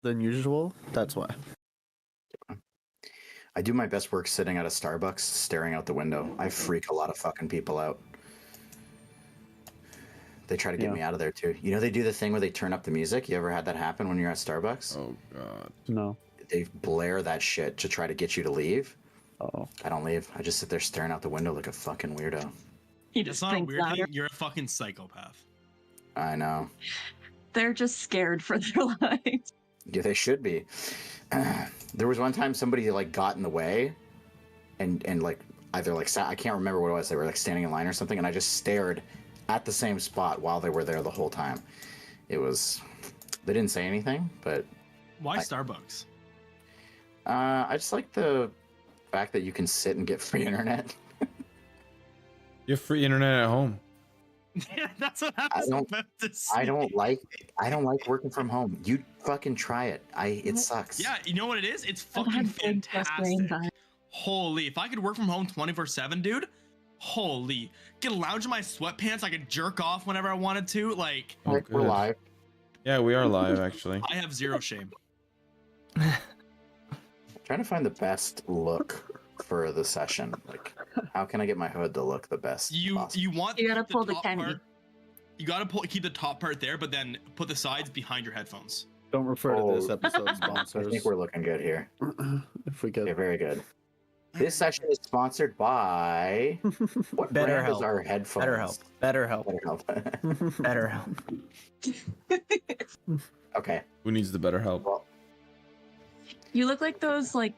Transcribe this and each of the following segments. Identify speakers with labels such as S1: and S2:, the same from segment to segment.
S1: than usual. That's why.
S2: I do my best work sitting at a Starbucks, staring out the window. I freak a lot of fucking people out. They try to get me out of there too. You know, they do the thing where they turn up the music. You ever had that happen when you're at Starbucks?
S3: Oh god.
S1: No.
S2: They blare that shit to try to get you to leave.
S1: Oh.
S2: I don't leave. I just sit there staring out the window like a fucking weirdo.
S4: He just not a weird thing. You're a fucking psychopath.
S2: I know.
S5: They're just scared for their lives.
S2: Yeah, they should be. There was one time somebody like got in the way, and like either like I can't remember what it was. They were like standing in line or something, and I just stared at the same spot while they were there the whole time. It was. They didn't say anything, but.
S4: Why Starbucks?
S2: I just like the fact that you can sit and get free internet.
S3: You have free internet at home.
S4: Yeah, that's what I was about to say.
S2: I don't like working from home. You fucking try it. It sucks.
S4: Yeah, you know what it is? It's fucking fantastic. Holy, if I could work from home 24/7, dude. Holy, get a lounge in my sweatpants. I could jerk off whenever I wanted to. Like,
S3: Oh,
S2: we're live.
S3: Yeah, we are live actually.
S4: I have zero shame.
S2: Trying to find the best look for the session. Like, how can I get my hood to look the best?
S4: You gotta
S5: pull the candy.
S4: You gotta keep the top part there, but then put the sides behind your headphones.
S1: Don't refer to this episode sponsors.
S2: I think we're looking good here.
S1: If we could.
S2: Okay, very good. This session is sponsored by what brand is our headphones?
S6: BetterHelp.
S2: Okay.
S3: Who needs the better help?
S2: Well,
S5: You look like those like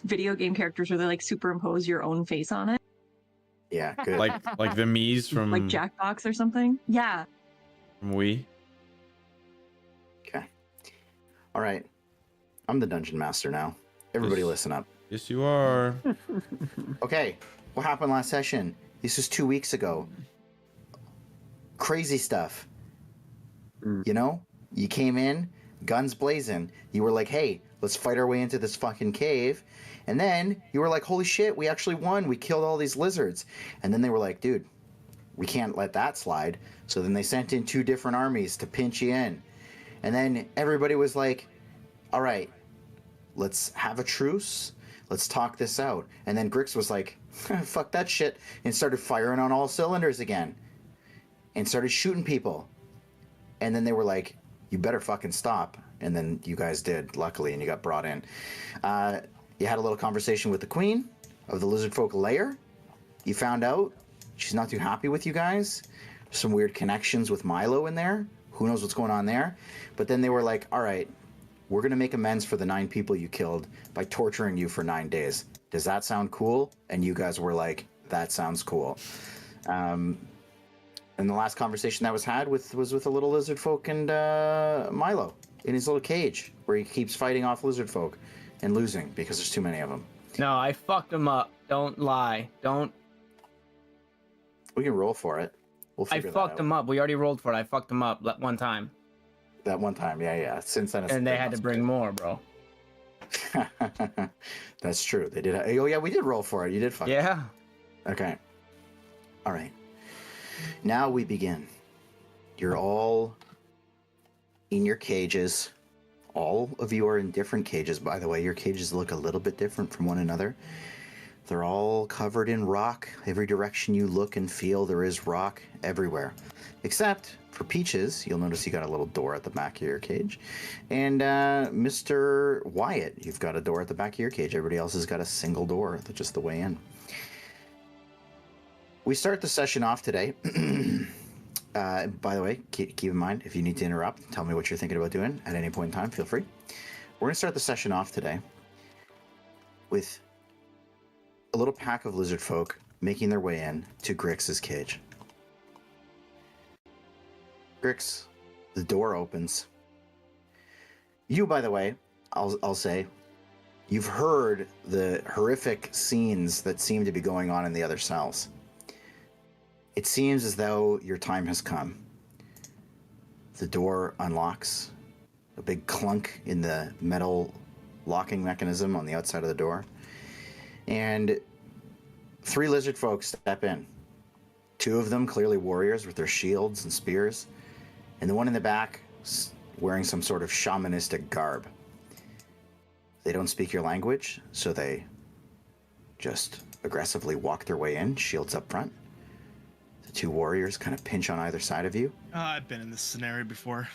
S5: video game characters where they like superimpose your own face on it.
S2: yeah, good.
S3: Like the Mies from
S5: Like Jackbox or something. Yeah.
S3: from Wii.
S2: Okay. All right. I'm the dungeon master now. Everybody
S3: Yes.
S2: listen up.
S3: Yes, you are.
S2: Okay, what happened last session? This was 2 weeks ago. Crazy stuff. You know, you came in, guns blazing. You were like, hey, let's fight our way into this fucking cave. And then you were like, holy shit, we actually won. We killed all these lizards. And then they were like, dude, we can't let that slide. So then they sent in 2 different armies to pinch you in. And then everybody was like, all right, let's have a truce. Let's talk this out. And then Grix was like, fuck that shit, and started firing on all cylinders again. And started shooting people. And then they were like, you better fucking stop. And then you guys did, luckily, and you got brought in. You had a little conversation with the queen of the lizard folk lair. You found out she's not too happy with you guys. Some weird connections with Milo in there. Who knows what's going on there? But then they were like, all right, we're going to make amends for the 9 people you killed by torturing you for 9 days. Does that sound cool? And you guys were like, that sounds cool. And the last conversation that was had was with a little lizard folk and Milo in his little cage where he keeps fighting off lizard folk and losing because there's too many of them.
S6: No, I fucked him up. Don't lie. Don't.
S2: We can roll for it. We'll
S6: I
S2: figure
S6: fucked
S2: that out.
S6: him up. We already rolled for it. I fucked him up one time.
S2: That one time, yeah. Since then, it's
S6: And they had to bring more, bro.
S2: That's true. They did. Oh yeah, we did roll for it. You did fuck.
S6: Yeah.
S2: Okay. All right. Now we begin. You're all in your cages. All of you are in different cages, by the way. Your cages look a little bit different from one another. They're all covered in rock. Every direction you look and feel, there is rock everywhere. Except for Peaches, you'll notice you got a little door at the back of your cage. And Mr. Wyatt, you've got a door at the back of your cage. Everybody else has got a single door, just the way in. We start the session off today. By the way, keep in mind, if you need to interrupt, tell me what you're thinking about doing at any point in time. Feel free. We're going to start the session off today with a little pack of lizard folk making their way in to Grix's cage. Grix, the door opens. You, by the way, I'll say, you've heard the horrific scenes that seem to be going on in the other cells. It seems as though your time has come. The door unlocks. A big clunk in the metal locking mechanism on the outside of the door. And 3 lizard folks step in. 2 of them clearly warriors with their shields and spears. And the one in the back wearing some sort of shamanistic garb. They don't speak your language, so they just aggressively walk their way in, shields up front. The two warriors kind of pinch on either side of you.
S4: I've been in this scenario before.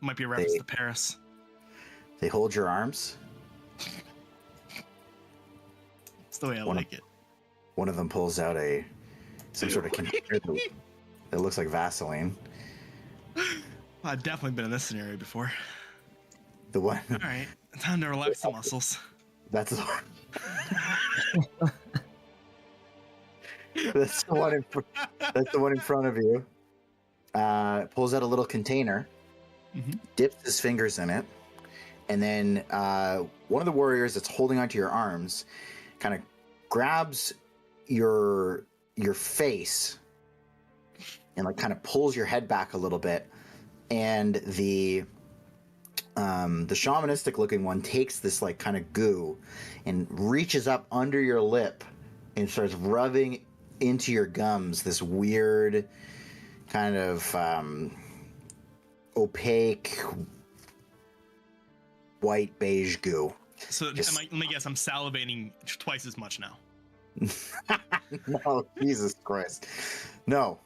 S4: Might be a reference to Paris.
S2: They hold your arms.
S4: It's the way I like it.
S2: One of them pulls out some sort of container that looks like Vaseline.
S4: I've definitely been in this scenario before.
S2: The one.
S4: All right, time to relax the muscles.
S2: That's the one. That's the one. That's the one in front of you. Pulls out a little container, dips his fingers in it, and then one of the warriors that's holding onto your arms kind of grabs your face and like kind of pulls your head back a little bit, and the shamanistic looking one takes this like kind of goo and reaches up under your lip and starts rubbing into your gums this weird kind of opaque white beige goo.
S4: So let me guess, I'm salivating twice as much now.
S2: No, Jesus Christ. No,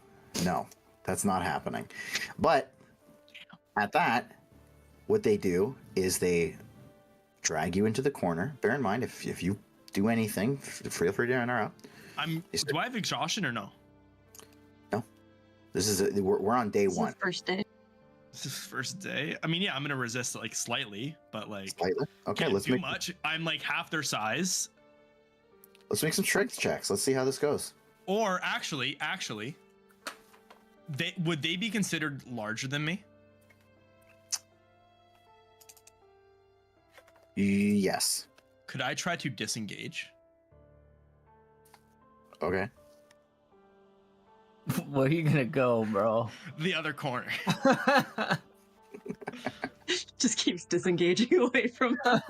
S2: that's not happening. But at that, what they do is they drag you into the corner. Bear in mind, if you do anything, feel free to interrupt.
S4: Do I have exhaustion or no?
S2: No. This is we're on day one.
S5: First day.
S4: This is first day. I mean, yeah, I'm gonna resist like slightly, but like
S2: Slightly. Okay, let's
S4: do
S2: make
S4: much. I'm like half their size.
S2: let's make some strength checks. Let's see how this goes.
S4: Or actually, would they be considered larger than me?
S2: Yes.
S4: Could I try to disengage?
S2: Okay.
S6: Where are you gonna go, bro?
S4: The other corner.
S5: Just keeps disengaging away from them.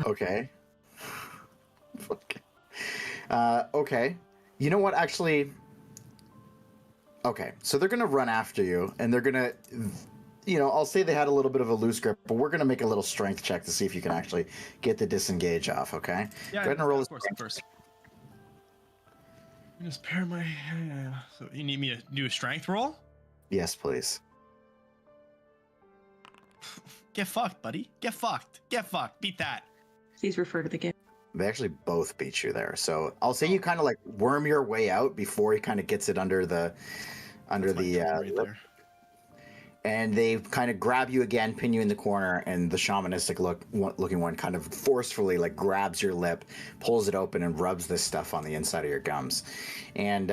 S2: Okay. Okay. Okay. You know what? Actually. Okay. So they're gonna run after you, and they're gonna. I'll say they had a little bit of a loose grip, but we're gonna make a little strength check to see if you can actually get the disengage off. Okay.
S4: Yeah.
S2: Go ahead and roll
S4: of course. Just pair my. So you need me to do a strength roll?
S2: Yes, please.
S4: Get fucked, buddy. Get fucked. Get fucked. Beat that.
S5: Please refer to the game.
S2: They actually both beat you there. So I'll say you kind of like worm your way out before he kind of gets it under the
S4: Right there.
S2: and they kind of grab you again, pin you in the corner, and the shamanistic looking one kind of forcefully like grabs your lip, pulls it open, and rubs this stuff on the inside of your gums. And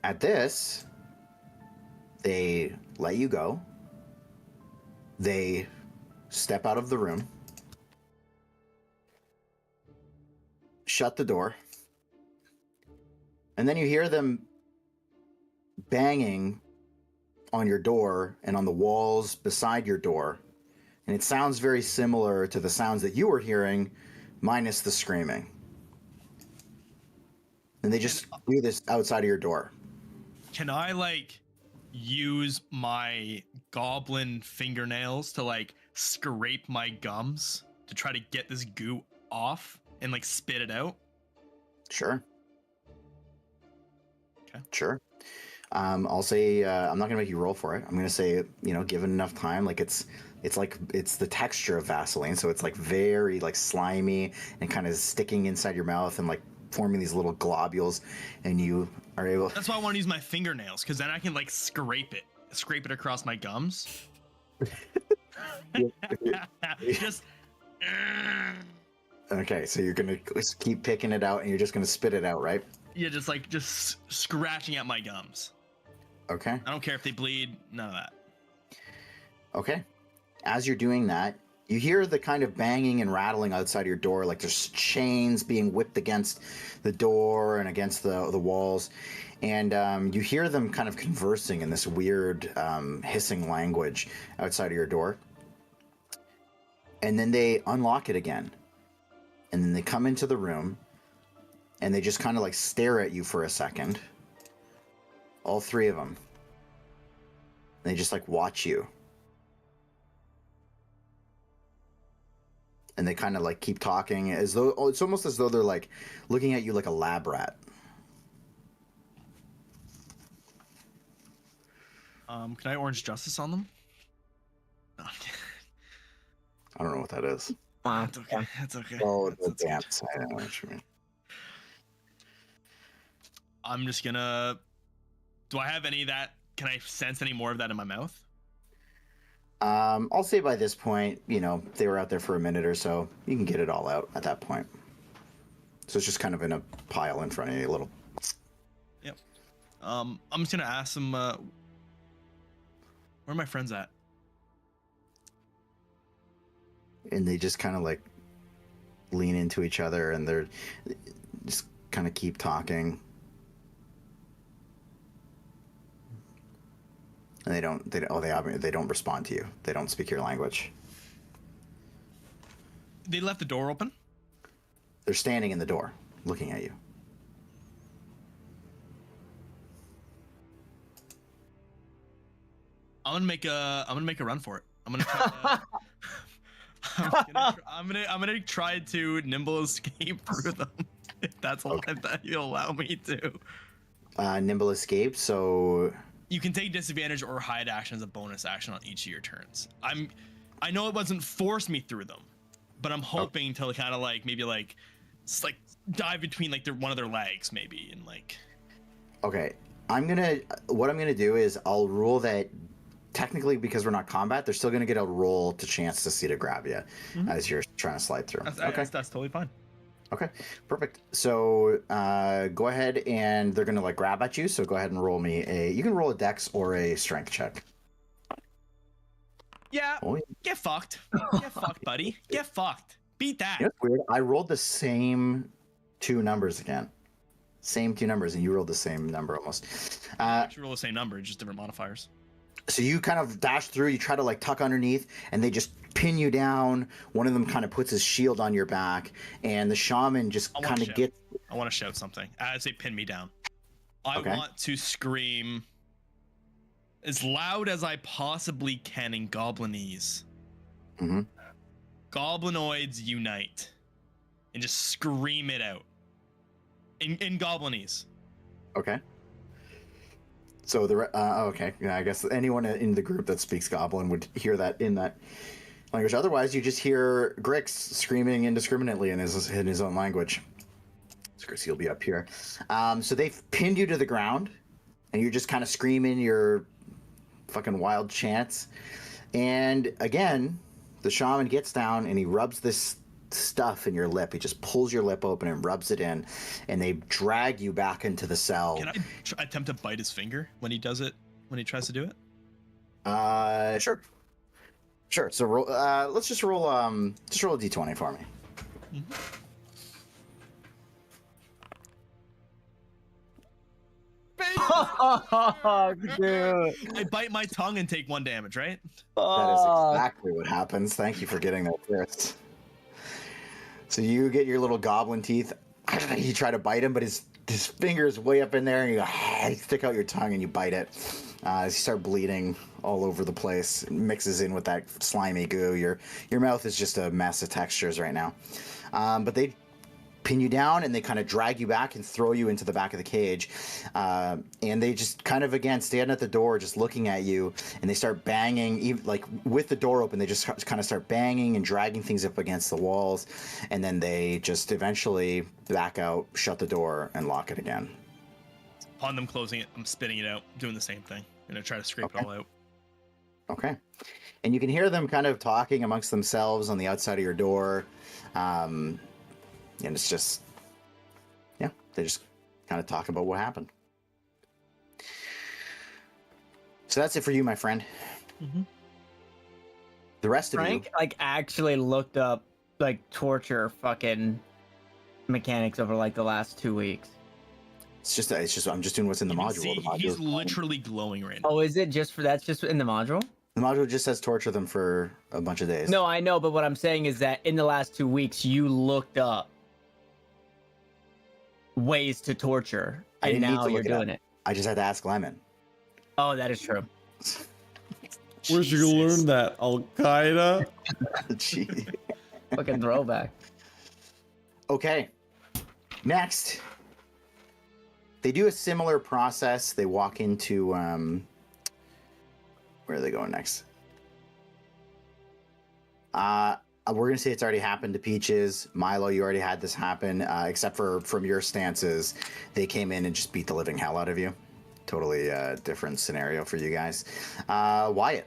S2: at this, they let you go. They step out of the room, shut the door, and then you hear them banging on your door and on the walls beside your door, and it sounds very similar to the sounds that you were hearing, minus the screaming. And they just do this outside of your door.
S4: Can I like use my goblin fingernails to like scrape my gums to try to get this goo off and like spit it out?
S2: Sure.
S4: Okay.
S2: Sure. I'll say I'm not gonna make you roll for it. I'm gonna say, given enough time, like it's the texture of Vaseline, so it's like very like slimy and kind of sticking inside your mouth and like forming these little globules, and you are able.
S4: That's why I want to use my fingernails, because then I can like scrape it across my gums. Just.
S2: Okay, so you're gonna just keep picking it out, and you're just gonna spit it out, right?
S4: Yeah, just scratching at my gums.
S2: Okay.
S4: I don't care if they bleed, none of that.
S2: Okay. As you're doing that, you hear the kind of banging and rattling outside your door, like there's chains being whipped against the door and against the walls. And you hear them kind of conversing in this weird hissing language outside of your door. And then they unlock it again. And then they come into the room, and they just kind of like stare at you for a second. all three of them. They just like watch you. And they kind of like keep talking as though it's almost as though they're like looking at you like a lab rat.
S4: Can I orange justice on them? No,
S2: I don't know what that is.
S6: Wow.
S4: it's okay. It's okay.
S2: Oh,
S4: It's-
S2: the
S4: it's-
S2: dance. I don't know what you mean.
S4: I'm just gonna. Do I have any of that? Can I sense any more of that in my mouth?
S2: I'll say by this point, you know, they were out there for a minute or so. You can get it all out at that point. So it's just kind of in a pile in front of you, a little.
S4: I'm just gonna ask them. Where are my friends at?
S2: And they just kind of like lean into each other, and they're just kind of keep talking. And they don't respond to you. They don't speak your language.
S4: They left the door open.
S2: They're standing in the door, looking at you.
S4: I'm gonna make a run for it. I'm gonna I'm gonna try to nimble escape through them. If that's all that you'll allow me to.
S2: Nimble escape. So
S4: You can take disadvantage or hide action as a bonus action on each of your turns. I know it wasn't force me through them, but I'm hoping to kind of like maybe like dive between like one of their legs maybe and like.
S2: okay, what I'm gonna do is I'll rule that. Technically, because we're not combat, they're still going to get a roll to chance to see to grab you as you're trying to slide through.
S4: That's totally fine.
S2: Okay, perfect. So go ahead and they're going to like grab at you. So go ahead and roll me you can roll a dex or a strength check.
S4: Yeah,
S2: Oh,
S4: get fucked. Get fucked, buddy. Get fucked. Beat that.
S2: you know what's weird? I rolled the same two numbers again. Same two numbers, and you rolled the same number almost.
S4: Actually, roll the same number, just different modifiers.
S2: So you kind of dash through, you try to like tuck underneath, and they just pin you down. One of them kind of puts his shield on your back, and the shaman just
S4: I wanna
S2: kind of
S4: shout.
S2: gets.
S4: I want to shout something. As they pin me down, I
S2: Okay.
S4: want to scream as loud as I possibly can in Goblinese.
S2: Mhm.
S4: Goblinoids unite, and just scream it out in Goblinese.
S2: Okay. So okay, yeah, I guess anyone in the group that speaks Goblin would hear that in that language. Otherwise, you just hear Grix screaming indiscriminately in his own language. So Grix, you'll be up here. So they've pinned you to the ground, and you're just kind of screaming your fucking wild chants. And again, the shaman gets down and he rubs this stuff in your lip. He just pulls your lip open and rubs it in, and they drag you back into the cell.
S4: Can I attempt to bite his finger when he does it? When he tries to do it?
S2: Sure. So roll. Let's just roll. Just roll a d20 for me.
S6: Oh, dude.
S4: I bite my tongue and take 1 damage, right?
S2: That is exactly what happens. Thank you for getting that first. So you get your little goblin teeth. You try to bite him, but his finger's way up in there, and you stick out your tongue and you bite it. As you start bleeding all over the place, it mixes in with that slimy goo. Your mouth is just a mess of textures right now. But they pin you down and they kind of drag you back and throw you into the back of the cage. And they just kind of, again, stand at the door just looking at you, and they start banging, even, like with the door open, they just kind of start banging and dragging things up against the walls. And then they just eventually back out, shut the door, and lock it again.
S4: Upon them closing it, I'm spitting it out, doing the same thing. I'm gonna try to scrape it all out.
S2: Okay. And you can hear them kind of talking amongst themselves on the outside of your door. And it's just, yeah, they just kind of talk about what happened. So that's it for you, my friend.
S4: Mhm.
S2: The rest of
S6: Frank like actually looked up like torture fucking mechanics over like the last 2 weeks.
S2: it's just I'm just doing what's in the
S4: You can
S2: module.
S4: see
S2: The module,
S4: he's literally glowing right now.
S6: Oh, is it just for that's just in the module?
S2: the module just says torture them for a bunch of days.
S6: No, I know, but what I'm saying is that in the last 2 weeks you looked up ways to torture,
S2: I
S6: and
S2: didn't need
S6: now
S2: to
S6: you're
S2: look it up.
S6: doing it.
S2: I just had to ask Lemon.
S6: Oh, that is true.
S3: Where'd you
S4: Jesus.
S3: learn that? Al Qaeda?
S2: Gee.
S6: Fucking throwback.
S2: Okay. Next, they do a similar process. They walk into where are they going next? We're gonna say it's already happened to Peaches. Milo, you already had this happen, except for from your stances, they came in and just beat the living hell out of you. Totally different scenario for you guys. Wyatt,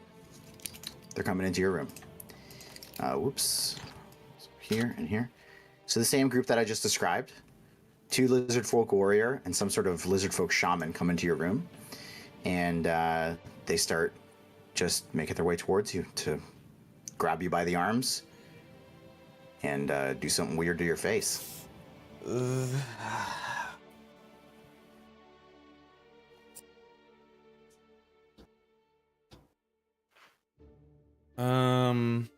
S2: they're coming into your room. Whoops. Here and here. So the same group that I just described. 2 lizard folk warrior and some sort of lizard folk shaman come into your room, and they start just making their way towards you to grab you by the arms and do something weird to your face.
S3: Um.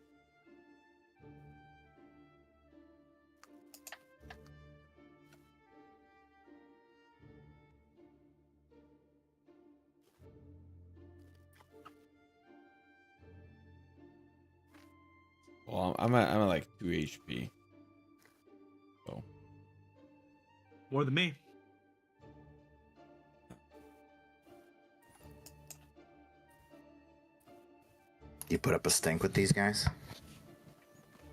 S3: Well, I'm at like 2 HP. So
S4: More than me.
S2: You put up a stink with these guys?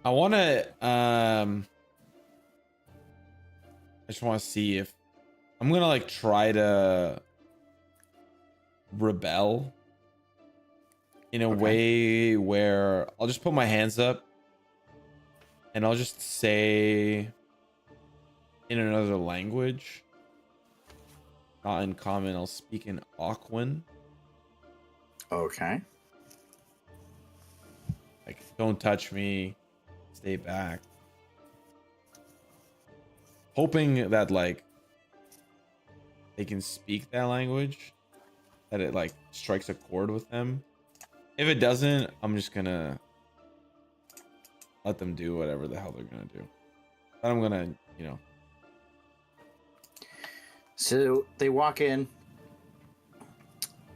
S3: I want to I just want to see if I'm gonna like try to rebel in a way where I'll just put my hands up and I'll just say in another language, not in common. I'll speak in Aquan.
S2: Okay.
S3: Like, don't touch me, stay back. Hoping that like they can speak that language, that it like strikes a chord with them. If it doesn't, I'm just gonna let them do whatever the hell they're gonna do. But I'm gonna, you know.
S2: So they walk in,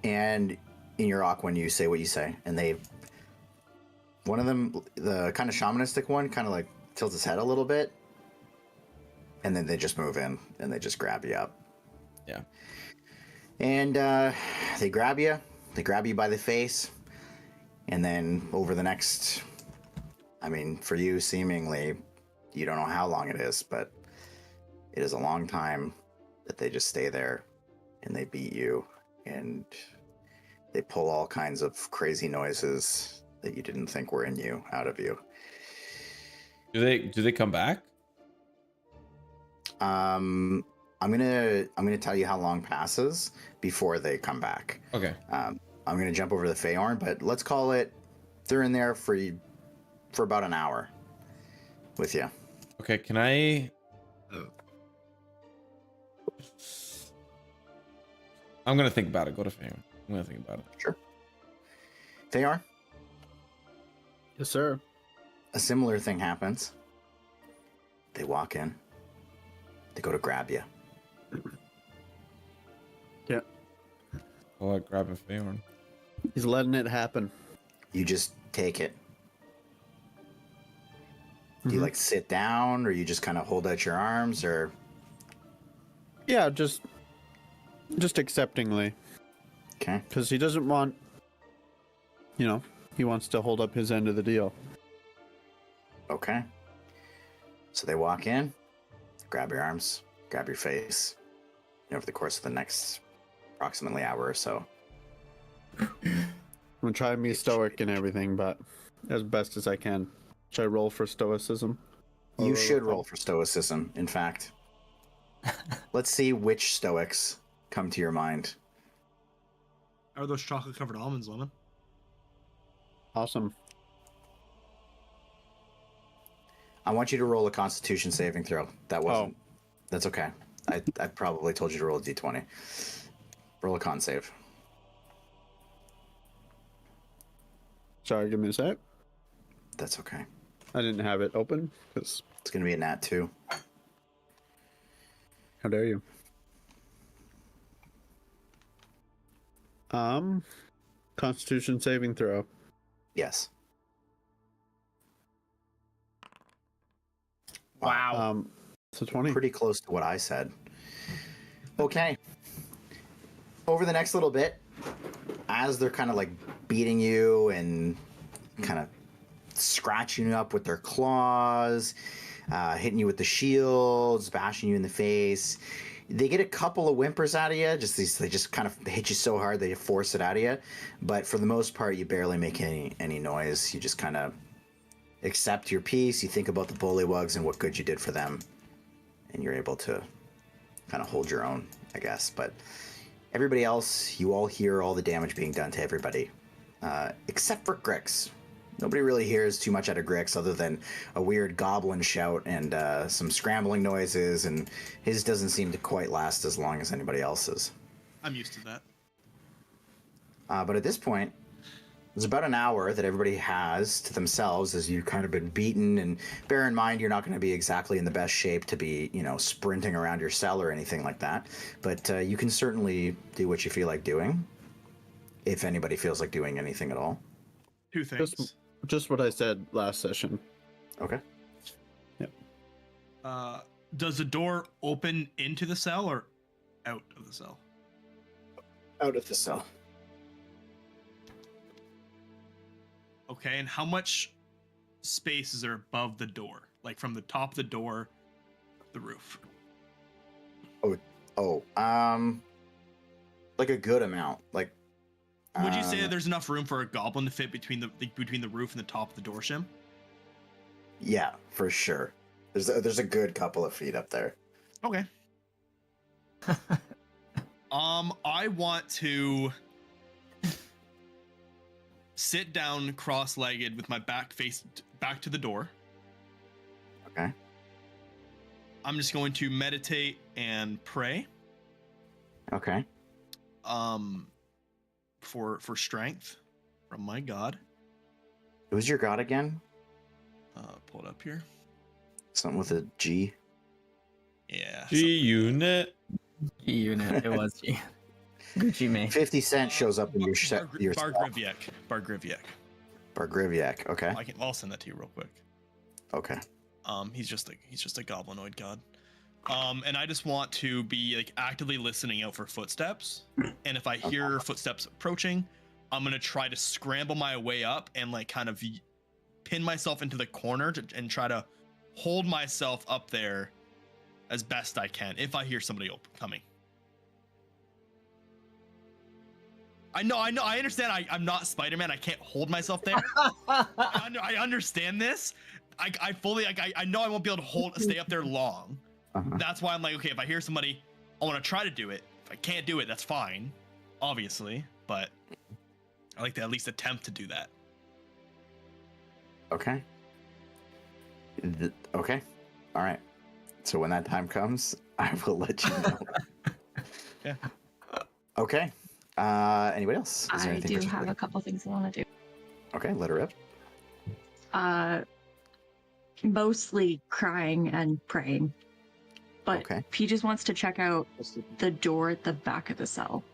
S2: and in your Aquan, you say what you say, and they. One of them, the kind of shamanistic one, kind of like tilts his head a little bit, and then they just move in and they just grab you up.
S3: Yeah.
S2: And they grab you by the face, and then over the next, I mean, for you, seemingly, you don't know how long it is, but it is a long time that they just stay there and they beat you and they pull all kinds of crazy noises that you didn't think were in you out of you.
S3: Do they come back?
S2: I'm gonna tell you how long passes before they come back.
S3: Okay.
S2: I'm gonna jump over the Feyorn, but let's call it they're in there for about an hour with you.
S3: Okay, can I I'm gonna think about it. Go to fame. I'm gonna think about it.
S2: Sure. Feyorn,
S1: Yes, sir.
S2: a similar thing happens. They walk in. They go to grab you.
S1: Yeah.
S3: I'll like grab a Faorn.
S1: He's letting it happen.
S2: You just take it. Do you like sit down, or you just kind of hold out your arms, or?
S1: Yeah, just acceptingly,
S2: Okay.
S1: because he doesn't want, he wants to hold up his end of the deal.
S2: Okay. So they walk in, grab your arms, grab your face, and over the course of the next approximately hour or so.
S1: I'm gonna try and be stoic and everything, but as best as I can. Should I roll for stoicism? Or
S2: You should roll for stoicism, in fact. Let's see which stoics come to your mind.
S4: Are those chocolate covered almonds, Lemon?
S1: Awesome.
S2: I want you to roll a constitution saving throw. That wasn't. That's okay. I probably told you to roll a d20. Roll a con save.
S1: Sorry, give me a sec.
S2: That's okay.
S1: I didn't have it open because
S2: It's going to be a nat 2.
S1: how dare you? Constitution saving throw.
S2: Yes.
S6: Wow.
S1: So 20.
S2: Pretty close to what I said. Okay. Over the next little bit, as they're kind of like beating you and kind of scratching you up with their claws, hitting you with the shields, bashing you in the face, they get a couple of whimpers out of you. They just kind of hit you so hard they force it out of you. But for the most part, you barely make any noise. You just kind of accept your peace. You think about the bullywugs and what good you did for them, and you're able to kind of hold your own, I guess. But everybody else, you all hear all the damage being done to everybody, except for Grix. Nobody really hears too much out of Grix other than a weird goblin shout and some scrambling noises, and his doesn't seem to quite last as long as anybody else's.
S4: I'm used to that.
S2: But at this point, there's about an hour that everybody has to themselves as you've kind of been beaten, and bear in mind you're not going to be exactly in the best shape to be, sprinting around your cell or anything like that. But you can certainly do what you feel like doing, if anybody feels like doing anything at all.
S4: Two things.
S1: Just what I said last session.
S2: Okay.
S1: Yep.
S4: Does the door open into the cell or out of the cell?
S2: Out of the cell.
S4: Okay, and how much space is there above the door? Like from the top of the door, the roof?
S2: Like a good amount. Like,
S4: would you say that there's enough room for a goblin to fit between the roof and the top of the door shim?
S2: Yeah, for sure. There's a good couple of feet up there.
S4: Okay. I want to sit down cross-legged with my back to the door.
S2: Okay.
S4: I'm just going to meditate and pray.
S2: Okay.
S4: For strength from my god.
S2: Who's your god again?
S4: Pull it up here.
S2: Something with a G.
S4: Yeah.
S3: G-Unit.
S6: Unit. It was G. Gucci Mane.
S2: 50 Cent shows up in your set.
S4: Bargriviak.
S2: Bargriviak. Okay.
S4: I'll send that to you real quick.
S2: Okay.
S4: He's just a goblinoid god. And I just want to be like actively listening out for footsteps. And if I hear footsteps approaching, I'm gonna try to scramble my way up and like kind of pin myself into the corner and try to hold myself up there as best I can if I hear somebody coming. I understand. I'm not Spider-Man. I can't hold myself there. I understand this. I fully I know I won't be able to stay up there long.
S2: Uh-huh.
S4: That's why I'm like, okay, if I hear somebody, I want to try to do it. If I can't do it, that's fine, obviously. But I like to at least attempt to do that.
S2: Okay. Okay. All right. So when that time comes, I will let you know.
S4: Yeah.
S2: Okay. Anybody else? Is there
S5: I
S2: anything
S5: do
S2: particular?
S5: have a couple things I want to do.
S2: Okay, let her rip.
S5: Mostly crying and praying. But
S2: Okay.
S5: he just wants to check out the door at the back of the cell.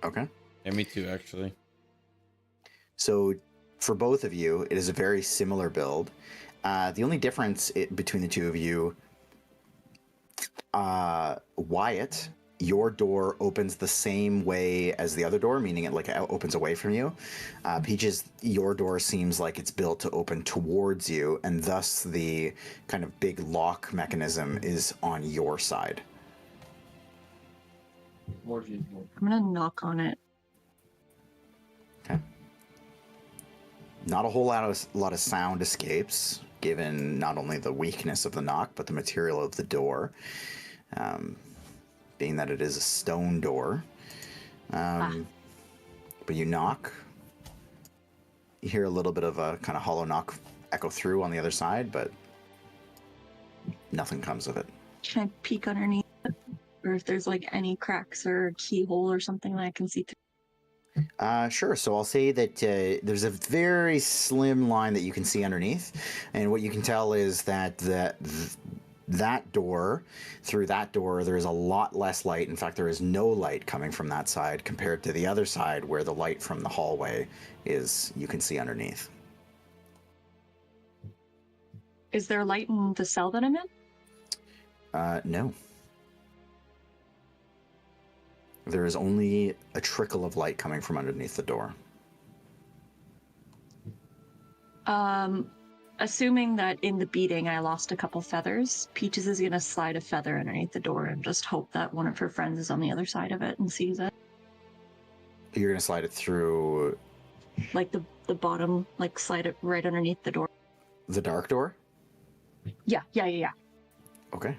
S2: Okay.
S3: Yeah, me too, actually.
S2: So for both of you, it is a very similar build. The only difference between the two of you, Wyatt, your door opens the same way as the other door, meaning it like opens away from you. Peaches, your door seems like it's built to open towards you, and thus the kind of big lock mechanism is on your side.
S5: I'm gonna knock on it.
S2: Okay. Not a whole lot of sound escapes, given not only the weakness of the knock, but the material of the door. Being that it is a stone door. But you knock. You hear a little bit of a kind of hollow knock echo through on the other side, but nothing comes of it.
S5: Can I peek underneath it? Or if there's like any cracks or keyhole or something that I can see through?
S2: Sure. So I'll say that there's a very slim line that you can see underneath, and what you can tell is that that door, through that door, there is a lot less light. In fact, there is no light coming from that side compared to the other side where the light from the hallway is, you can see underneath.
S5: Is there light in the cell that I'm in?
S2: No. There is only a trickle of light coming from underneath the door.
S5: Assuming that in the beating I lost a couple feathers, Peaches is gonna slide a feather underneath the door and just hope that one of her friends is on the other side of it and sees it.
S2: You're going to slide it through
S5: Like the bottom, like slide it right underneath the door.
S2: the dark door?
S5: Yeah.
S2: Okay.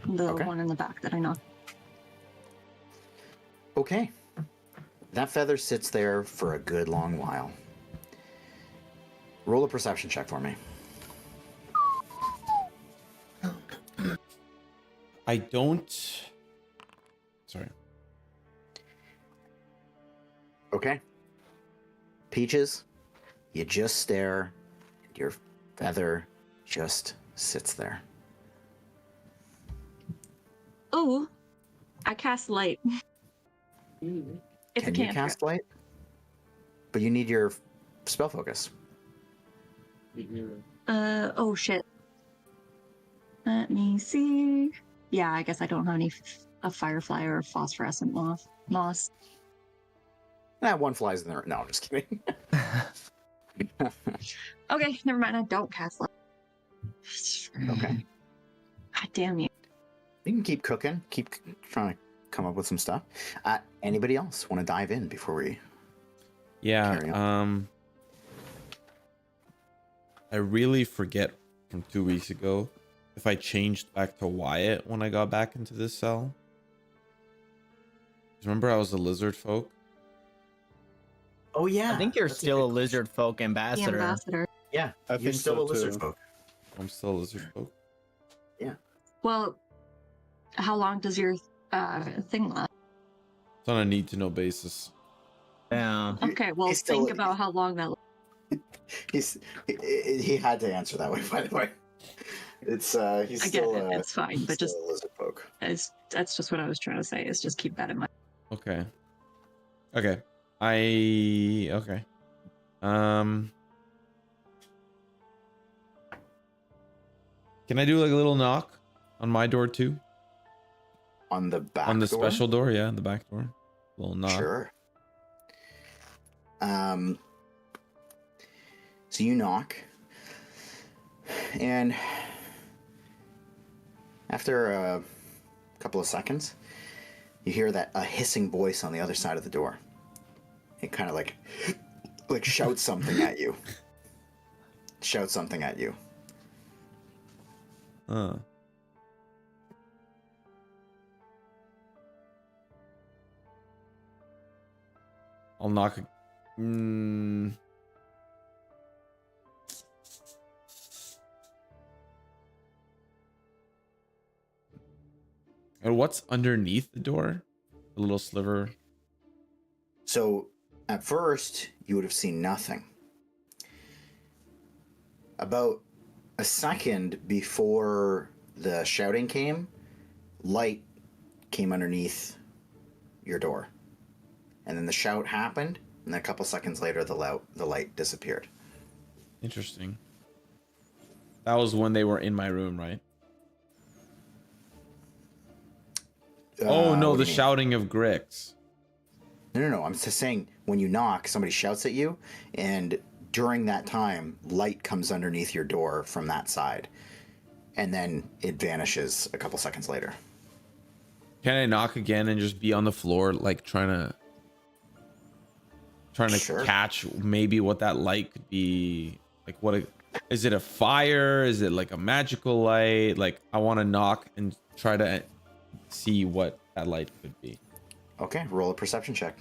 S5: The
S2: Okay.
S5: one in the back that I knocked.
S2: Okay. That feather sits there for a good long while. Roll a perception check for me.
S3: I don't. Sorry.
S2: Okay. Peaches, you just stare, and your feather just sits there.
S5: Ooh, I cast light. It's
S2: Can
S5: a
S2: you
S5: cantrip.
S2: cast light? But you need your spell focus.
S5: Oh shit. Let me see. Yeah, I guess I don't have any a firefly or phosphorescent moss.
S2: One flies in there. No, I'm just kidding.
S5: Okay, never mind. I don't cast light.
S2: Okay.
S5: God damn you.
S2: You can keep cooking. Keep trying to come up with some stuff. Anybody else want to dive in before we... Carry
S3: Yeah. I really forget from 2 weeks ago if I changed back to Wyatt when I got back into this cell. Remember I was a lizard folk?
S2: Oh, yeah.
S6: I think you're
S2: that's a
S6: still a
S2: good
S6: lizard folk
S5: The
S6: ambassador.
S5: ambassador.
S2: question. Yeah,
S1: I
S2: you're
S1: think
S2: still
S1: so,
S2: a lizard
S1: too.
S2: folk.
S3: I'm still a lizard folk.
S5: Well, how long does your thing last?
S3: It's on a need to know basis.
S6: Yeah.
S5: Okay, well,
S2: He's still-
S5: think about how long that.
S2: He had to answer that way, by the way. He's
S5: I get
S2: still
S5: it. It's fine, but
S2: still
S5: just
S2: a lizard folk.
S5: that's just what I was trying to say. Is just keep that in mind.
S3: Okay. Okay. Can I do like a little knock on my door too?
S2: On the back
S3: On the
S2: door?
S3: special door, yeah, the back door. Little knock.
S2: Sure. So you knock, and after a couple of seconds, you hear that a hissing voice on the other side of the door. It kind of like shouts something at you. Shouts something at you.
S3: I'll knock. And what's underneath the door? A little sliver.
S2: So at first, you would have seen nothing. About a second before the shouting came, light came underneath your door. And then the shout happened, and then a couple seconds later, the light disappeared.
S3: Interesting. That was when they were in my room, right? Oh no,
S2: what
S3: the
S2: do you mean?
S3: shouting of Grix.
S2: No. I'm just saying, when you knock, somebody shouts at you, and during that time, light comes underneath your door from that side, and then it vanishes a couple seconds later.
S3: Can I knock again and just be on the floor, like trying to
S2: Sure.
S3: catch maybe what that light could be? Like, is it a fire? Is it like a magical light? Like, I want to knock and try to see what that light could be.
S2: Okay, roll a perception check.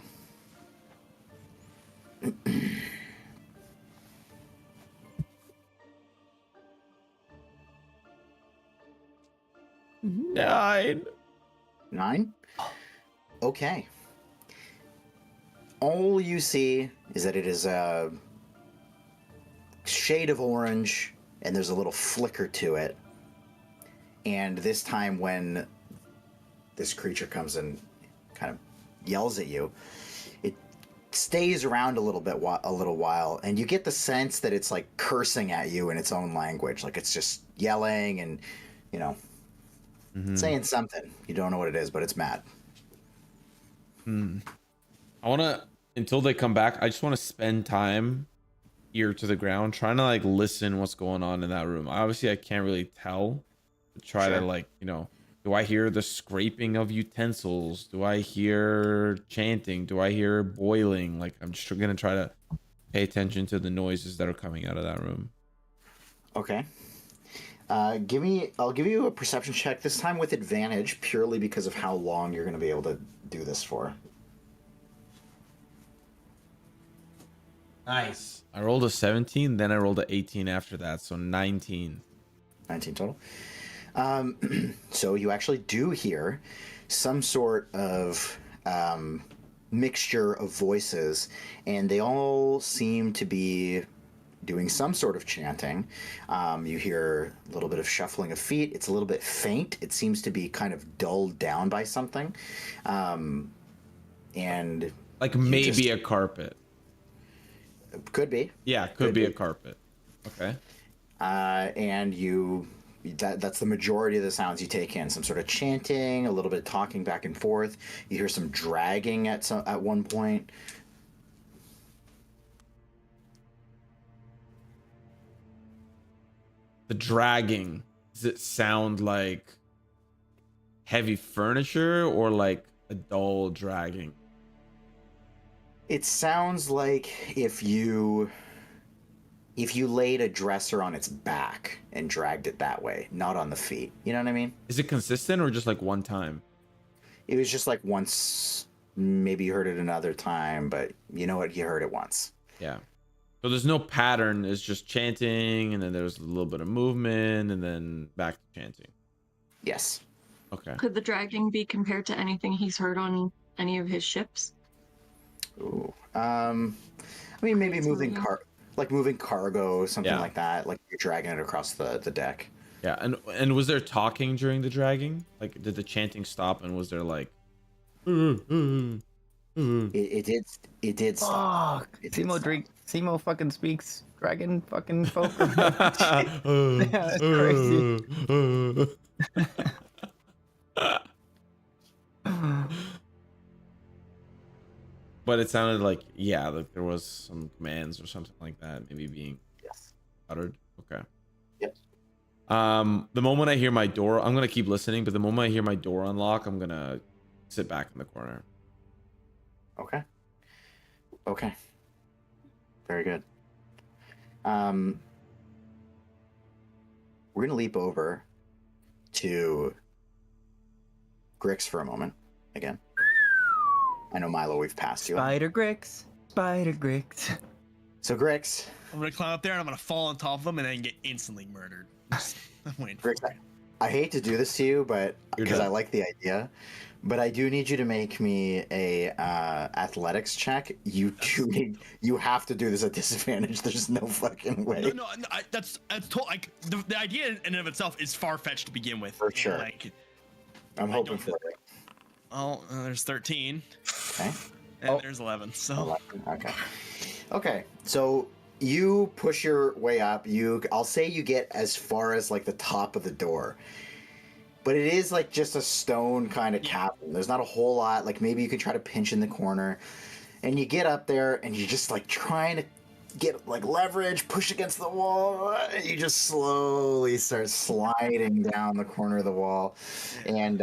S3: 9.
S2: 9? Okay. All you see is that it is a shade of orange, and there's a little flicker to it. And this time, when this creature comes and kind of yells at you, it stays around a little while, and you get the sense that it's like cursing at you in its own language, like it's just yelling and, you know, saying something. You don't know what it is, but it's mad.
S3: I want to, until they come back, I just want to spend time ear to the ground trying to like listen what's going on in that room. Obviously I can't really tell, but try to like, you know, do I hear the scraping of utensils? Do I hear chanting? Do I hear boiling? Like, I'm just gonna try to pay attention to the noises that are coming out of that room.
S2: Okay. I'll give you a perception check, this time with advantage, purely because of how long you're going to be able to do this for.
S3: Nice. I rolled a 17, then I rolled a 18 after that, so 19.
S2: 19 total. So you actually do hear some sort of mixture of voices, and they all seem to be doing some sort of chanting. You hear a little bit of shuffling of feet. It's a little bit faint. It seems to be kind of dulled down by something. And
S3: like maybe a carpet.
S2: Could be.
S3: Yeah, could be a carpet. Okay.
S2: And that's the majority of the sounds you take in. Some sort of chanting, a little bit of talking back and forth. You hear some dragging at one point.
S3: The dragging, does it sound like heavy furniture or like a dull dragging?
S2: It sounds like if you laid a dresser on its back and dragged it that way, not on the feet. You know what I mean?
S3: Is it consistent or just like one time?
S2: It was just like once. Maybe you heard it another time, but you know what? You heard it once.
S3: Yeah. So there's no pattern. It's just chanting, and then there's a little bit of movement, and then back to chanting.
S2: Yes.
S3: Okay.
S5: Could the dragging be compared to anything he's heard on any of his ships?
S2: Ooh. I mean, maybe moving cargo, something like that. Like you're dragging it across the deck.
S3: Yeah, and was there talking during the dragging? Like, did the chanting stop? And was there like?
S2: It did stop.
S6: Fuck. Simo fucking speaks dragon fucking folk. Yeah, that's crazy.
S3: But it sounded like, yeah, like there was some commands or something like that, maybe being uttered. Okay.
S2: Yep.
S3: The moment I hear my door, I'm gonna keep listening, but the moment I hear my door unlock, I'm gonna sit back in the corner.
S2: Okay. Very good. We're gonna leap over to Grix for a moment again. I know, Milo, we've passed you.
S6: Spider Grix.
S2: So Grix.
S4: I'm gonna climb up there and I'm gonna fall on top of them and then get instantly murdered. I'm waiting for
S2: Grix, I hate to do this to you, but because I like the idea, but I do need you to make me a athletics check. You have to do this at disadvantage. There's no fucking way.
S4: No, that's like the idea in and of itself is far fetched to begin with.
S2: For sure.
S4: Like,
S2: I'm hoping for it.
S4: Oh, there's 13.
S2: Okay.
S4: And there's 11. So
S2: 11. Okay. So you push your way up. I'll say you get as far as like the top of the door. But it is like just a stone kind of cabin. There's not a whole lot. Like maybe you could try to pinch in the corner. And you get up there and you're just like trying to get like leverage, push against the wall. And you just slowly start sliding down the corner of the wall. And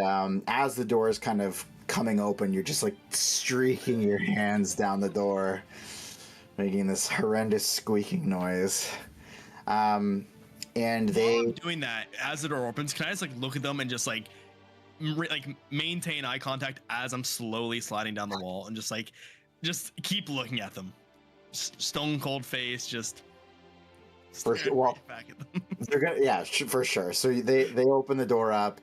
S2: as the door is kind of coming open, you're just like streaking your hands down the door, making this horrendous squeaking noise. And
S4: while I'm doing that, as the door opens, can I just like look at them and just like maintain eye contact as I'm slowly sliding down the wall and just keep looking at them, stone cold face, just back at them.
S2: They're gonna, for sure. So they open the door up,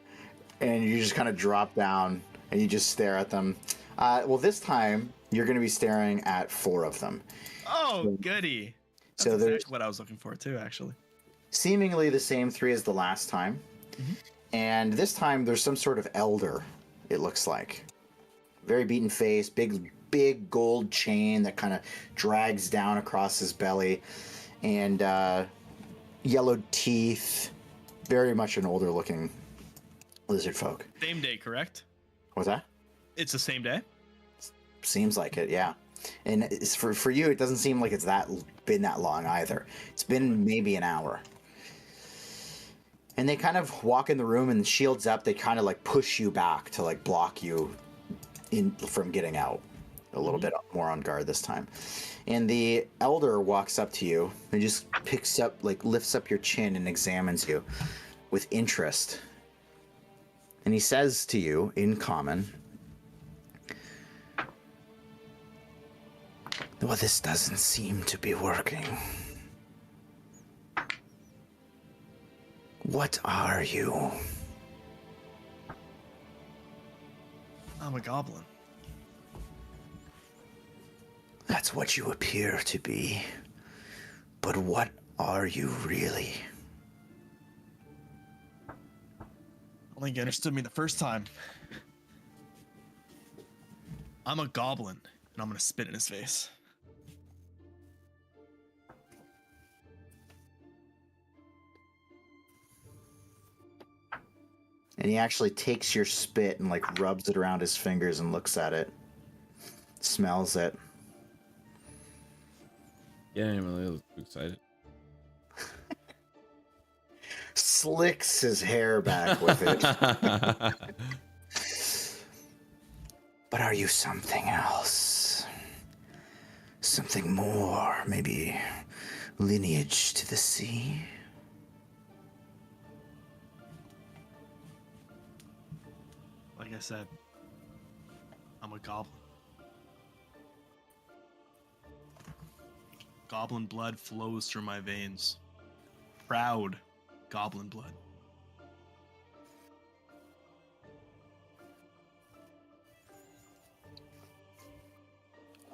S2: and you just kind of drop down and you just stare at them. Well, this time you're going to be staring at 4 of them.
S4: Oh, goody! That's exactly what I was looking for too, actually.
S2: Seemingly the same 3 as the last time.
S4: Mm-hmm.
S2: And this time there's some sort of elder, it looks like. Very beaten face, big gold chain that kind of drags down across his belly, and yellowed teeth. Very much an older looking lizard folk.
S4: Same day, correct?
S2: What's that?
S4: It's the same day.
S2: Seems like it, yeah. And it's for you, it doesn't seem like it's been that long either. It's been maybe an hour. And they kind of walk in the room, and shields up. They kind of like push you back to like block you from getting out. A little bit more on guard this time. And the elder walks up to you and just picks up, like lifts up your chin and examines you with interest. And he says to you in common, "Well, this doesn't seem to be working. What are you?"
S4: I'm a goblin.
S2: "That's what you appear to be. But what are you really?"
S4: I don't think you understood me the first time. I'm a goblin, and I'm gonna spit in his face.
S2: And he actually takes your spit and like rubs it around his fingers and looks at it. Smells it.
S3: Yeah, I'm a little too excited.
S2: Slicks his hair back with it. "But are you something else? Something more? Maybe lineage to the sea?"
S4: Like I said, I'm a goblin. Goblin blood flows through my veins. Proud goblin blood.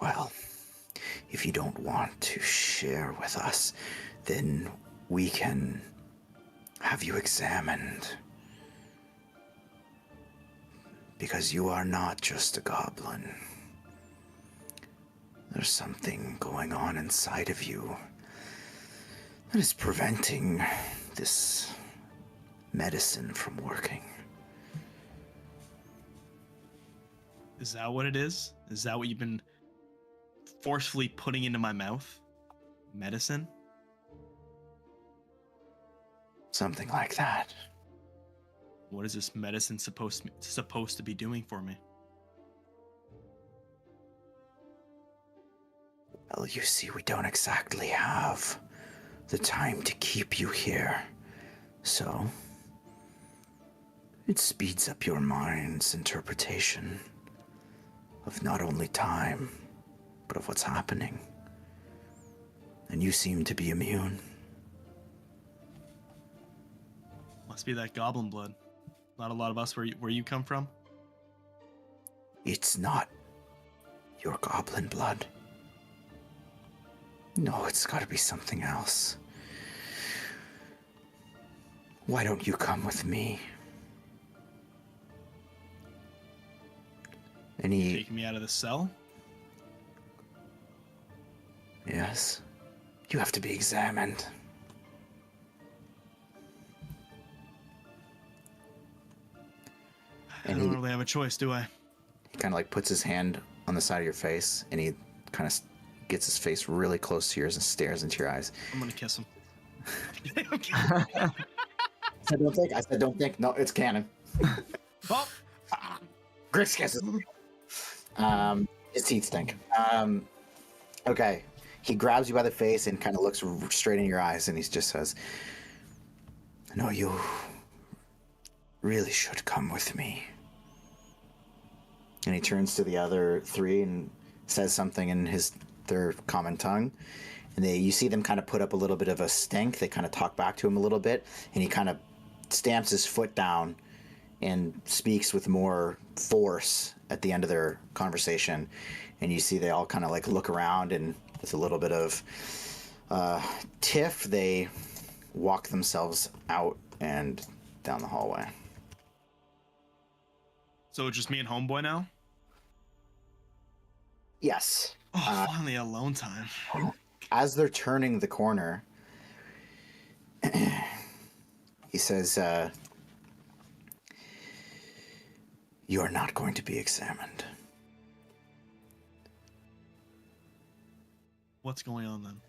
S2: "Well, if you don't want to share with us, then we can have you examined. Because you are not just a goblin. There's something going on inside of you that is preventing this medicine from working."
S4: Is that what it is? Is that what you've been forcefully putting into my mouth? Medicine?
S2: Something like that.
S4: What is this medicine supposed to be doing for me?
S2: Well, you see, we don't exactly have the time to keep you here. So, it speeds up your mind's interpretation of not only time, but of what's happening. And you seem to be immune.
S4: Must be that goblin blood. Not a lot of us where you come from.
S2: It's not your goblin blood. No, it's got to be something else. Why don't you come with me? And he...
S4: Taking me out of the cell?
S2: Yes. You have to be examined.
S4: I don't really have a choice, do I?
S2: He kind of like puts his hand on the side of your face, and he kind of gets his face really close to yours and stares into your eyes.
S4: I'm gonna kiss him.
S2: I said don't think. No, it's canon.
S4: Oh!
S2: Grix kisses. His teeth stink. Okay. He grabs you by the face and kind of looks straight in your eyes, and he just says, "No, you really should come with me." And he turns to the other three and says something in their common tongue. And you see them kind of put up a little bit of a stink. They kind of talk back to him a little bit, and he kind of stamps his foot down and speaks with more force at the end of their conversation. And you see they all kind of like look around, and with a little bit of tiff, they walk themselves out and down the hallway.
S4: So just me and homeboy now?
S2: Yes.
S4: Oh, finally alone time.
S2: As they're turning the corner, he says, "You're not going to be examined."
S4: What's going on then?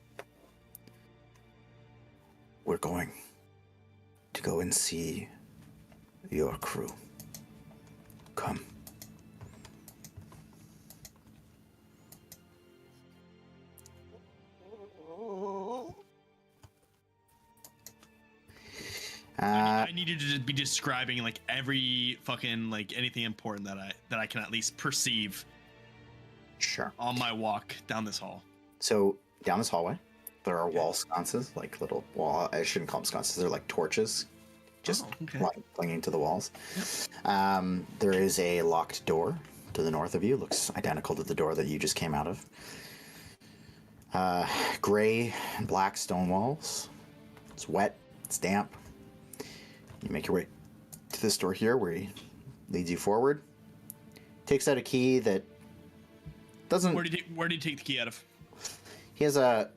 S2: We're going to go and see your crew. Come.
S4: I need you to just be describing like every fucking like anything important that I can at least perceive
S2: Sure.
S4: on my walk down this hall.
S2: So down this hallway, there are wall sconces, like little wall. I shouldn't call them sconces. They're like torches, just clinging to the walls. There is a locked door to the north of you. Looks identical to the door that you just came out of. Gray and black stone walls. It's wet. It's damp. You make your way to this door here, where he leads you forward. Takes out a key that doesn't.
S4: Where did you take the key out of?
S2: He has a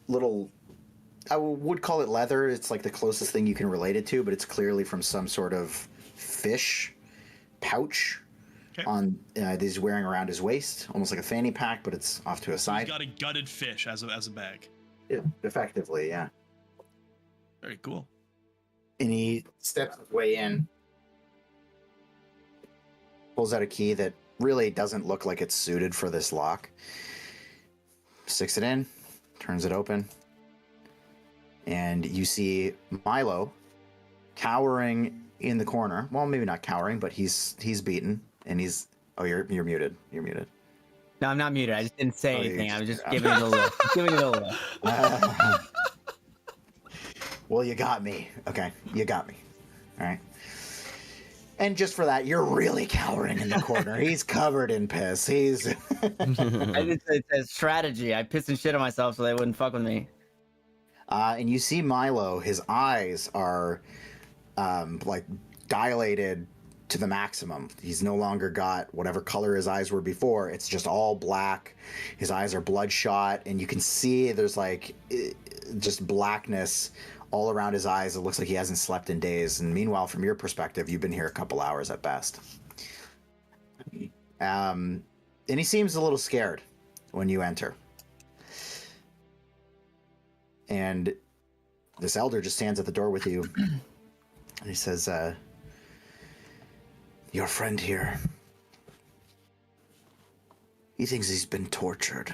S2: little, I would call it leather. It's like the closest thing you can relate it to, but it's clearly from some sort of fish pouch on that he's wearing around his waist, almost like a fanny pack, but it's off to a side.
S4: He's got a gutted fish as a bag.
S2: Yeah, effectively, yeah.
S4: Very cool.
S2: And he steps his way in, pulls out a key that really doesn't look like it's suited for this lock. Sticks it in, turns it open, and you see Milo cowering in the corner. Well, maybe not cowering, but he's beaten, and he's. Oh, you're muted. You're muted.
S6: No, I'm not muted. I just didn't say
S2: Oh,
S6: anything.
S2: you
S6: I was
S2: just-
S6: just giving it a look. Giving it a look.
S2: Well, you got me. Okay, you got me. All right. And just for that, you're really cowering in the corner. He's covered in piss. He's.
S6: It's a strategy. I pissed and shit on myself so they wouldn't fuck with me.
S2: And you see Milo. His eyes are like dilated to the maximum. He's no longer got whatever color his eyes were before. It's just all black. His eyes are bloodshot, and you can see there's like just blackness all around his eyes. It looks like he hasn't slept in days. And meanwhile, from your perspective, you've been here a couple hours at best. And he seems a little scared when you enter. And this elder just stands at the door with you. And he says, your friend here, he thinks he's been tortured.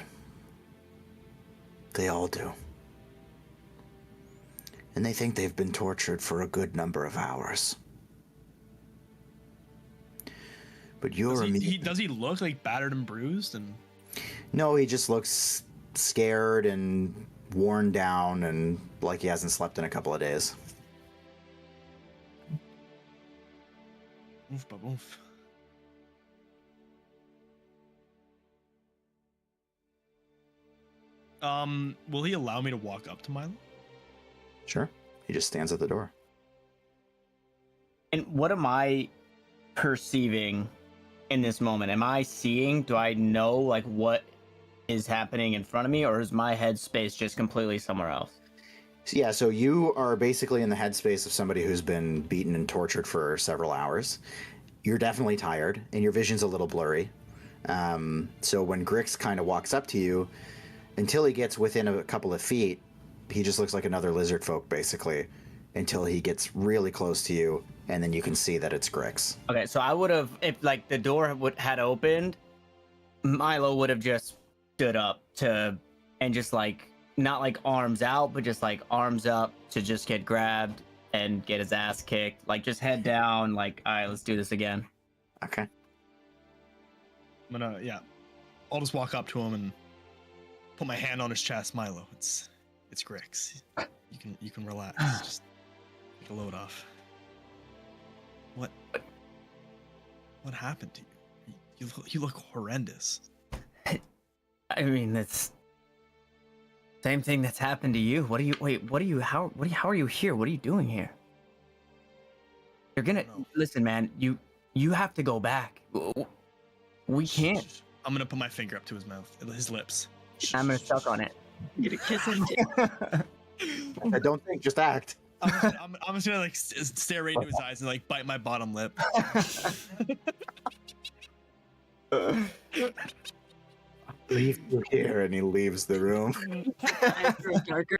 S2: They all do. And they think they've been tortured for a good number of hours. But you're
S4: does he look like battered and bruised? And
S2: no, he just looks scared and worn down and like he hasn't slept in a couple of days.
S4: Oof, oof. Will he allow me to walk up to Milo?
S2: Sure. He just stands at the door.
S6: And what am I perceiving in this moment? Am I seeing? Do I know like what is happening in front of me, or is my headspace just completely somewhere else?
S2: Yeah, so you are basically in the headspace of somebody who's been beaten and tortured for several hours. You're definitely tired, and your vision's a little blurry. So when Grix kind of walks up to you, until he gets within a couple of feet, he just looks like another lizard folk, basically, until he gets really close to you, and then you can see that it's Grix.
S6: Okay, so I would have, if like the door had opened, Milo would have just stood up and just like, not like arms out, but just like arms up to just get grabbed and get his ass kicked. Like just head down, like, all right, let's do this again.
S2: Okay.
S4: I'm gonna, I'll just walk up to him and put my hand on his chest. Milo, it's Grix. You can relax. Just take a load off. What happened to you? You look horrendous.
S6: I mean, it's same thing that's happened to you. How are you here? What are you doing here? You're gonna listen, man. You have to go back. We can't.
S4: I'm gonna put my finger up to his mouth, his lips.
S6: I'm gonna suck on it.
S5: I'm gonna kiss him too.
S2: I don't think, just act.
S4: I'm just gonna like stare right into his eyes and like bite my bottom lip.
S2: Leave you here, and he leaves the room.
S5: Eyes grow darker.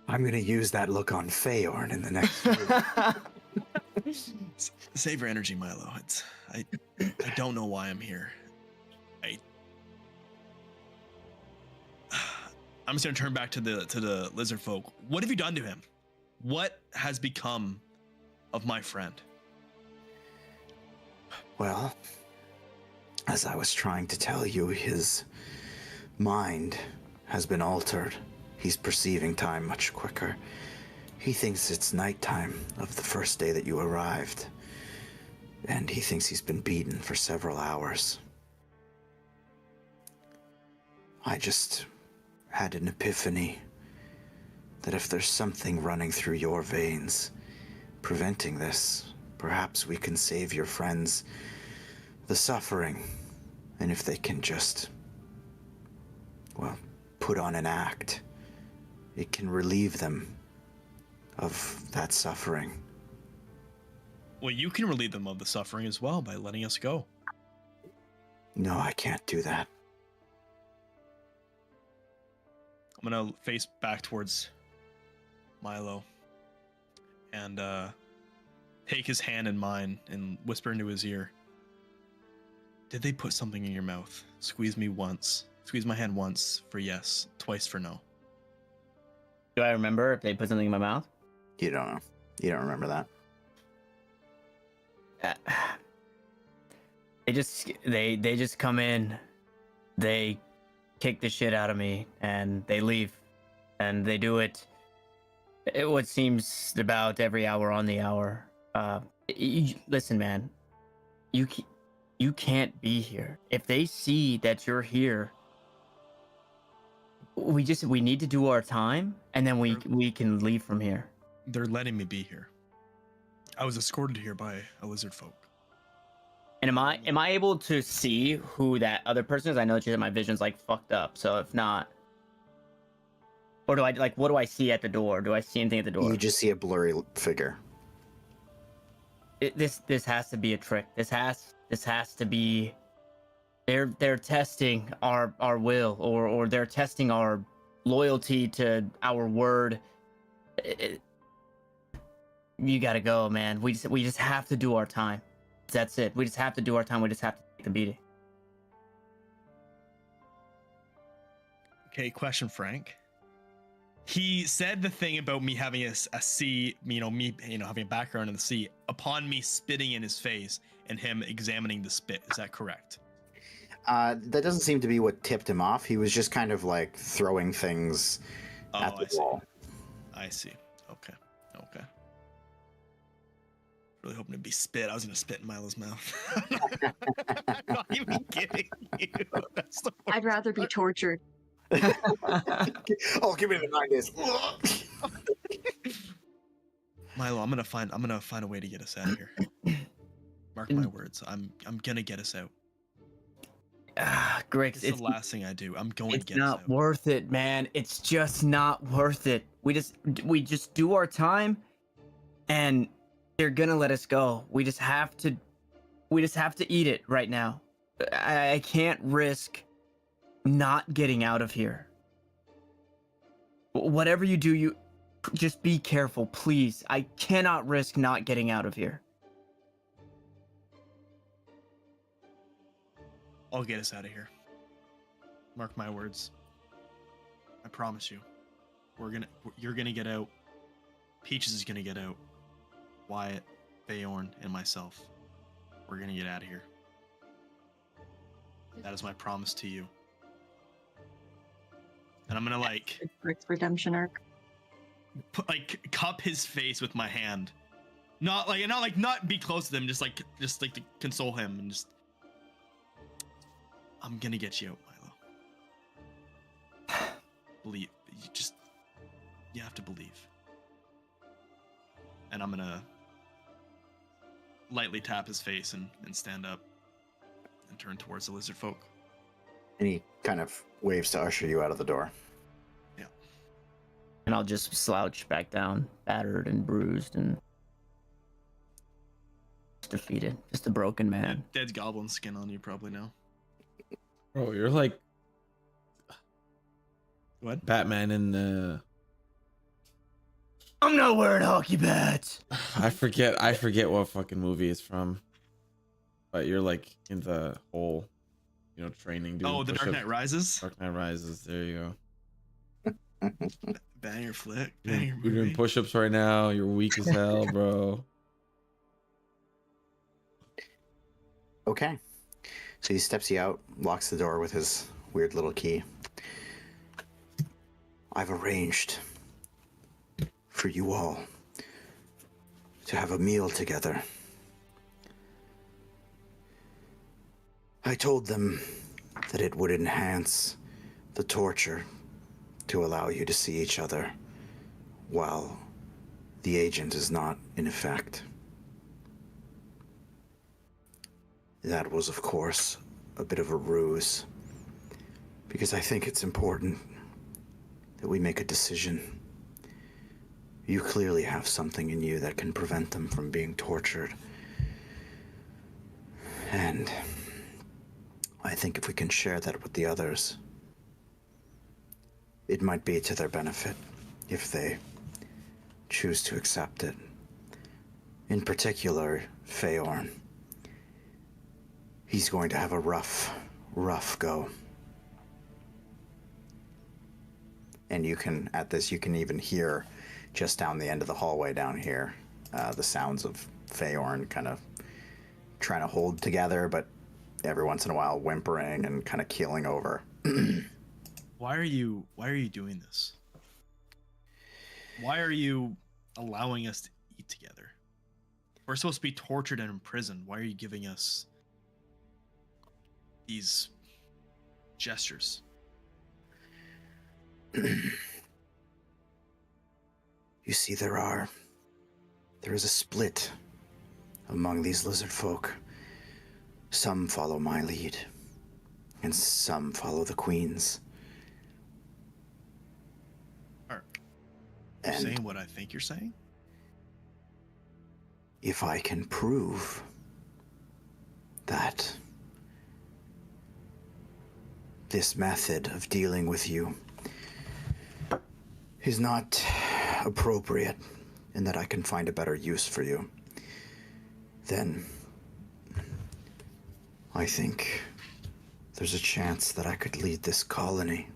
S2: I'm gonna use that look on Feorn in the next room.
S4: Save your energy, Milo. I don't know why I'm here. I'm just gonna turn back to the lizard folk. What have you done to him? What has become of my friend?
S2: Well, as I was trying to tell you, his mind has been altered. He's perceiving time much quicker. He thinks it's nighttime of the first day that you arrived. And he thinks he's been beaten for several hours. I just had an epiphany that if there's something running through your veins preventing this, perhaps we can save your friends the suffering. And if they can just, well, put on an act, it can relieve them of that suffering.
S4: Well, you can relieve them of the suffering as well by letting us go.
S2: No, I can't do that.
S4: I'm gonna face back towards Milo and take his hand in mine and whisper into his ear. Did they put something in your mouth? Squeeze me once. Squeeze my hand once for yes, twice for no.
S6: Do I remember if they put something in my mouth?
S2: You don't know. You don't remember that.
S6: They just come in, they kick the shit out of me, and they leave, and they do it what seems about every hour on the hour. Listen, man, you can't be here. If they see that you're here, we need to do our time, and then we can leave from here.
S4: They're letting me be here. I was escorted here by a lizard folk.
S6: And am I able to see who that other person is? I know that my vision's like fucked up, so if not, or do I like what do I see at the door? Do I see anything at the door?
S2: You just see a blurry figure.
S6: This has to be a trick. This has to be. They're testing our will, or they're testing our loyalty to our word. You gotta go, man. We just have to do our time. That's it. We just have to do our time. We just have to take the beating.
S4: Okay, question, Phrank. He said the thing about me having a sea, having a background in the sea upon me spitting in his face and him examining the spit. Is that correct?
S2: That doesn't seem to be what tipped him off. He was just kind of like throwing things at the wall.
S4: I see. Okay. Really hoping to be spit. I was gonna spit in Milo's mouth. I'm not even kidding you. That's the worst.
S5: I'd rather be tortured.
S2: Oh, give me the 9 days.
S4: Milo, I'm gonna find a way to get us out of here. Mark my words. I'm gonna get us out.
S6: Greg,
S4: It's the last thing I do. I'm going to get us out.
S6: It's not worth it, man. It's just not worth it. We just do our time, and they're gonna let us go. We just have to eat it right now. I can't risk not getting out of here. Whatever you do, you just be careful, please. I cannot risk not getting out of here.
S4: I'll get us out of here. Mark my words. I promise you. You're gonna get out. Peaches is gonna get out. Wyatt, Feorn, and myself. We're gonna get out of here. That is my promise to you. And I'm gonna
S5: Rick's redemption arc.
S4: cup his face with my hand. Not be close to him, just to console him and just. I'm gonna get you out, Milo. Believe. You have to believe. And I'm gonna lightly tap his face and stand up and turn towards the lizard folk.
S2: And he kind of waves to usher you out of the door.
S4: Yeah.
S6: And I'll just slouch back down, battered and bruised and defeated. Just a broken man.
S4: Dead goblin skin on you probably now.
S3: Bro, you're like
S4: What?
S3: Batman in the.
S6: I'm not wearing hockey pads.
S3: I forget what fucking movie it's from. But you're like in the whole, training.
S4: Oh, The Dark
S3: push-ups.
S4: Knight Rises.
S3: Dark Knight Rises. There you go.
S4: Banger flick.
S3: You're
S4: Banger
S3: doing
S4: movie.
S3: push-ups right now. You're weak as hell, bro.
S2: Okay. So he steps you out, locks the door with his weird little key. I've arranged for you all to have a meal together. I told them that it would enhance the torture to allow you to see each other while the agent is not in effect. That was, of course, a bit of a ruse, because I think it's important that we make a decision. You clearly have something in you that can prevent them from being tortured. And I think if we can share that with the others, it might be to their benefit if they choose to accept it. In particular, Feorn. He's going to have a rough go. And you can even hear just down the end of the hallway down here, the sounds of Feorn kind of trying to hold together, but every once in a while whimpering and kind of keeling over.
S4: Why are you doing this? Why are you allowing us to eat together? We're supposed to be tortured and imprisoned. Why are you giving us these gestures?
S2: You see, there is a split among these lizard folk. Some follow my lead, and some follow the Queen's.
S4: Are you
S2: And
S4: saying what I think you're saying?
S2: if I can prove that this method of dealing with you is not appropriate and that I can find a better use for you, then I think there's a chance that I could lead this colony.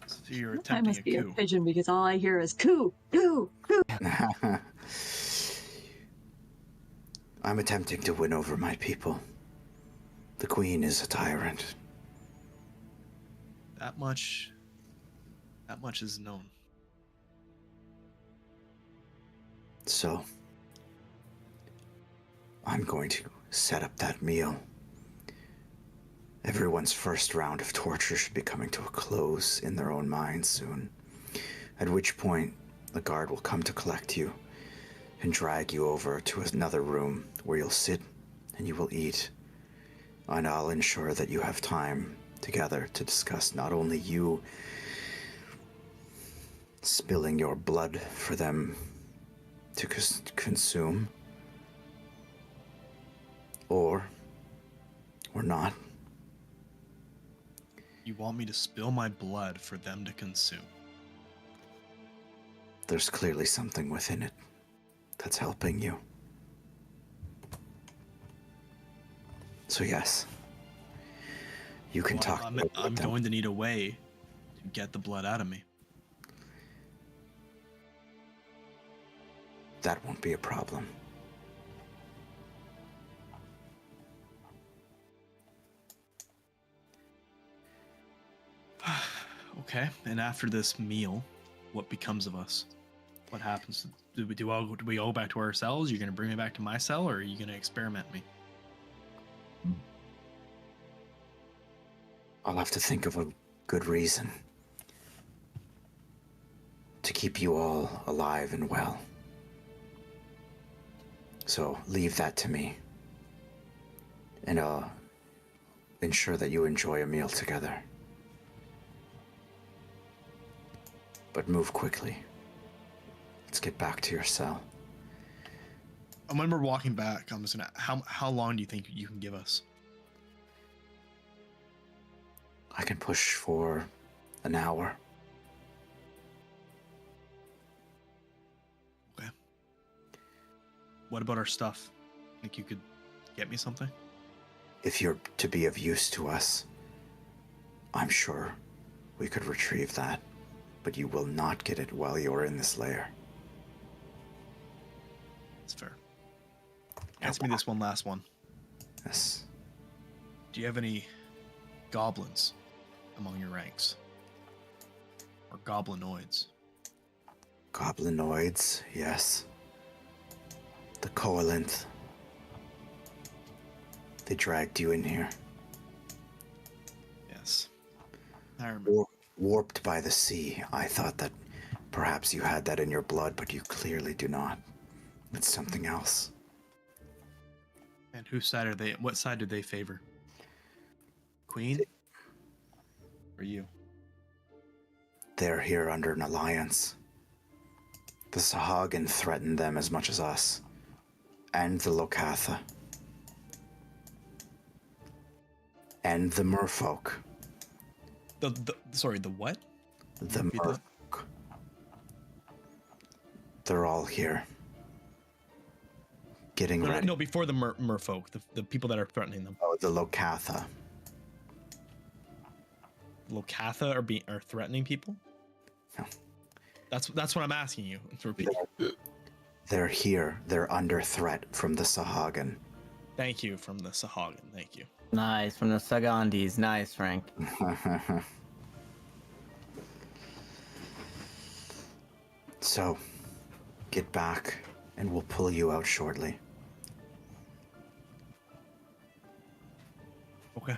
S4: So you're
S5: I
S4: attempting
S5: must
S4: a
S5: be a
S4: coup.
S5: pigeon because all I hear is coo, coo, coo.
S2: I'm attempting to win over my people. The Queen is a tyrant.
S4: That much is known.
S2: So, I'm going to set up that meal. Everyone's first round of torture should be coming to a close in their own minds soon. At which point, the guard will come to collect you and drag you over to another room where you'll sit and you will eat. And I'll ensure that you have time together to discuss not only you spilling your blood for them to consume, or not.
S4: You want me to spill my blood for them to consume?
S2: There's clearly something within it that's helping you. So yes, you can
S4: Well,
S2: talk.
S4: I'm going to need a way to get the blood out of me.
S2: That won't be a problem.
S4: Okay, and after this meal, what becomes of us? What happens? Do we go back to our cells? You're gonna bring me back to my cell, or are you gonna experiment me?
S2: I'll have to think of a good reason to keep you all alive and well. So leave that to me. And I'll ensure that you enjoy a meal together. But move quickly. Let's get back to your cell.
S4: And when we're walking back, I'm just gonna. How long do you think you can give us?
S2: I can push for an hour.
S4: Okay. What about our stuff? Think you could get me something?
S2: If you're to be of use to us, I'm sure we could retrieve that. But you will not get it while you're in this lair.
S4: That's fair. Answer me this one last one.
S2: Yes.
S4: Do you have any goblins among your ranks? Or goblinoids?
S2: Goblinoids, yes. The Coalinth. They dragged you in here.
S4: Yes. I remember.
S2: Warped by the sea. I thought that perhaps you had that in your blood, but you clearly do not. It's something else.
S4: And whose side are they? What side do they favor? Queen? Or you?
S2: They're here under an alliance. The Sahagin threatened them as much as us. And the Lokatha. And the merfolk.
S4: Sorry, the what?
S2: The
S4: Repeat that.
S2: merfolk. They're all here. Getting
S4: No,
S2: ready.
S4: no, before the merfolk, the people that are threatening them.
S2: Oh, the Lokatha.
S4: Lokatha are threatening people?
S2: No.
S4: That's what I'm asking you. To repeat.
S2: They're here. They're under threat from the Sahagin.
S4: Thank you from the Sahagin. Thank you.
S6: Nice, from the Sagandis. Nice, Frank.
S2: So, get back, and we'll pull you out shortly.
S4: Okay.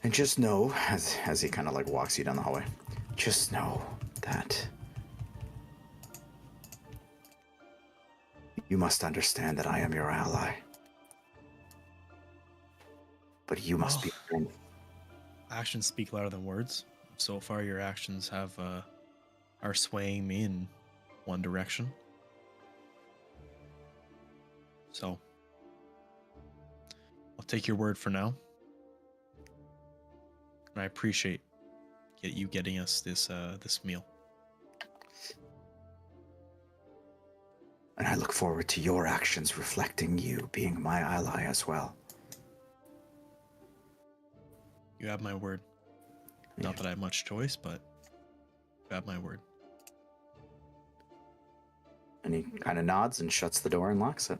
S2: And just know, as he kind of like walks you down the hallway, just know that you must understand that I am your ally. But you must be.
S4: Actions speak louder than words. So far, your actions are swaying me in one direction. So, I'll take your word for now. And I appreciate you getting us this meal.
S2: And I look forward to your actions reflecting you being my ally as well.
S4: You have my word. Not that I have much choice, but you have my word.
S2: And he kind of nods and shuts the door and locks it.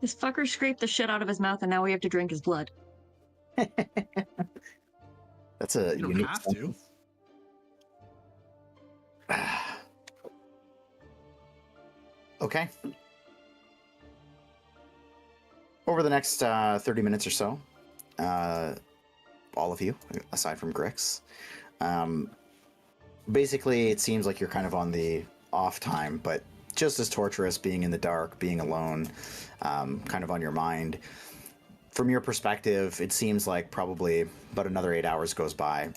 S5: This fucker scraped the shit out of his mouth and now we have to drink his blood.
S2: That's a
S4: You don't
S2: unique
S4: have to.
S2: Okay. Over the next 30 minutes or so, all of you, aside from Grix, basically it seems like you're kind of on the off time, but just as torturous, being in the dark, being alone, kind of on your mind. From your perspective, it seems like probably about another 8 hours goes by.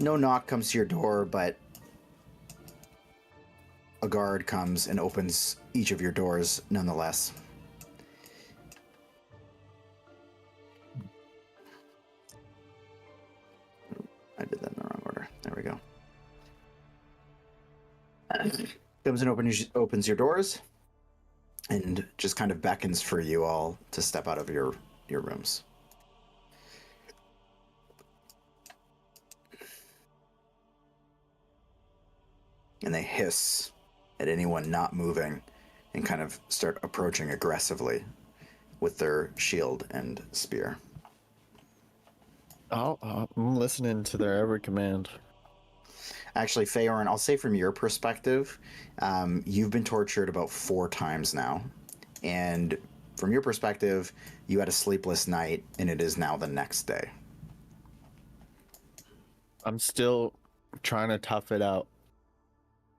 S2: No knock comes to your door, but a guard comes and opens each of your doors nonetheless. I did that in the wrong order. There we go. Comes and opens your doors and just kind of beckons for you all to step out of your rooms. And they hiss at anyone not moving and kind of start approaching aggressively with their shield and spear.
S1: I'm listening to their every command.
S2: Actually, Feorin, I'll say from your perspective, you've been tortured about 4 times now, and from your perspective, you had a sleepless night, and it is now the next day.
S1: I'm still trying to tough it out.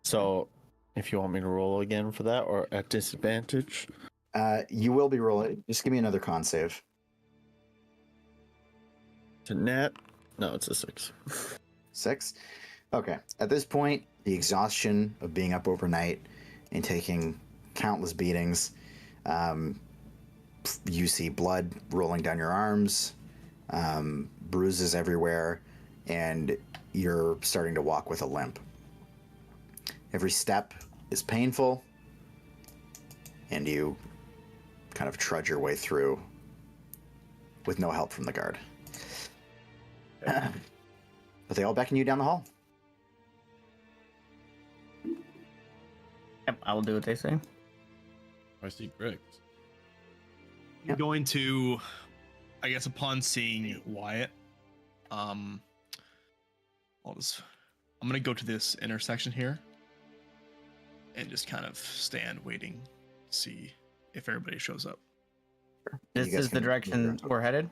S1: So, if you want me to roll again for that, or at disadvantage,
S2: You will be rolling. Just give me another con save.
S1: to net. No, it's a 6.
S2: 6. Okay. At this point, the exhaustion of being up overnight and taking countless beatings, you see blood rolling down your arms, bruises everywhere, and you're starting to walk with a limp. Every step is painful, and you kind of trudge your way through with no help from the guard. But they all beckon you down the hall.
S6: Yep, I will do what they say.
S3: I see Grix.
S4: I'm going to, I guess, upon seeing Wyatt, I'm gonna go to this intersection here and just kind of stand waiting to see if everybody shows up.
S6: This
S2: You guys
S6: is the
S2: can
S6: direction
S2: move your
S6: we're headed.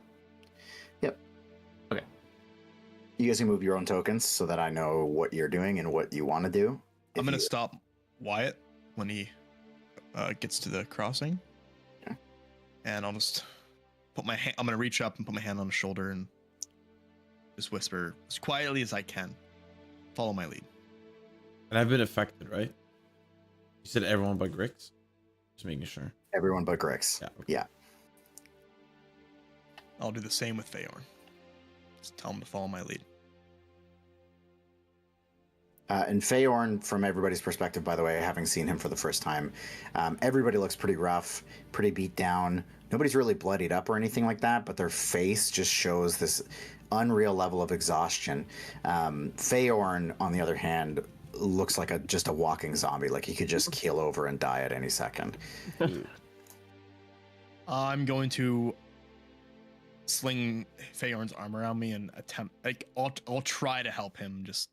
S2: Yep.
S6: Okay.
S2: You guys can move your own tokens so that I know what you're doing and what you want to do.
S4: I'm
S2: If
S4: gonna
S2: you-
S4: stop Wyatt when he gets to the crossing,
S2: Okay.
S4: and I'll just put my hand. I'm gonna reach up and put my hand on his shoulder and just whisper as quietly as I can. Follow my lead.
S3: And I've been affected, right? You said everyone but Grix? Just making sure.
S2: Everyone but Grix.
S3: Yeah.
S2: Yeah.
S4: I'll do the same with Feorn. Just tell him to follow my lead.
S2: And Feorn, from everybody's perspective, by the way, having seen him for the first time, everybody looks pretty rough, pretty beat down. Nobody's really bloodied up or anything like that, but their face just shows this unreal level of exhaustion. Feorn, on the other hand, looks like just a walking zombie. Like he could just keel over and die at any second.
S4: I'm going to sling Feorn's arm around me and attempt. Like I'll try to help him just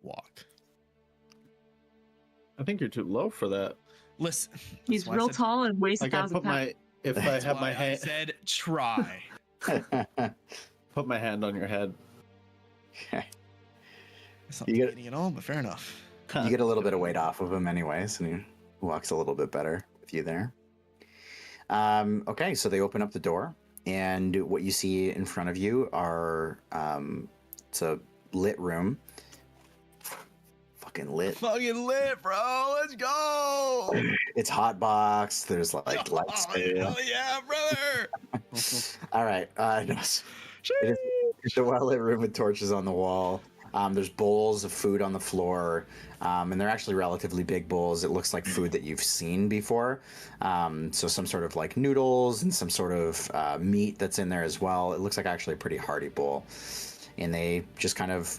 S4: walk.
S1: I think you're too low for that.
S4: Listen,
S5: He's
S4: that's why I
S5: real
S4: said-
S5: tall and weighs
S1: Like
S5: 1,000 pounds.
S1: if I
S4: that's
S1: have
S4: why
S1: my
S4: I
S1: hand,
S4: said try.
S1: put my hand on your head.
S4: It's not
S2: You get-
S4: debating at all, but fair enough.
S2: You get a little bit of weight off of him anyways, and he walks a little bit better with you there. Okay, so they open up the door, and what you see in front of you are it's a lit room. Fucking lit.
S4: Fucking lit, bro. Let's go.
S2: It's hot box. There's like lights.
S4: Hell yeah, brother.
S2: All right. No, it's a well lit room with torches on the wall. There's bowls of food on the floor, and they're actually relatively big bowls. It looks like food that you've seen before. So some sort of like noodles and some sort of meat that's in there as well. It looks like actually a pretty hearty bowl. And they just kind of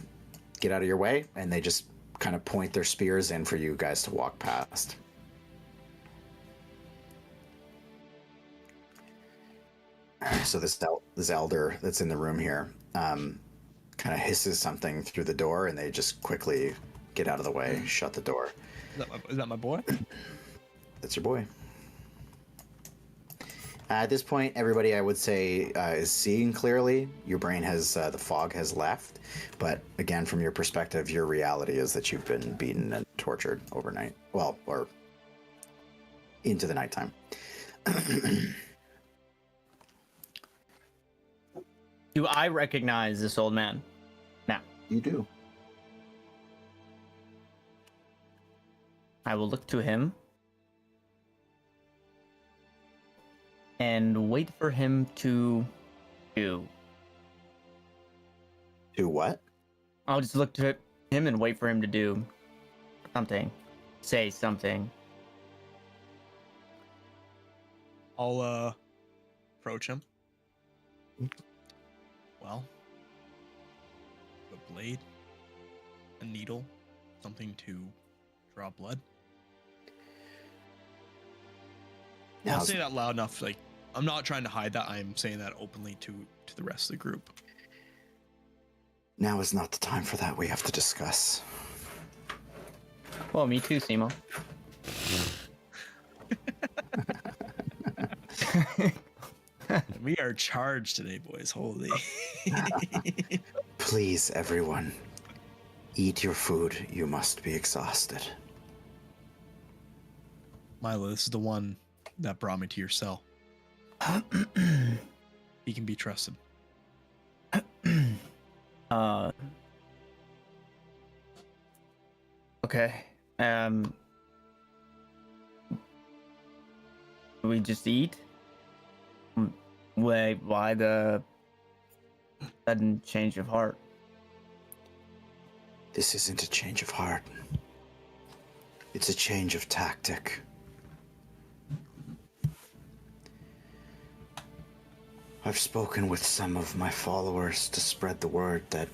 S2: get out of your way, and they just kind of point their spears in for you guys to walk past. So this elder that's in the room here kind of hisses something through the door, and they just quickly get out of the way, shut the door.
S4: Is that my boy?
S2: That's your boy. At this point, everybody, I would say, is seeing clearly. Your brain has, the fog has left. But again, from your perspective, your reality is that you've been beaten and tortured overnight. Well, or into the nighttime.
S6: Do I recognize this old man? Now,
S2: You do.
S6: I will look to him and wait for him to do.
S2: Do what?
S6: I'll just look to him and wait for him to do something. Say something.
S4: I'll approach him. Well, a blade, a needle, something to draw blood. I'll say that loud enough. Like, I'm not trying to hide that. I'm saying that openly to the rest of the group.
S2: Now is not the time for that. We have to discuss.
S6: Well, me too, Simo.
S4: We are charged today, boys. Holy.
S2: Please, everyone, eat your food. You must be exhausted.
S4: Milo, this is the one that brought me to your cell. He can be trusted.
S6: Okay. We just eat? Why the sudden change of heart?
S2: This isn't a change of heart. It's a change of tactic. I've spoken with some of my followers to spread the word that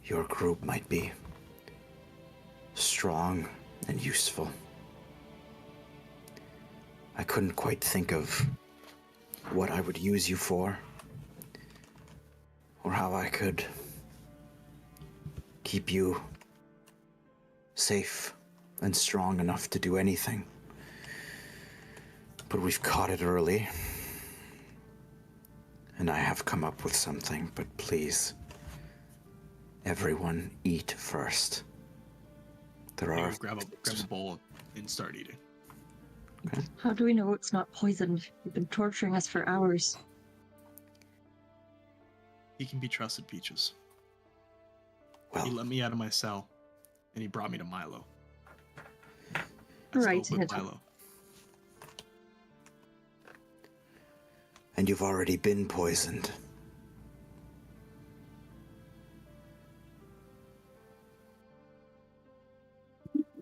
S2: your group might be strong and useful. I couldn't quite think of what I would use you for, or how I could keep you safe and strong enough to do anything. But we've caught it early, and I have come up with something, but please, everyone eat first. There
S4: Hey,
S2: are...
S4: grab a bowl and start eating.
S5: How do we know it's not poisoned? You've been torturing us for hours.
S4: He can be trusted, Peaches.
S2: Well,
S4: He let me out of my cell, and he brought me to Milo. I
S5: Right,
S4: spoke with
S5: yeah.
S4: Milo.
S2: and you've already been poisoned.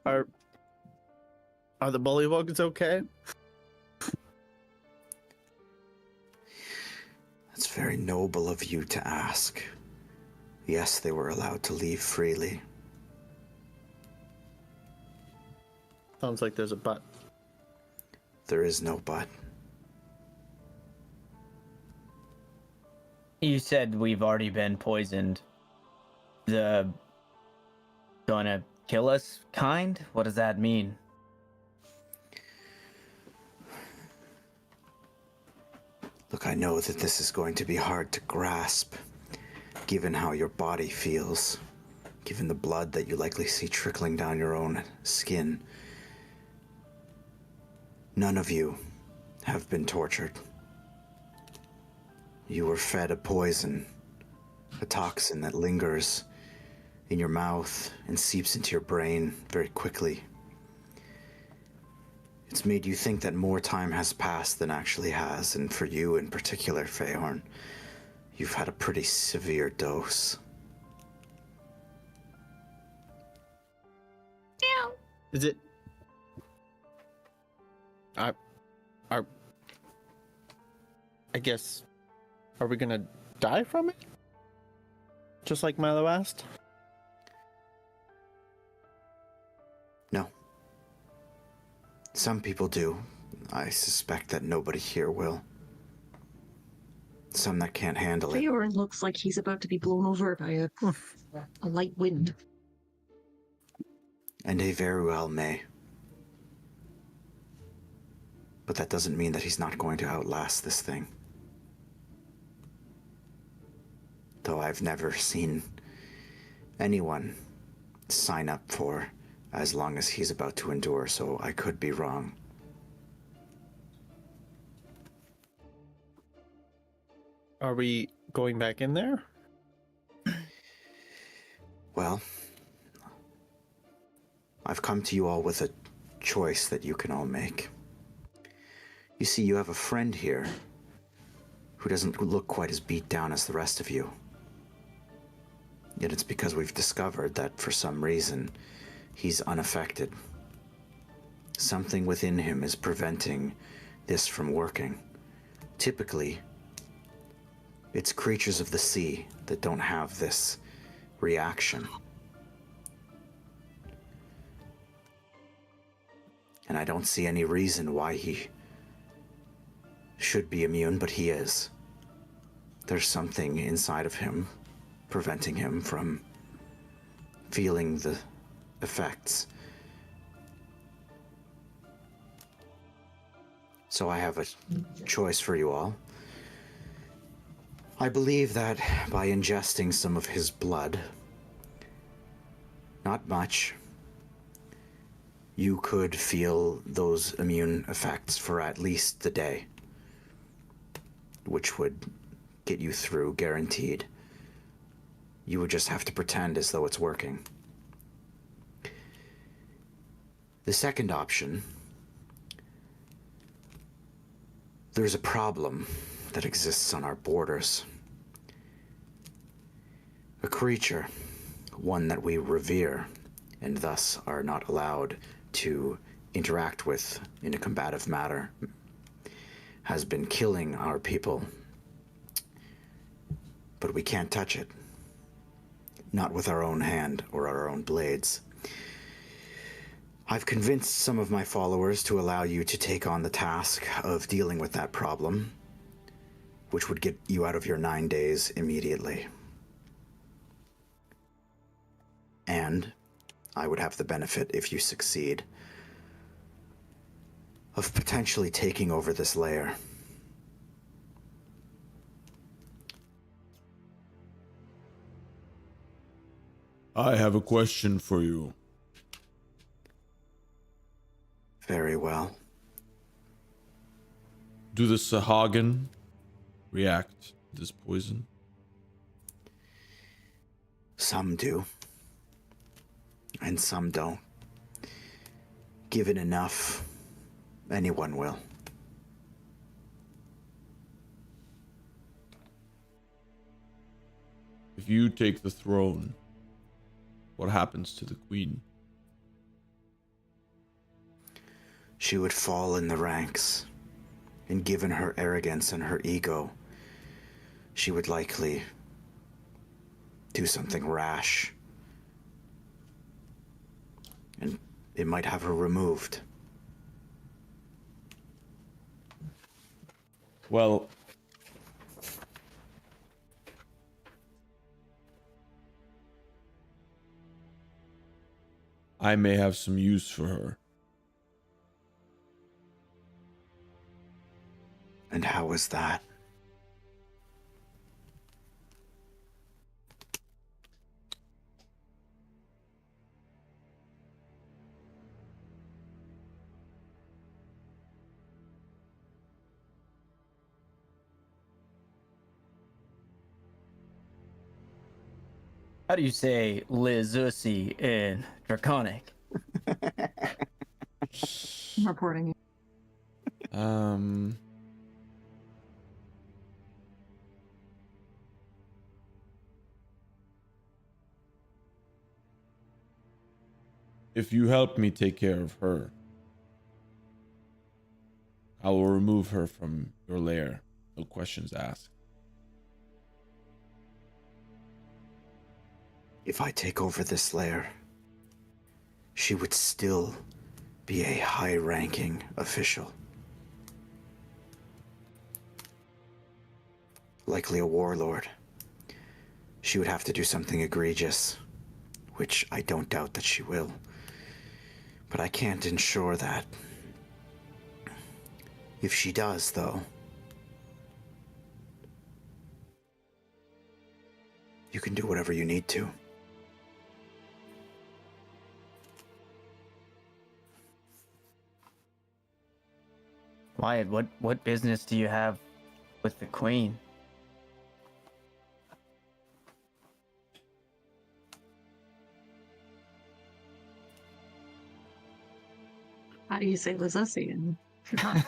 S1: Are the bullywugs okay?
S2: That's very noble of you to ask. Yes, they were allowed to leave freely.
S1: Sounds like there's a but.
S2: There is no but.
S6: You said we've already been poisoned. The gonna kill us kind? What does that mean?
S2: Look, I know that this is going to be hard to grasp, given how your body feels, given the blood that you likely see trickling down your own skin. None of you have been tortured. You were fed a poison, a toxin that lingers in your mouth and seeps into your brain very quickly. It's made you think that more time has passed than actually has, and for you in particular, Fehorn, you've had a pretty severe dose.
S1: Is it? I guess. Are we gonna die from it? Just like Milo asked?
S2: No. Some people do. I suspect that nobody here will. Some that can't handle it.
S5: Feorn looks like he's about to be blown over by a light wind.
S2: And he very well may. But that doesn't mean that he's not going to outlast this thing. Though I've never seen anyone sign up for as long as he's about to endure, so I could be wrong.
S1: Are we going back in there?
S2: Well, I've come to you all with a choice that you can all make. You see, you have a friend here who doesn't look quite as beat down as the rest of you. Yet it's because we've discovered that for some reason, he's unaffected. Something within him is preventing this from working. Typically, it's creatures of the sea that don't have this reaction. And I don't see any reason why he should be immune, but he is. There's something inside of him preventing him from feeling the effects. So I have a choice for you all. I believe that by ingesting some of his blood, not much, you could feel those immune effects for at least the day, which would get you through, guaranteed. You would just have to pretend as though it's working. The second option, there's a problem that exists on our borders. A creature, one that we revere, and thus are not allowed to interact with in a combative manner, has been killing our people. But we can't touch it. Not with our own hand or our own blades. I've convinced some of my followers to allow you to take on the task of dealing with that problem, which would get you out of your 9 days immediately. And I would have the benefit, if you succeed, of potentially taking over this lair.
S3: I have a question for you.
S2: Very well.
S3: Do the Sahagin react to this poison?
S2: Some do. And some don't. Given enough, anyone will.
S3: If you take the throne, what happens to the queen?
S2: She would fall in the ranks, and given her arrogance and her ego, she would likely do something rash, and it might have her removed.
S3: Well, I may have some use for her.
S2: And how is that?
S6: How do you say Liz Ussy in Draconic?
S5: I'm reporting.
S3: If you help me take care of her, I will remove her from your lair. No questions asked.
S2: If I take over this lair, she would still be a high-ranking official. Likely a warlord. She would have to do something egregious, which I don't doubt that she will. But I can't ensure that. If she does, though, you can do whatever you need to.
S6: Wyatt, what business do you have with the queen?
S5: How do you say Liz Ussy in Draconic?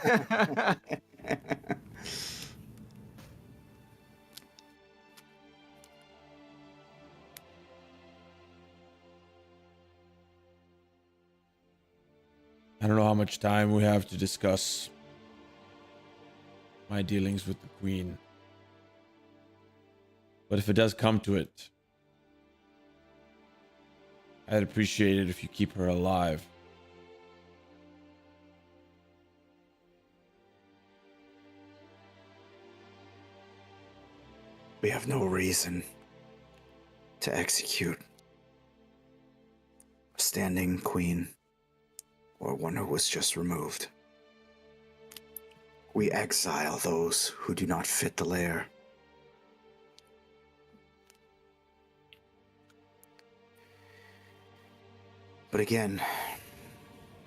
S3: I don't know how much time we have to discuss my dealings with the queen. But if it does come to it, I'd appreciate it if you keep her alive.
S2: We have no reason to execute a standing queen or one who was just removed. We exile those who do not fit the lair. But again,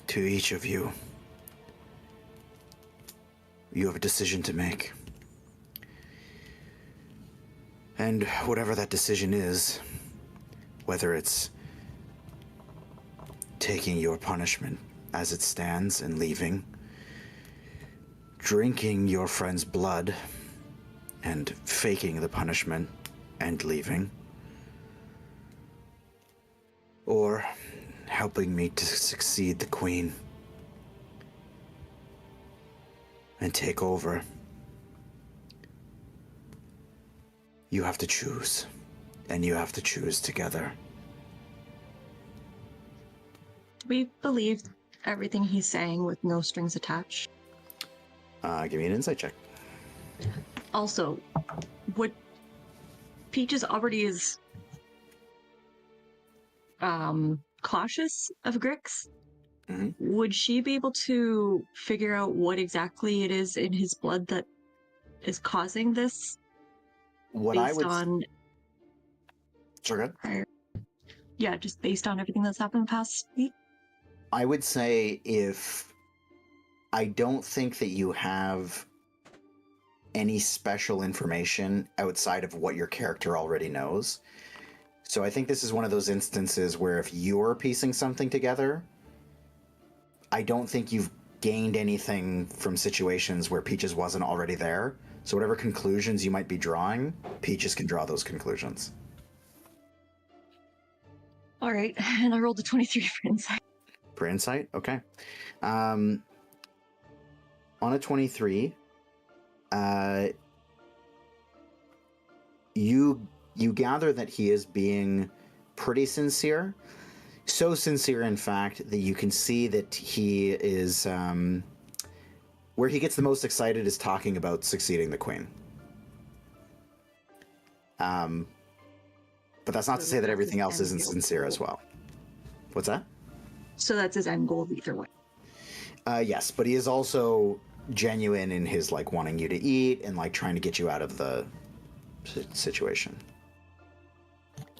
S2: to each of you, you have a decision to make. And whatever that decision is, whether it's taking your punishment as it stands and leaving, drinking your friend's blood and faking the punishment and leaving, or helping me to succeed the Queen and take over. You have to choose, and you have to choose together.
S5: We believe everything he's saying with no strings attached.
S2: Give me an insight check.
S5: Also, what Peaches already is cautious of Grix.
S2: Mhm.
S5: Would she be able to figure out what exactly it is in his blood that is causing this?
S2: What
S5: based
S2: I would
S5: on
S2: Sure, good.
S5: prior, yeah, just based on everything that's happened the past week.
S2: I would say if I don't think that you have any special information outside of what your character already knows. So I think this is one of those instances where if you're piecing something together, I don't think you've gained anything from situations where Peaches wasn't already there. So whatever conclusions you might be drawing, Peaches can draw those conclusions.
S5: All right, and I rolled a 23 for insight.
S2: For insight? Okay. On a 23, you gather that he is being pretty sincere. So sincere, in fact, that you can see that he is... where he gets the most excited is talking about succeeding the Queen. But that's not to say that everything else isn't sincere as well. What's that?
S5: So that's his end goal either way.
S2: Yes, but he is also genuine in his like wanting you to eat and like trying to get you out of the situation.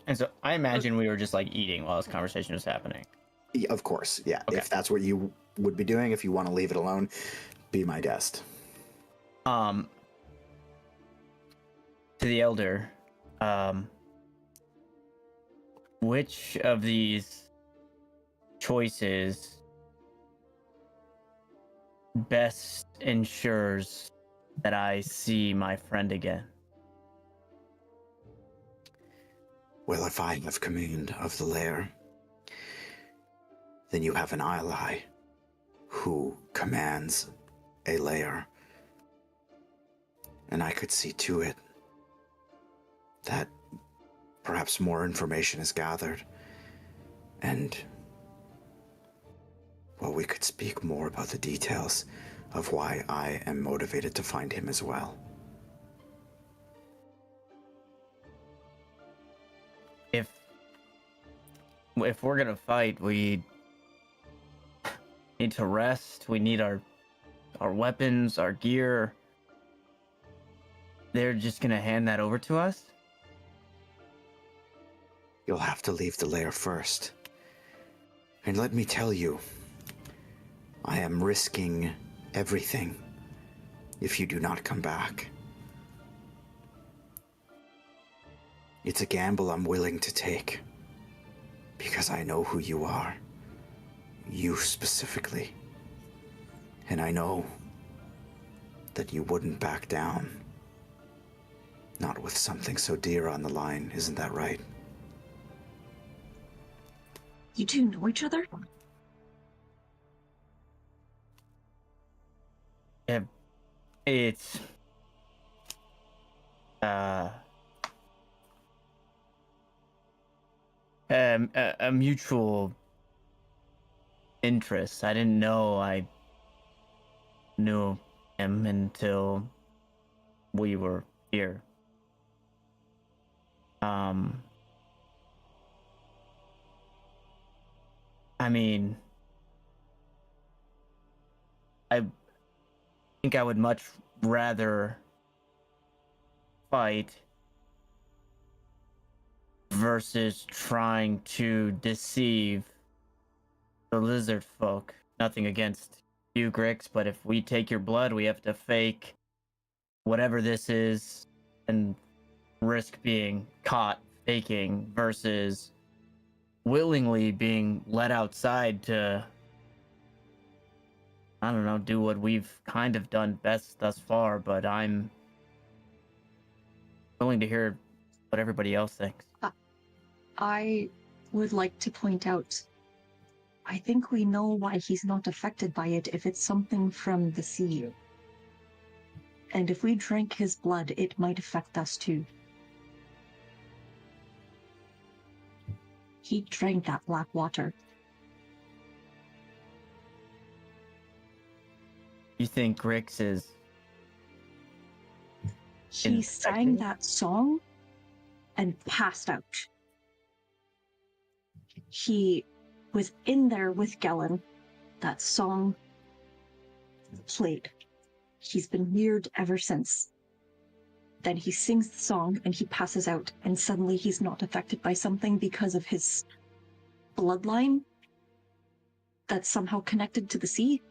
S6: And so I imagine we were just like eating while this conversation was happening.
S2: Yeah, of course, yeah.
S6: Okay.
S2: If that's what you would be doing, if you want to leave it alone, be my guest.
S6: To the elder, which of these choices best ensures that I see my friend again?
S2: Well, if I have command of the lair, then you have an ally who commands a lair. And I could see to it that perhaps more information is gathered, and, well, we could speak more about the details of why I am motivated to find him as well.
S6: If we're gonna fight, we need to rest. We need our weapons, our gear. They're just gonna hand that over to us?
S2: You'll have to leave the lair first. And let me tell you, I am risking everything if you do not come back. It's a gamble I'm willing to take, because I know who you are. You specifically. And I know that you wouldn't back down. Not with something so dear on the line, isn't that right?
S5: You two know each other?
S6: Yeah, it's a mutual interest. I didn't know I knew him until we were here. I mean, think I would much rather fight versus trying to deceive the lizard folk. Nothing against you, Grix, but if we take your blood, we have to fake whatever this is and risk being caught faking versus willingly being let outside to, I don't know, do what we've kind of done best thus far, but I'm willing to hear what everybody else thinks.
S5: I would like to point out, I think we know why he's not affected by it if it's something from the sea. And if we drink his blood, it might affect us too. He drank that black water.
S6: You think Grix is...
S5: He sang that song and passed out. He was in there with Gellin. That song played. He's been weird ever since. Then he sings the song and he passes out, and suddenly he's not affected by something because of his bloodline that's somehow connected to the sea.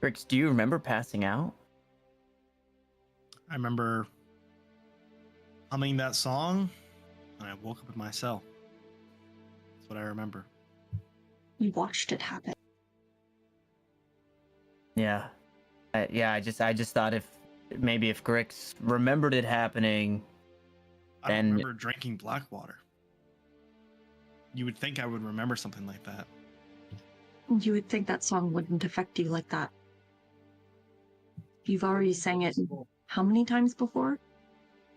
S6: Grix, do you remember passing out?
S4: I remember humming that song, and I woke up in my cell. That's what I remember.
S5: We watched it happen.
S6: Yeah. I just thought if Grix remembered it happening,
S4: I
S6: then...
S4: don't remember drinking black water. You would think I would remember something like that.
S5: You would think that song wouldn't affect you like that. You've already sang it how many times before?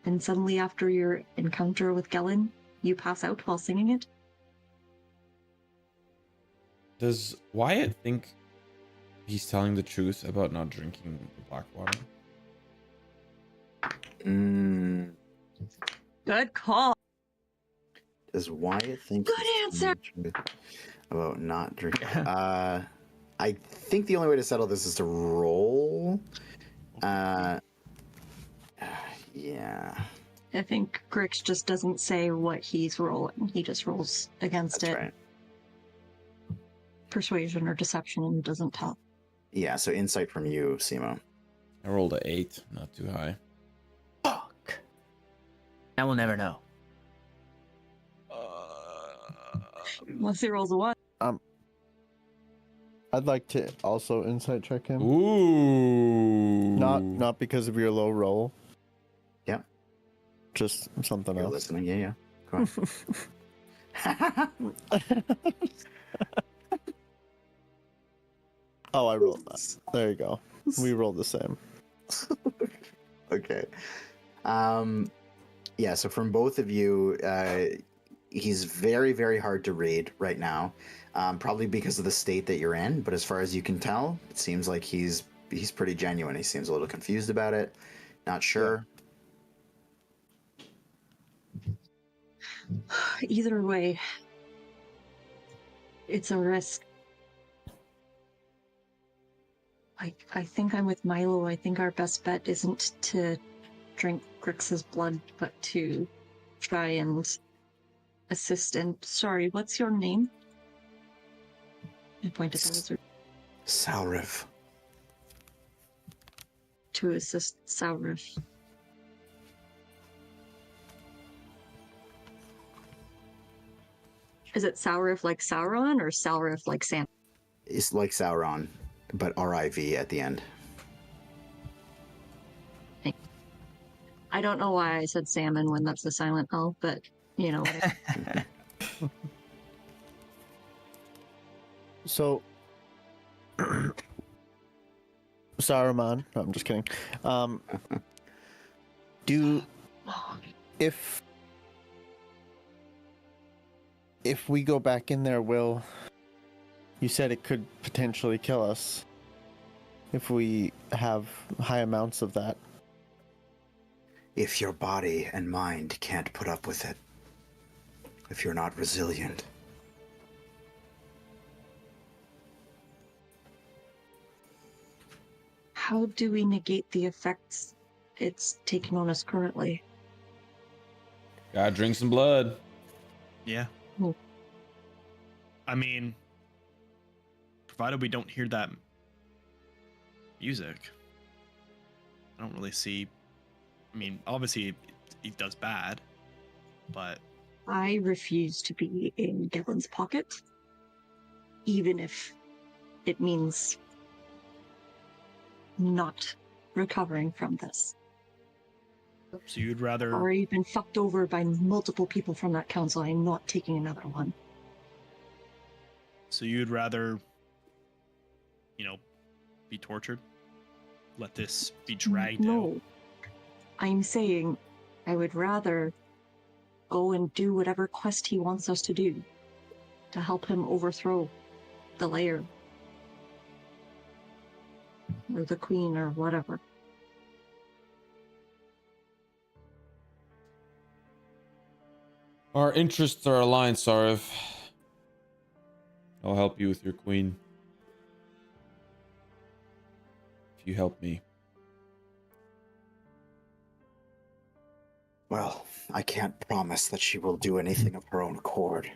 S5: And suddenly after your encounter with Gellin, you pass out while singing it?
S3: Does Wyatt think he's telling the truth about not drinking the black water?
S5: Good call.
S2: Does Wyatt think
S5: Good
S2: he's
S5: answer.
S2: telling the truth about not drinking? I think the only way to settle this is to roll. Yeah.
S5: I think Grix just doesn't say what he's rolling. He just rolls against
S2: That's
S5: it.
S2: right.
S5: Persuasion or deception, and doesn't tell.
S2: Yeah, so insight from you, Simo.
S3: I rolled a 8, not too high.
S6: Fuck. Now we'll never know.
S5: Unless he rolls a 1.
S1: I'd like to also insight check him.
S3: Ooh.
S1: Not because of your low roll.
S2: Yeah.
S1: Just something
S2: You're
S1: else.
S2: listening, yeah. Go on.
S1: Oh, I rolled that. There you go. We rolled the same.
S2: Okay. Yeah, so from both of you, he's very, very hard to read right now. Probably because of the state that you're in, but as far as you can tell, it seems like he's pretty genuine. He seems a little confused about it, not sure.
S5: Either way, it's a risk. I think I'm with Milo. I think our best bet isn't to drink Grix's blood, but to try and assist. And sorry, what's your name? I pointed to the lizard.
S2: Sauriv.
S5: To assist Saurif. Is it Saurif like Sauron or Saurif like Sam?
S2: It's like Sauron, but R-I-V at the end.
S5: I don't know why I said salmon when that's the silent L, but you know.
S1: So, Saruman. No, I'm just kidding. If we go back in there, Will, you said it could potentially kill us if we have high amounts of that.
S2: If your body and mind can't put up with it, if you're not resilient.
S5: how do we negate the effects it's taking on us currently?
S3: Gotta drink some blood.
S4: Yeah.
S5: Hmm.
S4: I mean, provided we don't hear that music, I don't really see. I mean, obviously, it does bad, but
S5: I refuse to be in Gellen's pocket, even if it means not recovering from this.
S4: so you'd rather.
S5: Or you've been fucked over by multiple people from that council. I'm not taking another one.
S4: So you'd rather, be tortured? Let this be dragged
S5: No.
S4: out?
S5: I'm saying I would rather go and do whatever quest he wants us to do to help him overthrow the lair. Or the queen or whatever.
S3: Our interests are aligned, Sarif. I'll help you with your queen. If you help me.
S2: Well, I can't promise that she will do anything of her own accord,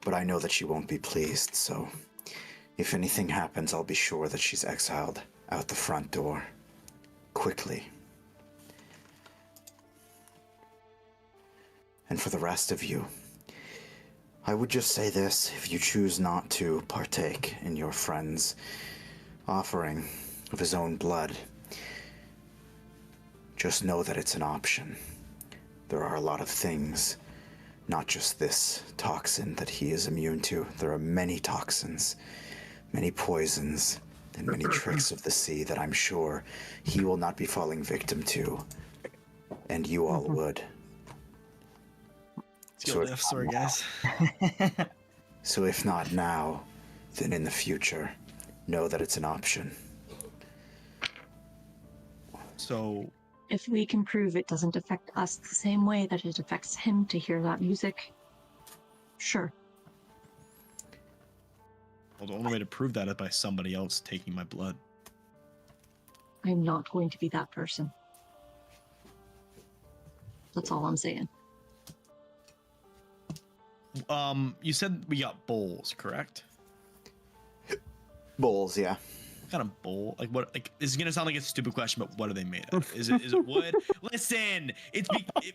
S2: but I know that she won't be pleased, so if anything happens, I'll be sure that she's exiled out the front door. Quickly. And for the rest of you, I would just say this: if you choose not to partake in your friend's offering of his own blood, just know that it's an option. There are a lot of things, not just this toxin that he is immune to. There are many toxins, many poisons, and many tricks of the sea that I'm sure he will not be falling victim to, and you all would.
S4: Skill diff, sorry guys.
S2: So if not now, then in the future, know that it's an option.
S4: So
S5: If we can prove it doesn't affect us the same way that it affects him to hear that music, sure.
S4: well, the only way to prove that is by somebody else taking my blood.
S5: I'm not going to be that person. That's all I'm saying.
S4: You said we got bowls, correct?
S2: Bowls, yeah.
S4: What kind of bowl? Like what? Like this is gonna sound like a stupid question, but what are they made of? Is it wood? Listen, if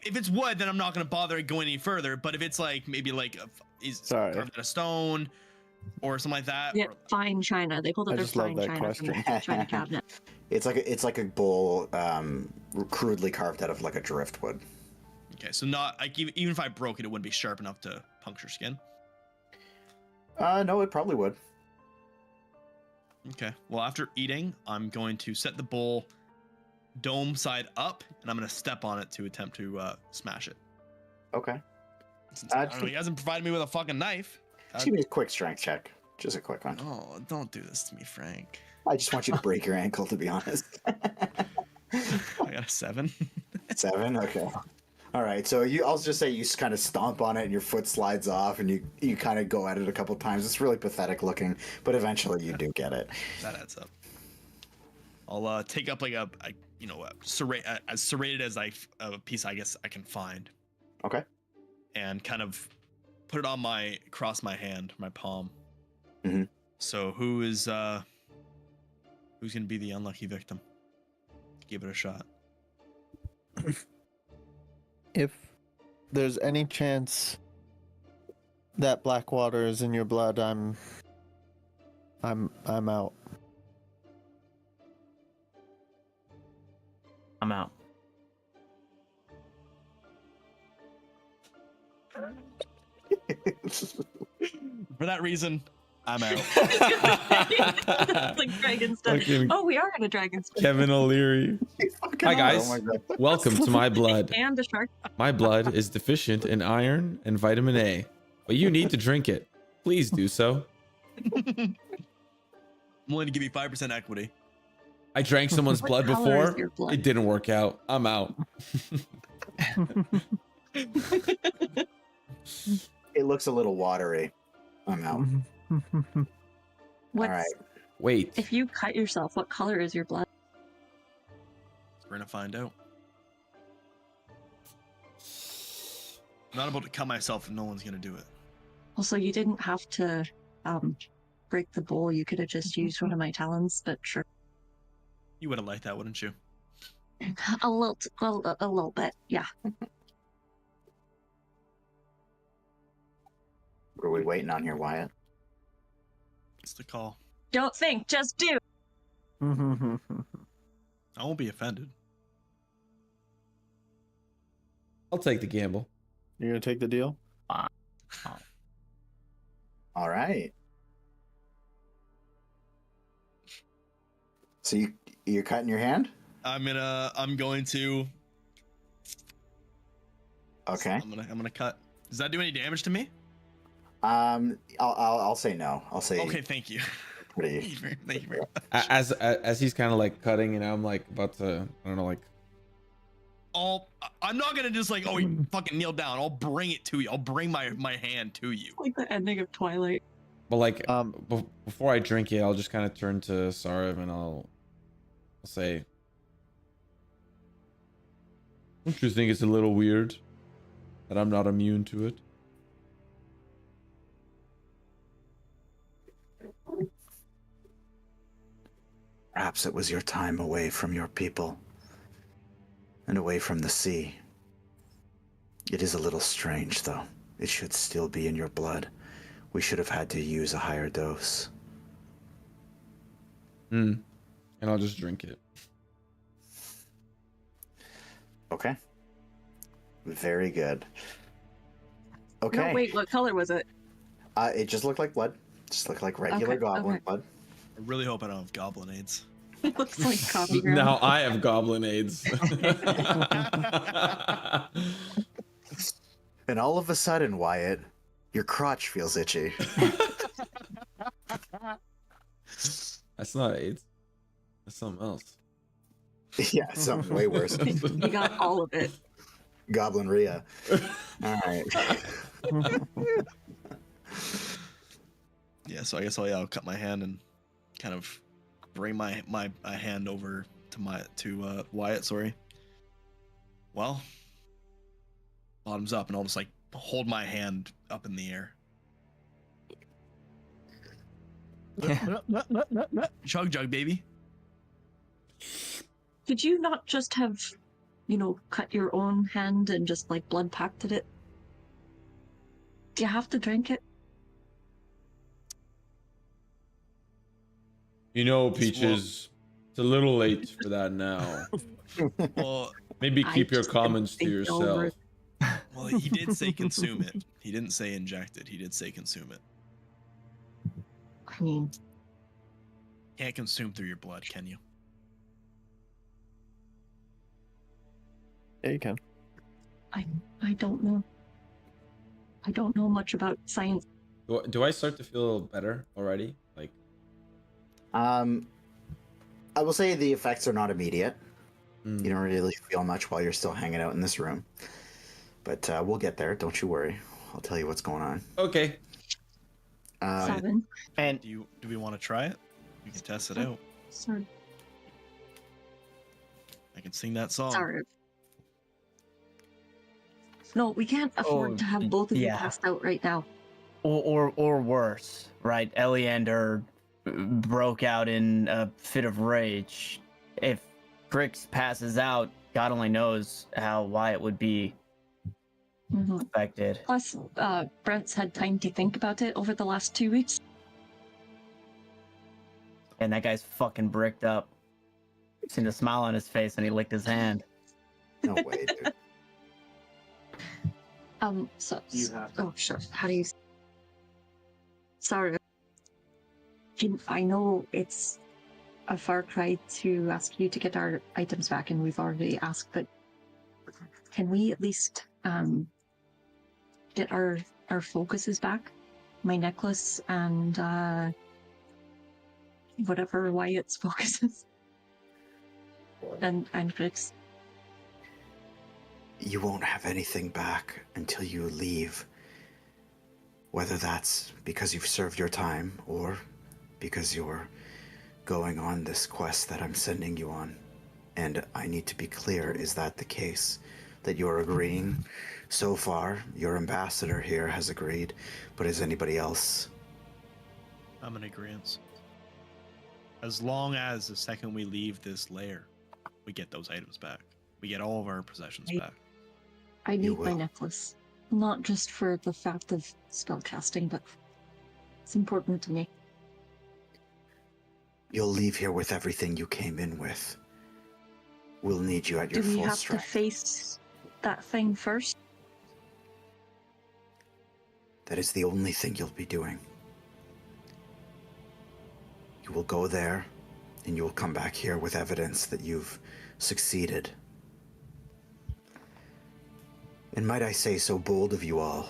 S4: it's wood, then I'm not gonna bother going any further. But if it's like maybe like carved out of stone or something like that.
S5: Yeah,
S4: Or,
S5: fine china. They pulled out
S1: I
S5: their
S1: just love
S5: fine
S1: that
S5: china
S1: question.
S5: from the china cabinet.
S2: It's like a bowl, crudely carved out of like a driftwood.
S4: okay, so not like even if I broke it, it wouldn't be sharp enough to puncture skin.
S2: No, it probably would.
S4: Okay. Well, after eating, I'm going to set the bowl dome side up, and I'm going to step on it to attempt to smash it.
S2: Okay.
S4: Since, I don't know, he hasn't provided me with a fucking knife.
S2: Just give me a quick strength check. Just a quick one.
S4: Oh, don't do this to me, Frank.
S2: I just want you to break your ankle, to be honest.
S4: I got a 7.
S2: 7? Okay. All right. So I'll just say you kind of stomp on it and your foot slides off and you kind of go at it a couple times. It's really pathetic looking, but eventually you do get it.
S4: That adds up. I'll take up like a as serrated as a piece I guess I can find.
S2: Okay.
S4: And kind of put it on across my hand, my palm.
S2: Mhm.
S4: So who's gonna be the unlucky victim? Give it a shot.
S1: If there's any chance that black water is in your blood, I'm out.
S6: I'm out.
S4: For that reason, I'm out.
S5: Like dragon's den.
S3: Fucking
S5: Oh, we are in a dragon's den.
S3: Kevin O'Leary. Hi guys,
S2: Oh my God.
S3: welcome to my blood.
S5: And a shark.
S3: My blood is deficient in iron and vitamin A, but you need to drink it. Please do so.
S4: I'm willing to give you 5% equity.
S3: I drank someone's
S5: What
S3: blood
S5: color is
S3: before.
S5: your blood?
S3: It didn't work out. I'm out.
S2: It looks a little watery. I'm out.
S5: What's,
S2: All right.
S3: Wait.
S5: If you cut yourself, what color is your blood?
S4: We're gonna find out. I'm not about to cut myself and no one's gonna do it.
S5: Also, you didn't have to break the bowl. You could have just used one of my talons, but sure.
S4: You would have liked that, wouldn't you?
S5: A little bit, yeah.
S2: What are we waiting on here, Wyatt?
S4: It's the call.
S5: Don't think, just do.
S4: I won't be offended.
S3: I'll take the gamble.
S1: You're gonna take the deal?
S2: All right. So you're cutting your hand?
S4: I'm going to.
S2: Okay.
S4: I'm gonna cut. Does that do any damage to me?
S2: I'll say no. I'll say
S4: Okay, thank you.
S2: pretty.
S4: Thank you very much.
S3: As he's kind of like cutting, and I'm like about to, I don't know, like.
S4: I'm not gonna just like, oh, you fucking kneel down. I'll bring it to you. I'll bring my hand to you.
S5: Like the ending of Twilight.
S3: But like, before I drink it, I'll just kind of turn to Sarv and I'll say, "Don't you think it's a little weird that I'm not immune to it?"
S2: Perhaps it was your time away from your people and away from the sea. It is a little strange, though. It should still be in your blood. We should have had to use a higher dose.
S3: And I'll just drink it.
S2: Okay. Very good. Okay.
S5: No, wait, what color was it?
S2: It just looked like blood. Just looked like regular
S5: Okay,
S2: goblin
S5: okay.
S2: blood.
S4: I really hope I don't have goblin AIDS.
S5: It looks like coffee ground.
S3: Now I have goblin AIDS.
S2: And all of a sudden, Wyatt, your crotch feels itchy.
S3: That's not AIDS. That's something else.
S2: Yeah, something way worse.
S5: You got all of it.
S2: Goblin Rhea. All right.
S4: Yeah, so I guess I'll cut my hand and kind of bring my hand over to Wyatt. Sorry. Well, bottoms up, and I'll just like hold my hand up in the air. Chug jug, baby.
S5: Did you not just have, cut your own hand and just like blood packed it? Do you have to drink it?
S3: You know, Peaches, it's a little late for that now.
S4: Well,
S3: Maybe keep your
S5: just
S3: comments to
S5: think over
S3: yourself.
S5: it.
S4: well, he did say consume it. He didn't say inject it. He did say consume it.
S5: I mean,
S4: Can't consume through your blood, can you?
S1: Yeah, you can.
S5: I don't know. I don't know much about science.
S3: Do I start to feel better already? Like,
S2: I will say the effects are not immediate.
S3: mm,
S2: You don't really feel much while you're still hanging out in this room. But we'll get there. Don't you worry. I'll tell you what's going on.
S3: okay.
S5: 7.
S6: And
S4: Do we want to try it? We can test it out.
S5: Sorry.
S4: I can sing that song.
S5: Sorry. No, we can't afford
S6: Oh,
S5: to have both of you
S6: yeah.
S5: passed out right now.
S6: or worse, right? Eleander broke out in a fit of rage. If Grix passes out, God only knows how Wyatt would be
S5: Mhm.
S6: affected.
S5: Plus, Brent's had time to think about it over the last 2 weeks.
S6: And that guy's fucking bricked up. Seen a smile on his face and he licked his hand.
S2: No way, dude.
S5: Oh, sure. How do you... Sorry. I know it's a far cry to ask you to get our items back, and we've already asked, but can we at least get our focuses back? My necklace and whatever Wyatt's focuses. And Grix.
S2: You won't have anything back until you leave. Whether that's because you've served your time or because you're going on this quest that I'm sending you on. And I need to be clear, is that the case? That you're agreeing? So far, your ambassador here has agreed, but is anybody else?
S4: I'm in agreement. As long as the second we leave this lair, we get those items back. We get all of our possessions back.
S5: I
S2: You
S5: need my
S2: will.
S5: necklace. Not just for the fact of spellcasting, but it's important to me.
S2: You'll leave here with everything you came in with. We'll need you at your
S5: Do we
S2: full
S5: have
S2: strength.
S5: to face that thing first?
S2: That is the only thing you'll be doing. You will go there, and you will come back here with evidence that you've succeeded. And might I say, so bold of you all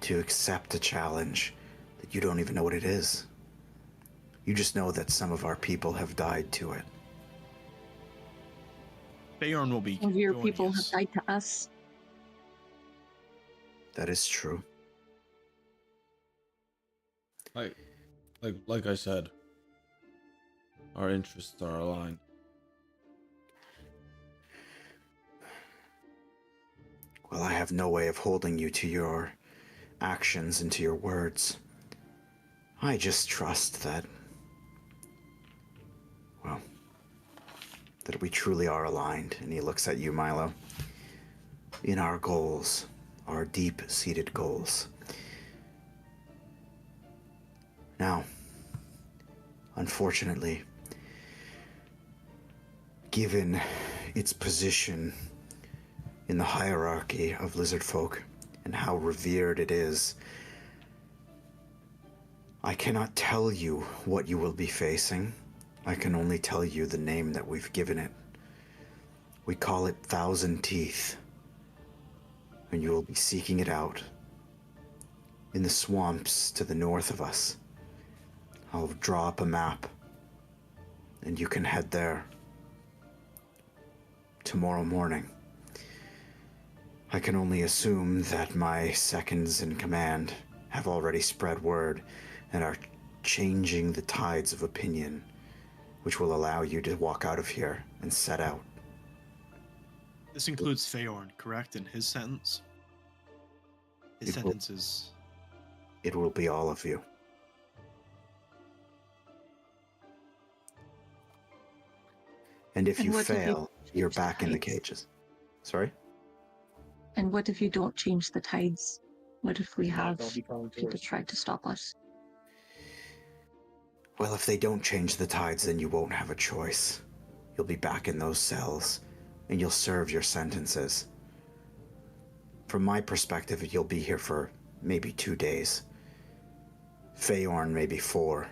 S2: to accept a challenge that you don't even know what it is. You just know that some of our people have died to it.
S4: Bayorn will be
S5: Some of your
S4: joining
S5: people have
S4: us.
S5: died to us.
S2: That is true.
S3: Like I said, our interests are aligned.
S2: Well, I have no way of holding you to your actions and to your words. I just trust that, well, that we truly are aligned. And he looks at you, Milo, in our goals, our deep-seated goals. Now, unfortunately, given its position in the hierarchy of lizard folk and how revered it is, I cannot tell you what you will be facing. I can only tell you the name that we've given it. We call it Thousand Teeth, and you will be seeking it out in the swamps to the north of us. I'll draw up a map, and you can head there tomorrow morning. I can only assume that my seconds in command have already spread word and are changing the tides of opinion, which will allow you to walk out of here and set out.
S4: This includes Feorn, correct? In his sentence? His
S2: It will-
S4: sentence is...
S2: It will be all of you. And if
S5: And
S2: you
S5: what if you
S2: fail, you're
S5: change the
S2: back in the
S5: tides?
S2: cages. Sorry?
S5: And what if you don't change the tides? What if we have people try to stop us?
S2: Well, if they don't change the tides, then you won't have a choice. You'll be back in those cells, and you'll serve your sentences. From my perspective, you'll be here for maybe 2 days. Feorn, maybe 4.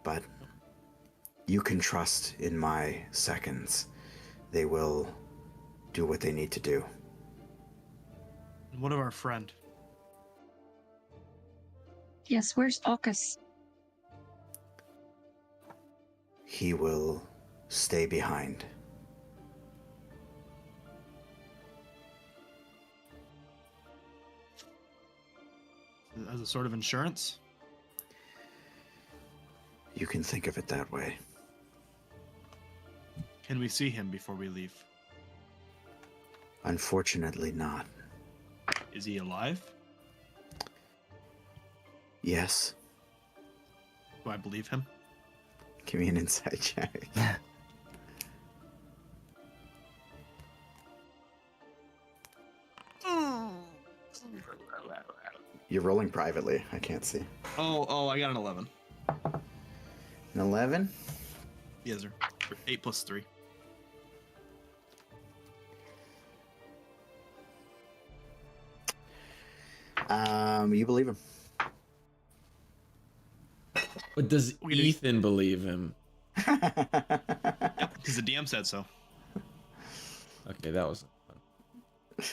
S2: But you can trust in my seconds. They will do what they need to do.
S4: And what of our friend?
S5: Yes, where's Orcus?
S2: He will stay behind.
S4: As a sort of insurance?
S2: You can think of it that way.
S4: Can we see him before we leave?
S2: Unfortunately not.
S4: Is he alive?
S2: Yes.
S4: Do I believe him?
S2: Give me an insight check. You're rolling privately. I can't see.
S4: Oh, I got an 11.
S2: An 11?
S4: Yes, sir. 8 plus 3.
S2: You believe him.
S3: But does
S4: We do-
S3: Ethan believe him?
S4: Yep, because the DM said so.
S3: Okay, that was fun.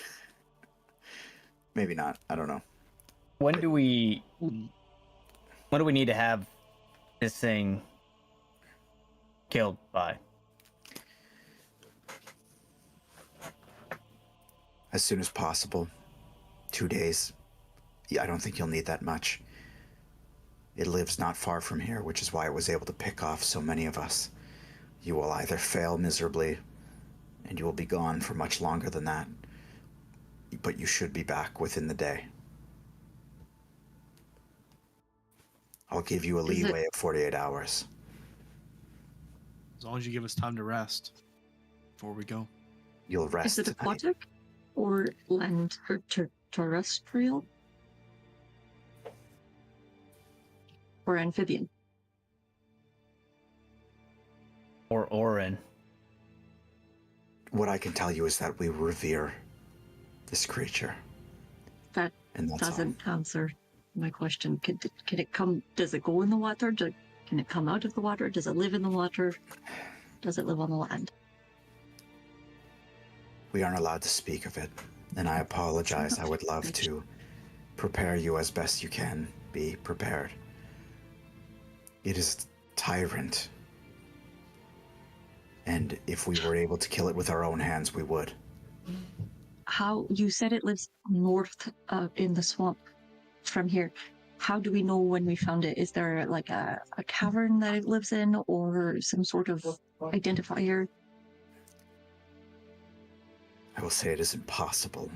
S2: Maybe not. I don't know.
S6: When do we need to have this thing killed by?
S2: As soon as possible. 2 days. Yeah, I don't think you'll need that much. It lives not far from here, which is why it was able to pick off so many of us. you will either fail miserably, and you will be gone for much longer than that, but you should be back within the day. I'll give you a leeway of 48 hours.
S4: As long as you give us time to rest before we go.
S2: You'll rest
S5: Is it
S2: tonight.
S5: aquatic or land or terrestrial? Or amphibian?
S6: Or Orin.
S2: What I can tell you is that we revere this creature.
S5: That
S2: And that's all.
S5: doesn't answer my question. Can it come? Does it go in the water? Can it come out of the water? Does it live in the water? Does it live on the land?
S2: We aren't allowed to speak of it, and I apologize. I would love to prepare you as best you can. Be prepared. It is a tyrant. And if we were able to kill it with our own hands, we would.
S5: How you said it lives north in the swamp from here. How do we know when we found it? Is there like a cavern that it lives in or some sort of identifier?
S2: I will say it is impossible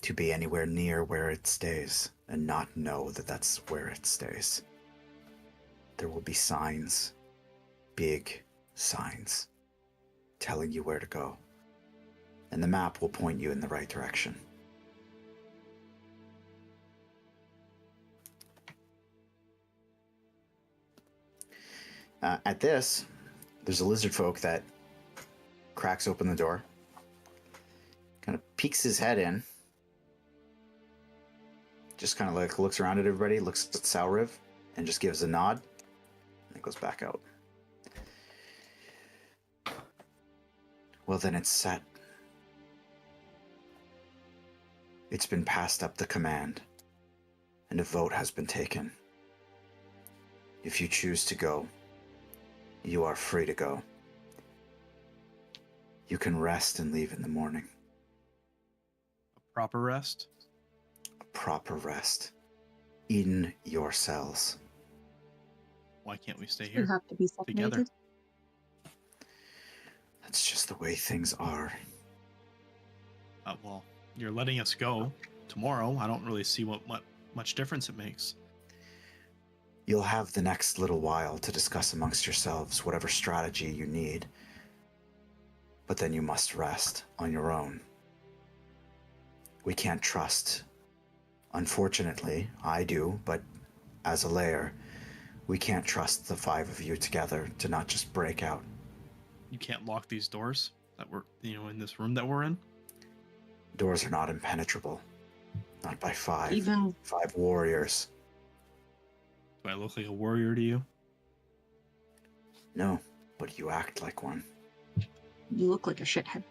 S2: to be anywhere near where it stays and not know that that's where it stays. There will be signs, big signs, telling you where to go. And the map will point you in the right direction. At this, there's a lizard folk that cracks open the door, kind of peeks his head in, just kind of like looks around at everybody, looks at Sauriv, and just gives a nod, and it goes back out. Well, then it's set. It's been passed up the command, and a vote has been taken. If you choose to go, you are free to go. You can rest and leave in the morning.
S4: A proper rest?
S2: A proper rest. In your cells.
S4: Why can't we stay
S5: You
S4: here
S5: have to be
S4: together?
S5: separated.
S2: That's just the way things are.
S4: Well, you're letting us go tomorrow. I don't really see what much difference it makes.
S2: You'll have the next little while to discuss amongst yourselves whatever strategy you need. But then you must rest on your own. We can't trust. Unfortunately, I do, but as a layer, we can't trust the 5 of you together to not just break out.
S4: You can't lock these doors that we're, in this room that we're in.
S2: Doors are not impenetrable. Not by 5.
S5: Even
S2: 5 warriors.
S4: Do I look like a warrior to you?
S2: No, but you act like one.
S5: you look like a shithead.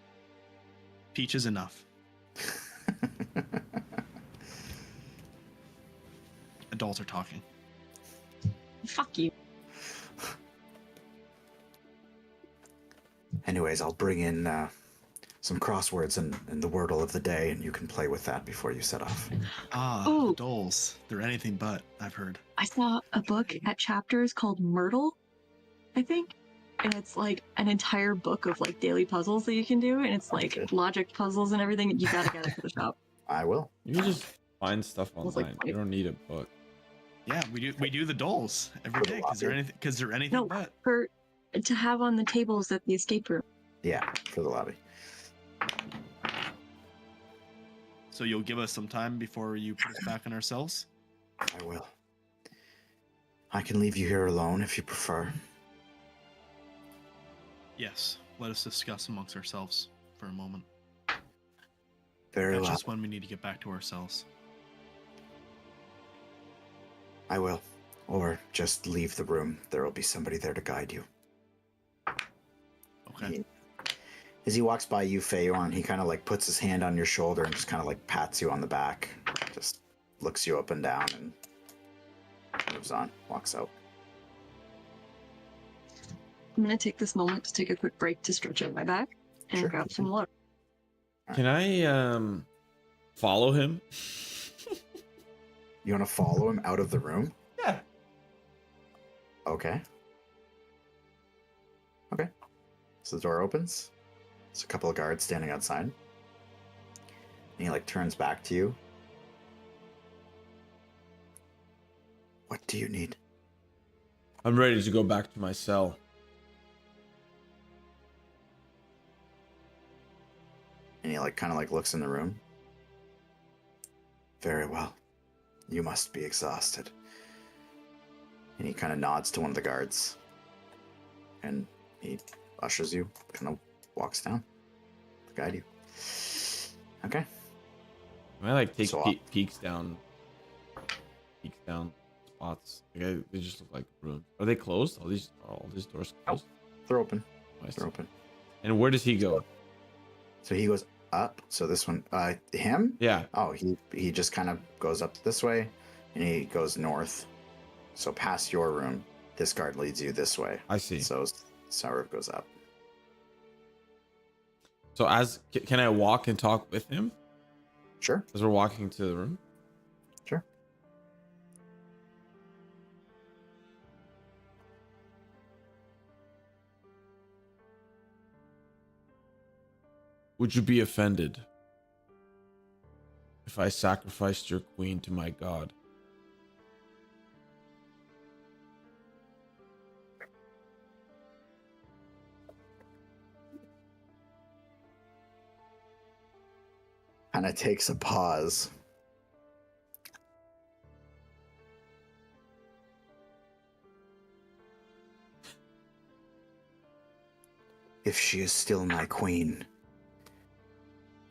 S4: Peach is enough. Adults are talking.
S5: Fuck you.
S2: Anyways, I'll bring in some crosswords and the wordle of the day, and you can play with that before you set off.
S5: Oh.
S4: Dolls. They're anything but, I've heard.
S5: I saw a book at Chapters called Myrtle, I think. And it's like an entire book of like daily puzzles that you can do. And it's like
S2: Good.
S5: logic puzzles and everything. And you gotta get it for the shop.
S2: I will.
S3: You can just find stuff
S5: was like,
S3: online. You don't need a book.
S4: Yeah, we do the dolls every day because they're anything
S5: No,
S4: but.
S5: for to have on the tables at the escape room.
S2: Yeah, for the lobby.
S4: So you'll give us some time before you put us back in our cells?
S2: I will. I can leave you here alone if you prefer.
S4: Yes. Let us discuss amongst ourselves for a moment.
S2: Very
S4: That's
S2: well.
S4: just when we need to get back to our cells.
S2: I will. Or just leave the room. There will be somebody there to guide you.
S4: Okay.
S2: As he walks by you, Feyorn, he kind of like puts his hand on your shoulder and just kind of like pats you on the back. Just looks you up and down and moves on, walks out.
S5: I'm gonna take this moment to take a quick break to stretch out my back and
S2: Sure.
S5: grab some water.
S3: Can I follow him?
S2: You want to follow him out of the room?
S3: Yeah.
S2: Okay. So the door opens. There's a couple of guards standing outside. And he like turns back to you. What do you need?
S3: I'm ready to go back to my cell.
S2: And he like kind of like looks in the room. Very well. You must be exhausted. And he kind of nods to one of the guards. And he ushers you, kind of walks down to guide you. Okay.
S3: I like take
S2: So,
S3: peeks down spots. Like they just look like rooms. Are they closed? Are all these doors closed?
S2: They're open.
S3: I see.
S2: They're open.
S3: And where does he go?
S2: So he goes up. So this one, him?
S3: Yeah.
S2: Oh, he just kind of goes up this way, and he goes north. So past your room, this guard leads you this way.
S3: I see.
S2: So Sauer goes up.
S3: So can I walk and talk with him
S2: Sure.
S3: as we're walking to the room?
S2: Sure.
S3: Would you be offended if I sacrificed your queen to my god?
S2: Kind of takes a pause. If she is still my queen,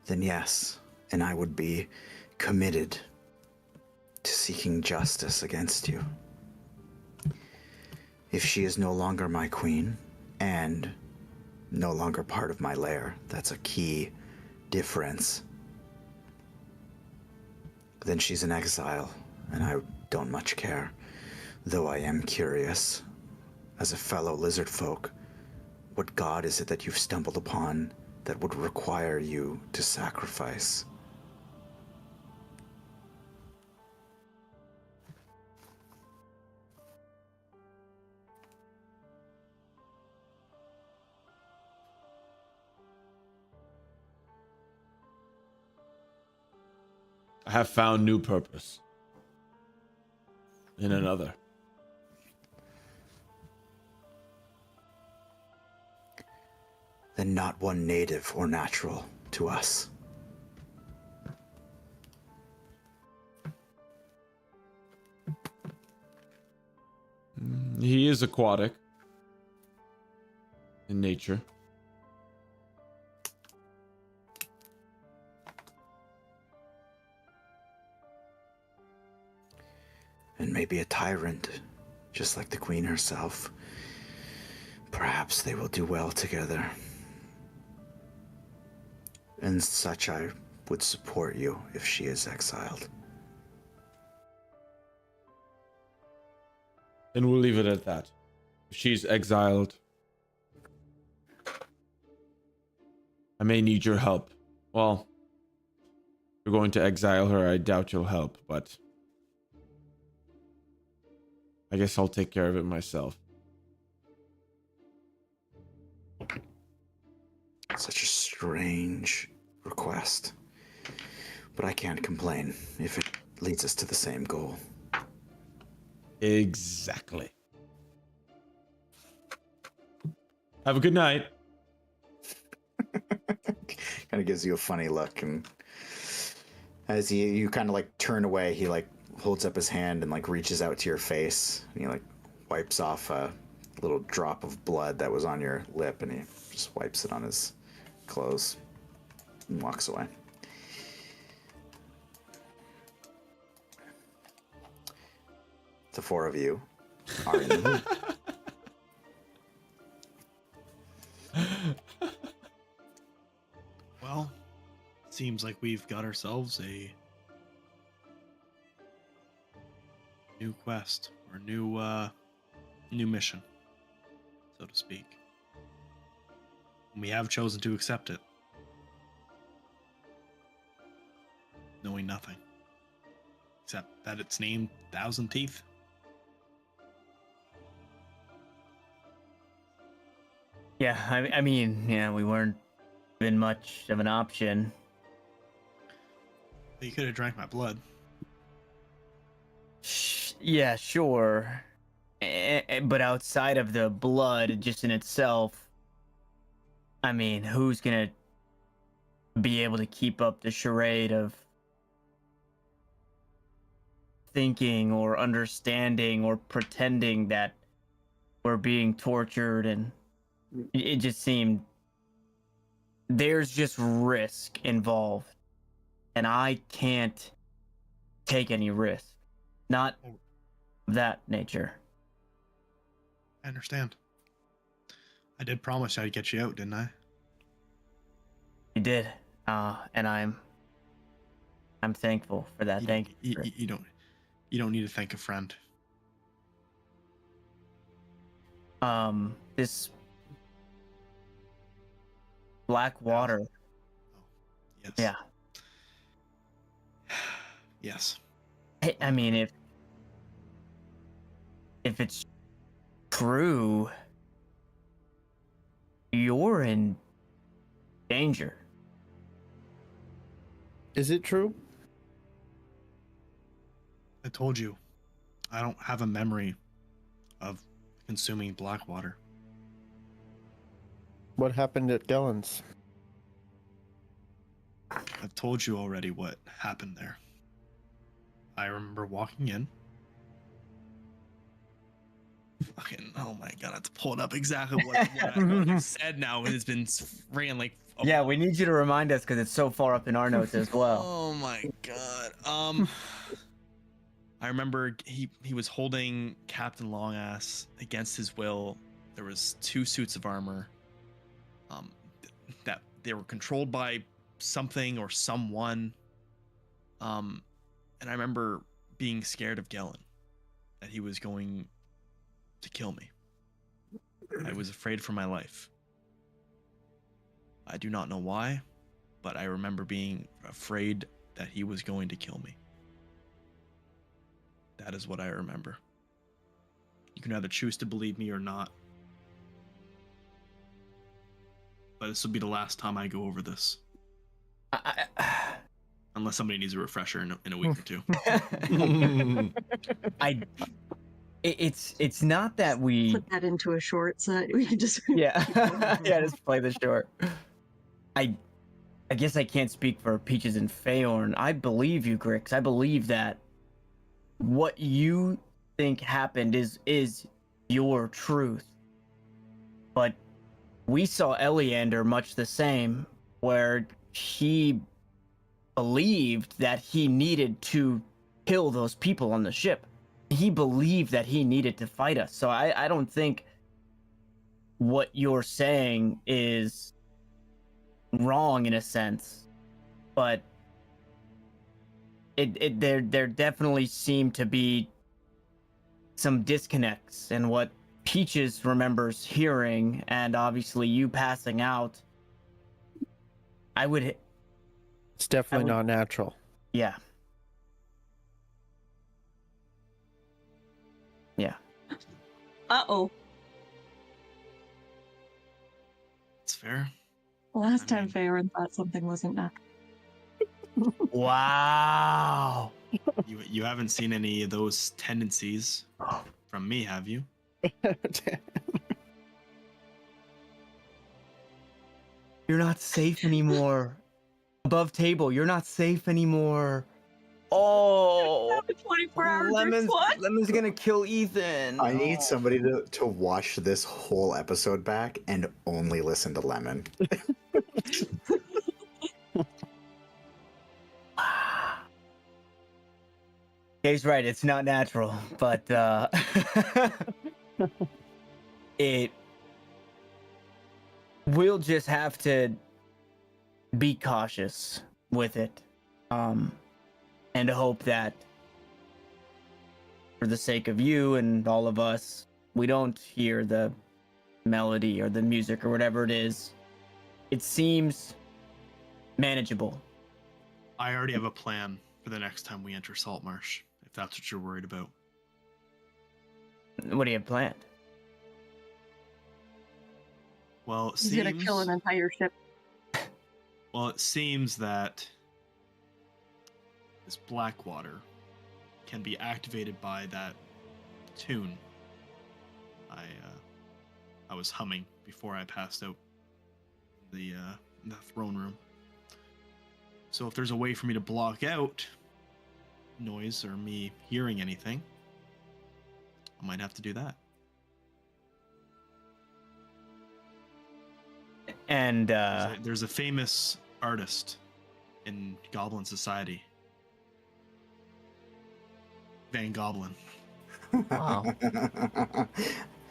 S2: then yes, and I would be committed to seeking justice against you. If she is no longer my queen and no longer part of my lair, that's a key difference. Then she's in exile, and I don't much care, though I am curious, as a fellow lizard folk, what god is it that you've stumbled upon that would require you to sacrifice?
S3: I have found new purpose in another.
S2: Then not one native or natural to us.
S3: He is aquatic in nature.
S2: And maybe a tyrant, just like the queen herself. Perhaps they will do well together. And such I would support you if she is exiled.
S3: And we'll leave it at that. If she's exiled, I may need your help. Well, if you're going to exile her, I doubt you'll help, but I guess I'll take care of it myself.
S2: Such a strange request. But I can't complain if it leads us to the same goal.
S3: Exactly. Have a good night.
S2: Kind of gives you a funny look, and as you kind of like turn away, he like holds up his hand and like reaches out to your face, and he like wipes off a little drop of blood that was on your lip, and he just wipes it on his clothes and walks away. The four of you are in the room.
S4: Well, seems like we've got ourselves a new quest or new mission, so to speak. And we have chosen to accept it, knowing nothing except that it's named Thousand Teeth.
S6: Yeah, I mean, yeah, we weren't given much of an option.
S4: You could have drank my blood.
S6: Yeah, sure. But outside of the blood, just in itself, I mean, who's gonna be able to keep up the charade of thinking or understanding or pretending that we're being tortured? And it just seemed there's just risk involved, and I can't take any risk. Not of that nature.
S4: I understand. I did promise I'd get you out, didn't I?
S6: You did, and I'm thankful for that. Thank you.
S4: You don't need to thank a friend.
S6: This black water.
S4: Yes.
S6: Yeah.
S4: Yes.
S6: I mean, if it's true, you're in danger.
S1: Is it true?
S4: I told you, I don't have a memory of consuming black water.
S1: What happened at Gellen's?
S4: I've told you already what happened there. I remember walking in. Fucking, oh my god, I have to pull it up exactly what you said now. It's been ran like.
S6: Yeah, we need you to remind us because it's so far up in our notes as well.
S4: Oh my god. I remember he was holding Captain Longass against his will. There was 2 suits of armor. That they were controlled by something or someone. And I remember being scared of Gellin, that he was going to kill me. I was afraid for my life. I do not know why, but I remember being afraid that he was going to kill me. That is what I remember. You can either choose to believe me or not. But this will be the last time I go over this. Unless somebody needs a refresher in a week or 2.
S6: It's not that we
S5: Put that into a short so that we can just
S6: yeah yeah just play the short. I guess I can't speak for Peaches and Feorn. I believe you, Grix. I believe that what you think happened is your truth. But we saw Eleander much the same, where he believed that he needed to kill those people on the ship. He believed that he needed to fight us. So I don't think what you're saying is wrong in a sense, but there definitely seem to be some disconnects in what Peaches remembers hearing, and obviously you passing out.
S1: It's definitely not natural.
S6: Yeah. Yeah.
S5: Uh-oh.
S4: It's fair.
S5: Last
S4: I
S5: time
S4: mean-
S5: Faron thought something wasn't natural.
S6: Wow.
S4: You haven't seen any of those tendencies from me, have you?
S6: You're not safe anymore. Above table, you're not safe anymore. Oh,
S5: 24-hour
S6: Lemon's gonna kill Ethan.
S2: I need somebody to watch this whole episode back and only listen to Lemon.
S6: He's right, it's not natural, but we'll just have to be cautious with it, and hope that for the sake of you and all of us, we don't hear the melody or the music or whatever it is. It seems manageable.
S4: I already have a plan for the next time we enter Saltmarsh, if that's what you're worried about.
S6: What do you have planned?
S4: Well, it
S5: He's gonna kill an entire ship.
S4: Well, it seems that this Blackwater can be activated by that tune I was humming before I passed out the throne room. So if there's a way for me to block out noise or me hearing anything, I might have to do that.
S6: And
S4: There's a famous artist in Goblin Society, Van Goblin.
S6: wow.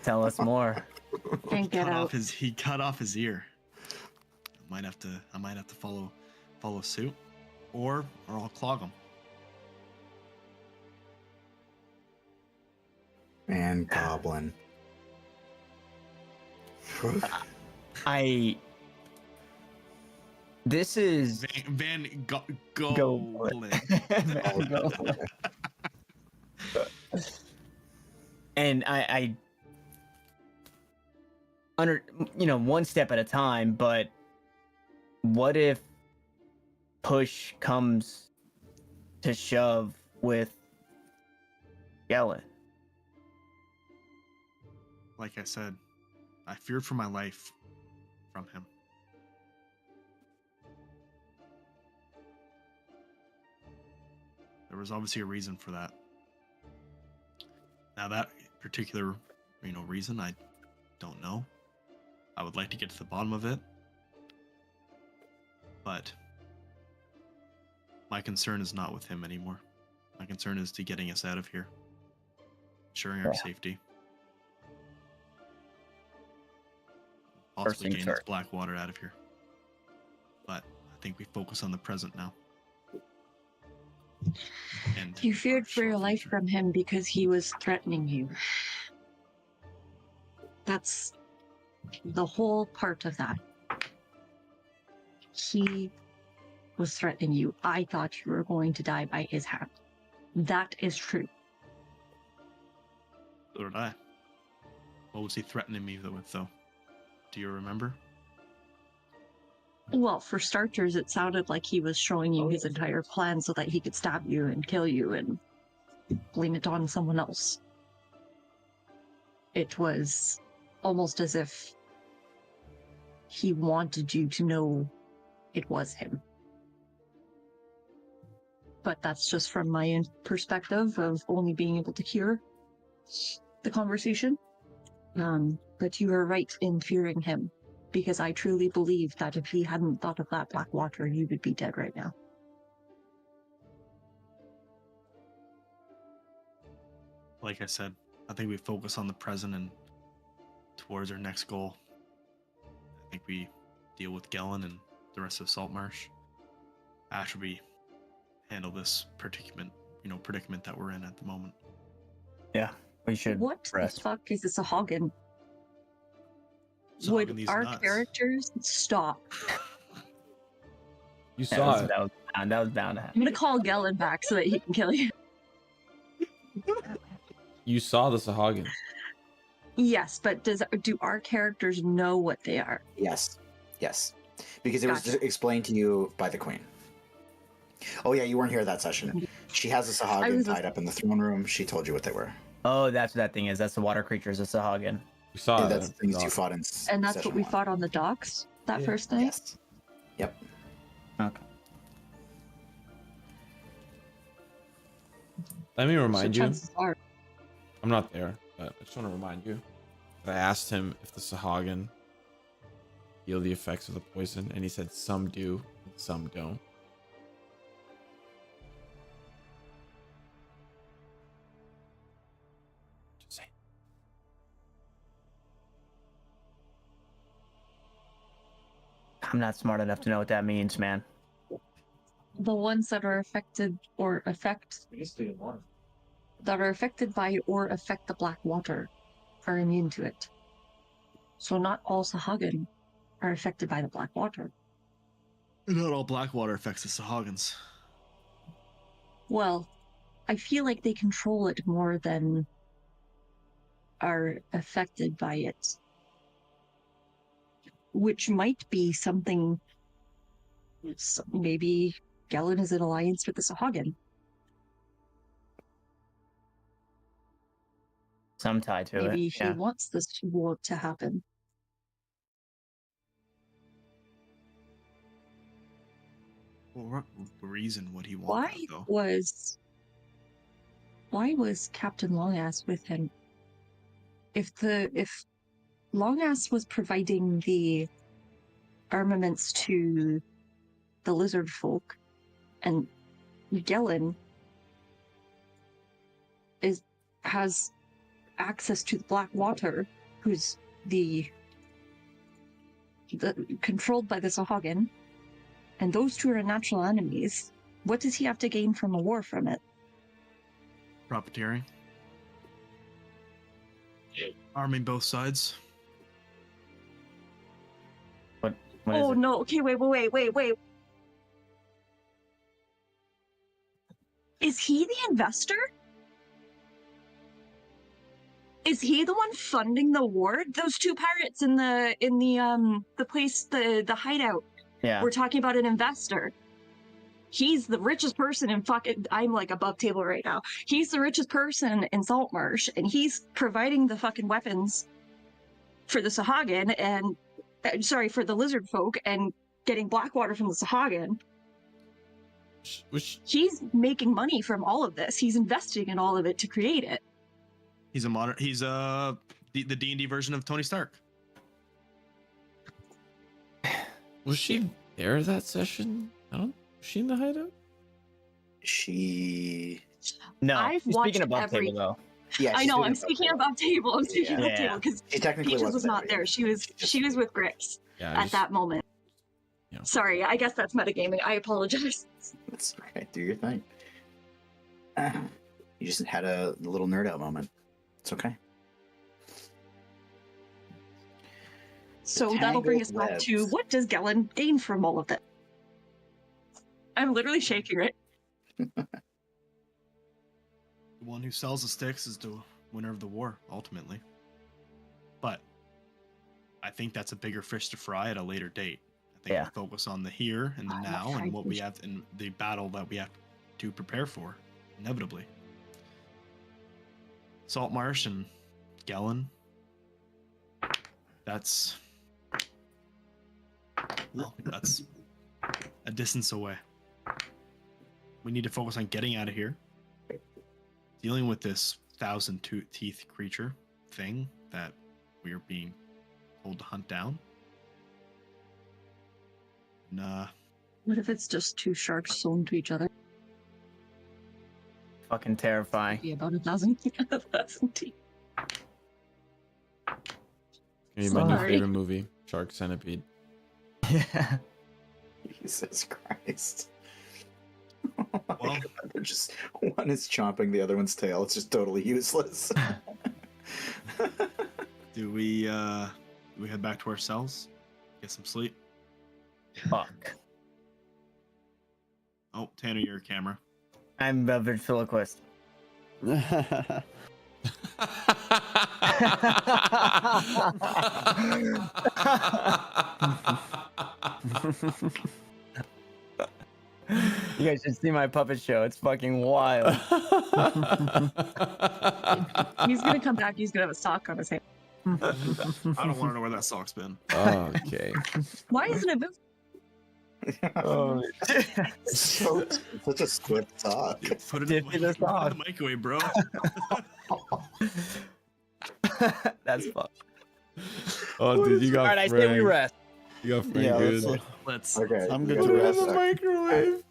S6: Tell us more.
S5: Can't get out.
S4: He cut off his ear. I might have to follow suit, or I'll clog him.
S2: And Goblin.
S6: This is
S4: Van
S6: Goblin.
S4: Goblin.
S6: And I under one step at a time, but what if push comes to shove with Gellin?
S4: Like I said, I feared for my life from him. There was obviously a reason for that. Now that particular, reason, I don't know. I would like to get to the bottom of it. But my concern is not with him anymore. My concern is to getting us out of here. Ensuring our safety. Possibly getting this Blackwater out of here. But I think we focus on the present now. And
S5: You feared
S4: our
S5: for your
S4: short
S5: life
S4: future.
S5: from him because he was threatening you. That's the whole part of that. He was threatening you. I thought you were going to die by his hand. That is true.
S4: So did I. What was he threatening me with, though? Do you remember?
S5: Well, for starters, it sounded like he was showing you his entire plan so that he could stab you and kill you and blame it on someone else. It was almost as if he wanted you to know it was him. But that's just from my own perspective of only being able to hear the conversation. But you are right in fearing him, because I truly believe that if he hadn't thought of that Blackwater, you would be dead right now.
S4: Like I said, I think we focus on the present and towards our next goal. I think we deal with Gellin and the rest of Saltmarsh after we handle this predicament that we're in at the moment.
S6: Yeah, we should
S5: What
S6: rest.
S5: the fuck is this a Hagen?
S4: So
S5: Would
S4: having these
S5: our
S4: nuts.
S5: characters stop?
S3: You
S6: That
S3: saw
S6: was,
S3: it.
S6: that was bound to
S5: I'm
S6: happen.
S5: gonna call Gellin back so that he can kill you.
S3: You saw the Sahagin.
S5: Yes, but do our characters know what they are?
S2: Yes. Because it was
S5: Gotcha.
S2: explained to you by the Queen. Oh yeah, you weren't here that session. She has a Sahagin tied up in the throne room. She told you what they were.
S6: Oh, that's what that thing is. That's the water creatures, the Sahagin.
S3: You saw
S2: And
S3: it.
S2: that's the things you fought in
S5: And that's
S2: session
S5: what we
S2: one.
S5: fought on the docks that
S3: Yeah.
S5: first night?
S2: Yes. Yep.
S6: Okay.
S3: Let me remind
S5: So
S3: you.
S5: chances are-
S3: I'm not there, but I just want to remind you that I asked him if the Sahagin heal the effects of the poison, and he said some do and some don't. Just saying.
S6: I'm not smart enough to know what that means, man.
S5: the ones that are affected or affect that are affected by or affect the black water are immune to it. So not all Sahagin are affected by the black water.
S4: Not all Blackwater affects the Sahagins.
S5: Well, I feel like they control it more than are affected by it. which might be something. Maybe Gellin is in alliance with the Sahagin.
S6: Some tie to
S5: Maybe
S6: it.
S5: he wants this war to happen.
S4: Well, what reason would he want that, though?
S5: Why was Captain Longass with him? If Longass was providing the armaments to the lizard folk, and Gellin has access to the Black Water, who's the controlled by the Sahagin, and those two are natural enemies. What does he have to gain from a war from it?
S4: Profiteering. Arming both sides.
S6: What
S5: Oh
S6: is it?
S5: no! Okay, wait. Is he the investor? Is he the one funding the war? Those two pirates in the place, the hideout.
S6: Yeah.
S5: We're talking about an investor. He's the richest person in fucking. I'm like above table right now. He's the richest person in Saltmarsh, and he's providing the fucking weapons for the Sahagin and for the lizard folk, and getting Blackwater from the Sahagin. He's making money from all of this. He's investing in all of it to create it.
S4: He's the D&D version of Tony Stark.
S3: Was she there that session? Was she in the hideout?
S6: No.
S5: I've
S6: Speaking
S5: watched
S6: above
S5: every-
S6: table though.
S2: Yeah,
S5: I know. I'm speaking above table. I'm speaking above
S6: Yeah.
S5: table because
S2: She technically
S5: Peaches was
S2: wasn't
S5: not there. She was with Grix
S3: Yeah.
S5: at that moment.
S3: Yeah.
S5: Sorry, I guess that's metagaming. I apologize.
S2: That's okay. Do your thing. You just had a little nerd out moment. It's okay.
S5: So that'll bring us
S2: Tangled
S5: back to
S2: webs.
S5: what does Gellin gain from all of that? I'm literally shaking it.
S4: The one who sells the sticks is the winner of the war, ultimately. But I think that's a bigger fish to fry at a later date. I think we focus on the here and the now and what we have in the battle that we have to prepare for, inevitably. Saltmarsh and Gellin. That's a distance away. We need to focus on getting out of here. Dealing with this 1,000-teeth creature thing that we are being told to hunt down. And,
S5: What if it's just two sharks sewn to each other?
S6: Fucking terrifying.
S5: Be about 1,000 teeth.
S3: Maybe my new
S5: Sorry.
S3: favorite movie, Shark Centipede.
S6: Yeah.
S2: Jesus Christ.
S4: Well,
S2: They're just one is chomping the other one's tail. It's just totally useless.
S4: do we head back to our cells? Get some sleep?
S6: Fuck.
S4: Oh, Tanner, your camera.
S6: I'm a ventriloquist. You guys should see my puppet show. It's fucking wild.
S5: He's gonna come back. He's gonna have a sock on his hand.
S4: I don't want to know where that sock's been.
S3: Okay.
S5: Why isn't it moving?
S2: Such a swift talk.
S4: Put it
S6: Dip
S4: in
S6: in
S4: the,
S6: the sock.
S4: in the microwave, bro.
S6: That's fun.
S3: Oh, dude, you got
S6: Alright, I say we
S3: Phrank.
S6: rest.
S3: You got Phrank
S1: Yeah,
S3: good.
S4: Let's.
S2: Okay.
S1: I'm
S2: we
S1: good
S2: got
S1: to
S2: the
S1: rest.
S3: In the microwave.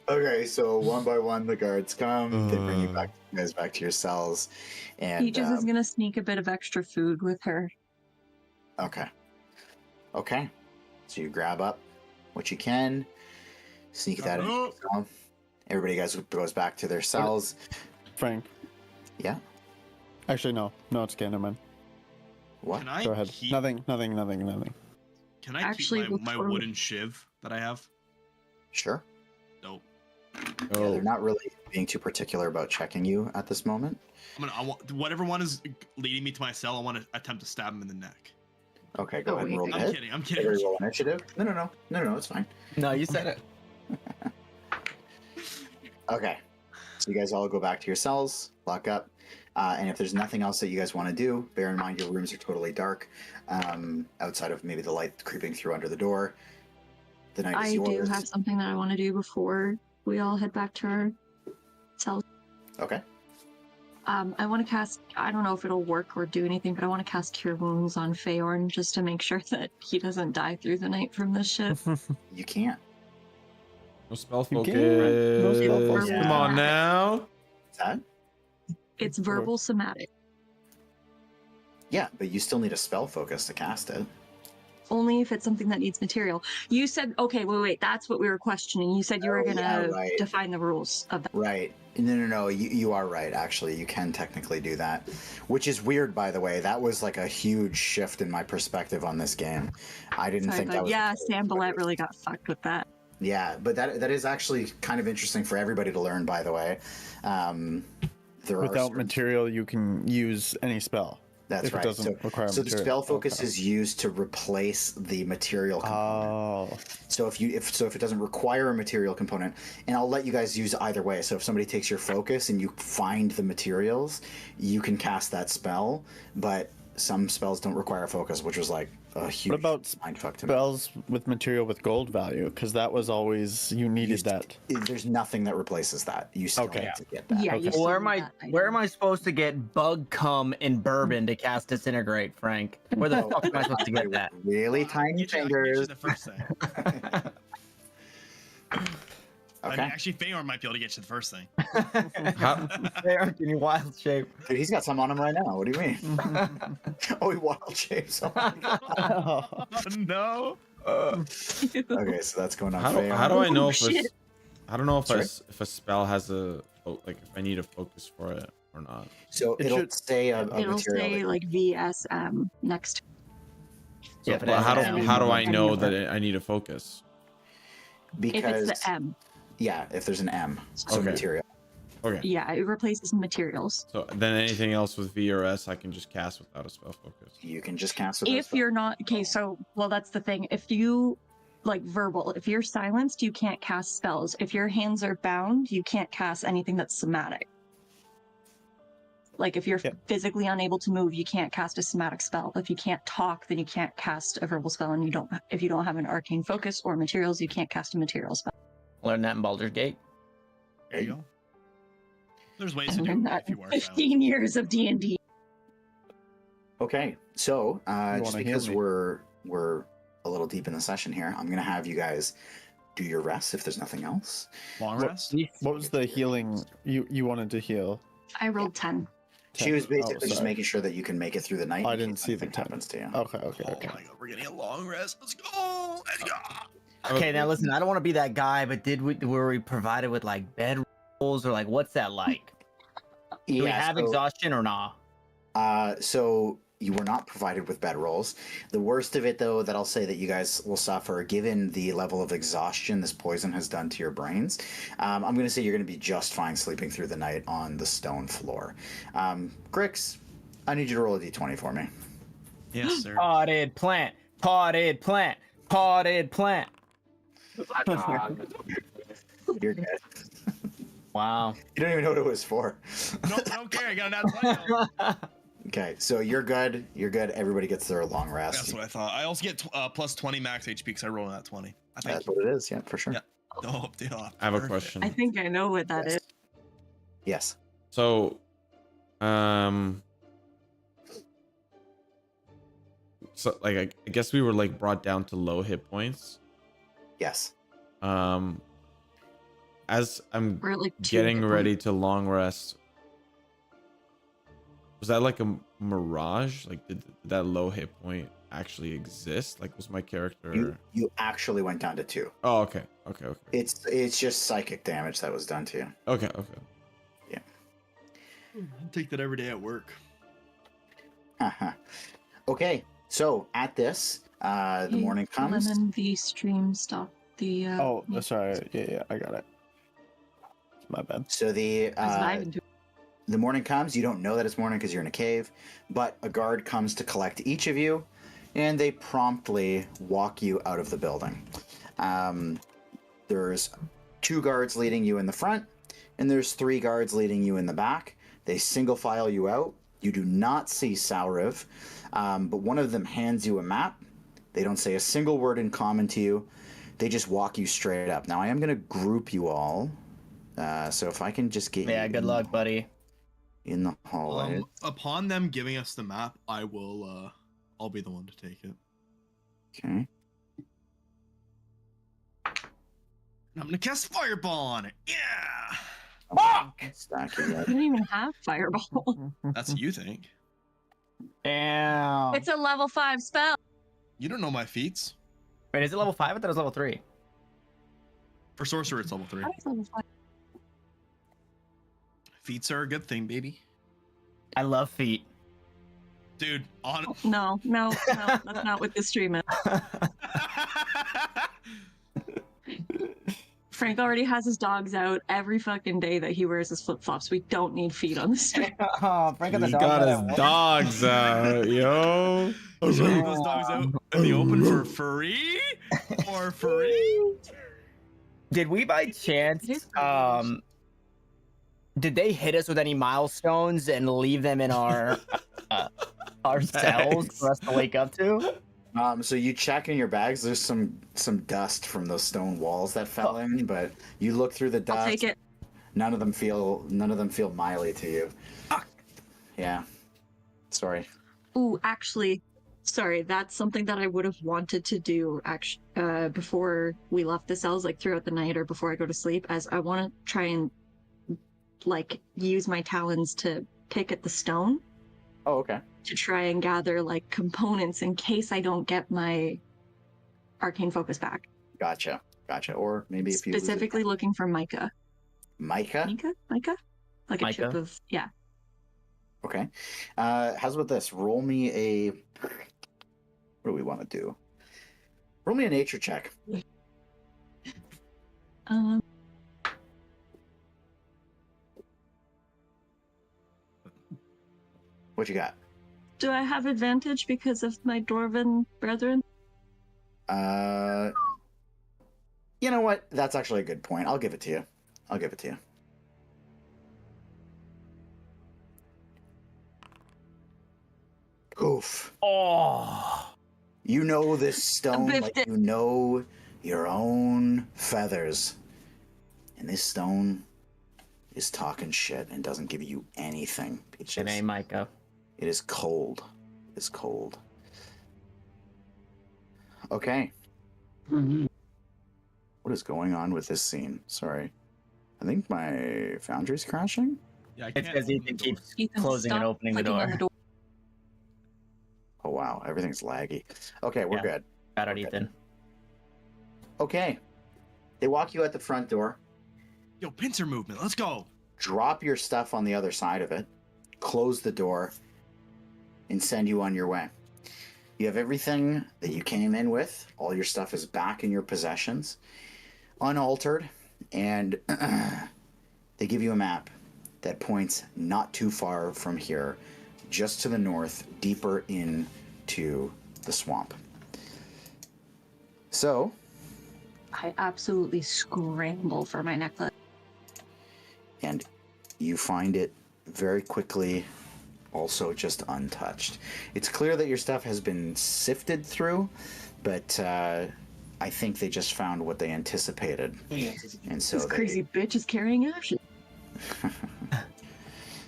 S2: Okay, so one by one the guards come. They bring you guys back to your cells, and
S5: Peaches is gonna sneak a bit of extra food with her.
S2: okay. So you grab up what you can, sneak that in.
S4: Oh.
S2: Cell. Everybody goes back to their cells.
S1: Frank.
S2: Yeah.
S1: Actually, no, it's okay. Never mind.
S2: What?
S4: Can I
S1: Go ahead.
S4: keep?
S1: Nothing.
S4: Can I
S5: Actually,
S4: keep my
S5: before we-
S4: wooden shiv that I have?
S2: Sure.
S4: Dope.
S2: Yeah,
S3: Oh,
S2: they're not really being too particular about checking you at this moment.
S4: I want whatever one is leading me to my cell. I want to attempt to stab him in the neck.
S2: Okay, go
S5: Oh,
S2: ahead and roll
S5: wait.
S2: the
S4: I'm
S2: hit.
S4: kidding. I'm kidding.
S2: Everybody roll initiative. No, it's fine.
S6: No, you said it.
S2: Okay, so you guys all go back to your cells, lock up, and if there's nothing else that you guys want to do, bear in mind your rooms are totally dark, outside of maybe the light creeping through under the door. The night is
S5: I do
S2: yours.
S5: have something that I want to do before we all head back to our cells.
S2: Okay.
S5: I want to cast, I don't know if it'll work or do anything, but I want to cast Cure Wounds on Feorn just to make sure that he doesn't die through the night from this shit.
S2: You can't.
S3: no spell
S1: You
S3: focus.
S1: can't. No spell
S5: focus.
S3: Come on now.
S2: Is that?
S5: It's verbal somatic.
S2: Yeah, but you still need a spell focus to cast it.
S5: Only if it's something that needs material. You said, okay, wait, that's what we were questioning. You said you were
S2: Oh,
S5: going to
S2: yeah, right.
S5: define the rules of that.
S2: Right. No. You are right, actually. You can technically do that. Which is weird, by the way. That was like a huge shift in my perspective on this game. I didn't
S5: Sorry,
S2: think
S5: but
S2: that was...
S5: yeah, Sam Billette really got fucked with that.
S2: Yeah, but that is actually kind of interesting for everybody to learn, by the way. There are
S1: Without
S2: certain-
S1: material, you can use any spell.
S2: That's
S1: if
S2: right.
S1: it doesn't require
S2: so the
S1: material.
S2: spell focus
S1: Okay.
S2: is used to replace the material component.
S1: Oh,
S2: So if it doesn't require a material component, and I'll let you guys use either way. So if somebody takes your focus and you find the materials, you can cast that spell. But some spells don't require focus, which was like a huge
S1: what about
S2: mindfuck to me.
S1: spells with material with gold value? Because that was always you needed that.
S2: There's nothing that replaces that. You still
S1: Okay.
S2: need to get that.
S5: Yeah,
S1: Okay.
S5: you still
S6: Where am
S5: need
S6: I?
S5: that
S6: Where
S5: item.
S6: am I supposed to get bug cum in bourbon to cast disintegrate, Frank? Where the fuck am I supposed to get that?
S2: Really
S4: I can
S2: tiny
S4: get you- I can get
S2: fingers.
S4: you the first thing. I mean,
S2: Okay.
S4: actually, Feorn might be able to get you the first thing.
S3: How,
S6: There, in your wild shape.
S2: Dude, he's got some on him right now. What do you mean? Oh, he wild shapes. Oh my God.
S4: No.
S2: Okay, so that's going on.
S3: how do I know if
S5: shit.
S3: I don't know if
S2: Sorry?
S3: if a spell has a like if I need a focus for it or not.
S2: So
S1: It
S2: it'll
S1: should-
S2: say a
S5: It'll
S2: material.
S5: say
S2: that-
S5: like VSM next.
S6: Yeah,
S3: So,
S6: but
S3: but
S6: it
S3: how do
S6: has to be
S3: how do
S6: more
S3: I
S5: than
S3: know
S5: number.
S3: that I need a focus?
S5: If
S2: because
S5: it's the M,
S2: yeah, if there's an M, so
S3: Okay.
S2: material.
S3: Okay.
S5: yeah, it replaces materials.
S3: So then anything else with V or S I can just cast without a spell focus.
S2: You can just cast it.
S5: If you're not okay, so well, that's the thing. If you like verbal, if you're silenced, you can't cast spells. If your hands are bound, you can't cast anything that's somatic. Like if you're
S1: Yep.
S5: physically unable to move, you can't cast a somatic spell. If you can't talk, then you can't cast a verbal spell, and if you don't have an arcane focus or materials, you can't cast a material spell.
S6: Learn that in Baldur's Gate.
S4: There you go. There's ways
S5: I
S4: to do
S5: learned
S4: it
S5: that
S4: if you
S5: in
S4: are
S5: 15 years of D&D.
S2: Okay, so just
S1: wanna heal
S2: because
S1: me?
S2: we're a little deep in the session here, I'm gonna have you guys do your rest if there's nothing else.
S4: long
S1: What-
S4: rest.
S1: What was the healing you wanted to heal?
S5: I rolled 10.
S2: She was
S1: 10. Oh,
S2: basically just
S1: sorry.
S2: making sure that you can make it through the night.
S1: I
S2: in
S1: didn't
S2: case
S1: see the
S2: anything
S1: 10.
S2: happens to you.
S1: Okay.
S4: Oh my god, we're getting a long rest. Let's go. Let's go.
S6: Okay, now listen, I don't want to be that guy, but were we provided with like bed rolls or like what's that like? Do we have exhaustion or not?
S2: So you were not provided with bedrolls. The worst of it, though, that I'll say that you guys will suffer, given the level of exhaustion this poison has done to your brains, I'm going to say you're going to be just fine sleeping through the night on the stone floor. Grix, I need you to roll a d20 for me.
S4: Yes, sir.
S6: Potted plant, potted plant, potted plant.
S2: You're good.
S6: Wow.
S2: You don't even know what it was for.
S4: No, I don't care. I got an nat 20.
S2: Okay, so you're good. You're good. Everybody gets their long rest.
S4: That's what I thought. I also get plus 20 max HP because I rolled on that 20. I think.
S2: That's what it is. Yeah, for sure.
S4: Yeah. Oh, deal.
S3: I have a
S4: Perfect.
S3: question.
S5: I think I know what that is.
S2: Yes.
S3: So, so like I guess we were like brought down to low hit points.
S2: Yes.
S3: As I'm
S5: We're at like 2
S3: getting
S5: hit
S3: ready to long rest, was that like a mirage? Like did that low hit point actually exist? Like was my character?
S2: You actually went down to 2.
S3: Oh, okay.
S2: It's just psychic damage that was done to you.
S3: Okay.
S4: Take that every day at work.
S2: Okay, so at this, the
S5: Hey,
S2: morning comes.
S5: Lemon, the stream stop. The
S1: Oh, sorry. Yeah, I got it. My bad.
S2: So the
S5: That's what I've been doing.
S2: the morning comes. You don't know that it's morning because you're in a cave, but a guard comes to collect each of you, and they promptly walk you out of the building. There's 2 guards leading you in the front, and there's 3 guards leading you in the back. They single file you out. You do not see Sauriv, but one of them hands you a map. They don't say a single word in common to you. They just walk you straight up. Now I am going to group you all. So if I can just get
S6: Yeah,
S2: you
S6: good luck, buddy.
S2: in the hallway.
S4: Upon them giving us the map, I will. I'll be the one to take it.
S2: Okay.
S4: And I'm gonna cast Fireball on it. Yeah.
S2: Stack it
S5: I
S2: up.
S5: don't even have fireball.
S4: That's what you think.
S6: Damn.
S5: It's a level 5 spell.
S4: You don't know my feats.
S6: Wait, is it level 5? I thought it was level 3.
S4: For sorcerer, it's level 3.
S5: How is level 5?
S4: Feats are a good thing, baby.
S6: I love feet.
S4: Dude, on.
S5: No, that's not what this stream is. Frank already has his dogs out every fucking day that he wears his flip-flops. We don't need feet on the street.
S6: Oh, Frank got the
S3: He's
S6: dog
S3: got
S6: out.
S3: his dogs out, yo.
S4: Those dogs out in the open for free? For free?
S6: Did we by chance did they hit us with any milestones and leave them in our cells for us to wake up to?
S2: So you check in your bags. There's some dust from those stone walls that fell in, but you look through the dust.
S5: I'll take it.
S2: None of them feel mily to you. Yeah. Sorry.
S5: Ooh, actually, sorry, that's something that I would have wanted to do before we left the cells, like throughout the night or before I go to sleep, as I want to try and like use my talons to pick at the stone
S2: Oh, okay.
S5: to try and gather like components in case I don't get my arcane focus back.
S2: Gotcha. Or maybe if you lose it-
S5: Specifically looking for mica.
S2: Mica.
S5: Mica? Like a
S6: Mica?
S5: chip of, yeah.
S2: Okay. How's about this? Roll me a. What do we want to do? Roll me a nature check. What you got?
S5: Do I have advantage because of my dwarven brethren?
S2: You know what? That's actually a good point. I'll give it to you. Oof.
S6: Oh.
S2: You know this stone like you know your own feathers. And this stone is talking shit and doesn't give you anything.
S6: It ain't Micah.
S2: It is cold. It's cold. Okay. What is going on with this scene? Sorry. I think my foundry's crashing.
S4: Yeah, I
S6: It's
S4: can't
S6: because
S4: open
S6: Ethan
S4: the door.
S6: keeps
S5: Ethan,
S6: closing and
S5: stop
S6: opening the
S5: clicking on
S6: door.
S2: Oh wow, everything's laggy. Okay, we're
S6: Yeah.
S2: good.
S6: Got it,
S2: Okay.
S6: Ethan.
S2: Okay. They walk you at the front door,
S4: Yo, pincer movement. Let's go.
S2: drop your stuff on the other side of it, close the door, and send you on your way. You have everything that you came in with. All your stuff is back in your possessions, unaltered, and they give you a map that points not too far from here, just to the north, deeper into the swamp. So,
S5: I absolutely scramble for my necklace.
S2: and you find it very quickly also just untouched. It's clear that your stuff has been sifted through, but I think they just found what they anticipated. And so
S5: This crazy bitch is carrying ashes.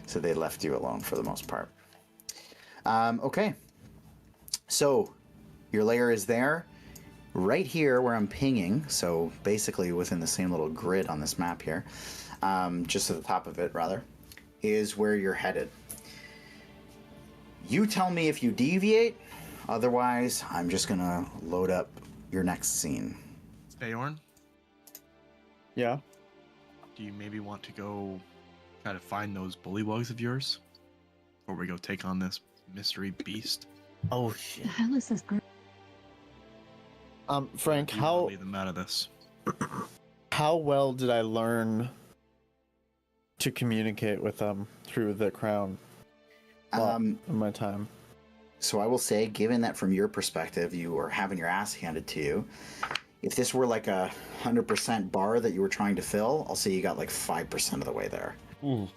S2: so they left you alone for the most part. Okay. So your layer is there. Right here where I'm pinging, so basically within the same little grid on this map here, just to the top of it rather, is where you're headed. You tell me if you deviate, otherwise I'm just gonna load up your next scene.
S4: Bayorn,
S1: Yeah.
S4: do you maybe want to go try to find those bullywugs of yours? Or we go take on this mystery beast?
S6: Oh shit.
S5: The hell is this girl?
S1: Frank,
S4: Do you wanna leave them out of this?
S1: how well did I learn to communicate with them through the crown. In my time.
S2: So I will say, given that from your perspective, you are having your ass handed to you, if this were like 100% bar that you were trying to fill, I'll say you got like 5% of the way there.
S3: Ooh.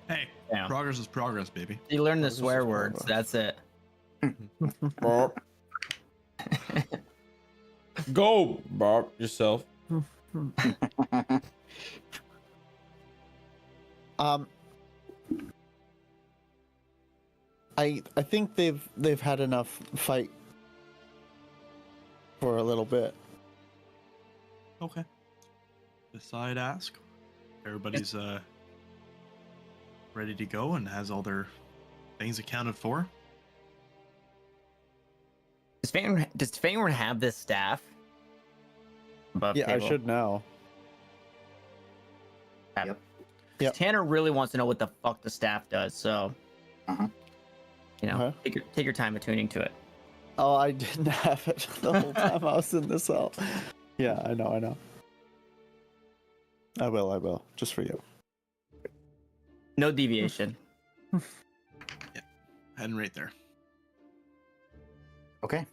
S4: Hey,
S6: Damn.
S4: progress is progress, baby.
S6: You learn the
S1: This is
S6: swear
S1: horrible.
S6: words. That's it.
S3: Burp. Go, Barb, yourself.
S1: I think they've had enough fight for a little bit.
S4: Okay. Decide ask. Everybody's ready to go and has all their things accounted for.
S6: Does Fangorn have this staff? Above
S1: Yeah,
S6: table?
S1: I should know.
S2: Yep.
S1: Yep.
S6: Tanner really wants to know what the fuck the staff does, so
S2: Uh-huh.
S6: you know,
S1: Uh-huh.
S6: take your time attuning to it.
S1: Oh, I didn't have it the whole time I was in this cell. Yeah, I know. I will, just for you.
S6: No deviation.
S4: Heading right there.
S2: Okay.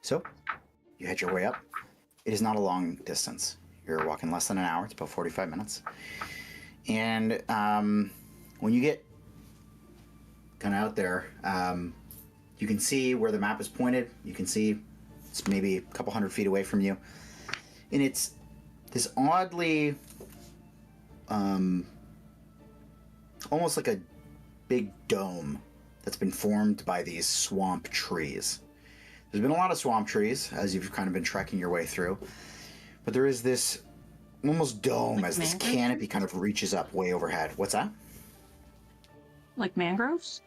S2: So, you head your way up. It is not a long distance. You're walking less than an hour. It's about 45 minutes. And when you get kind of out there, you can see where the map is pointed. You can see it's maybe a couple hundred feet away from you. And it's this oddly, almost like a big dome that's been formed by these swamp trees. There's been a lot of swamp trees as you've kind of been trekking your way through, but there is this almost dome
S5: Like
S2: as this
S5: mangrove
S2: canopy kind of reaches up way overhead. What's that?
S5: Like mangroves?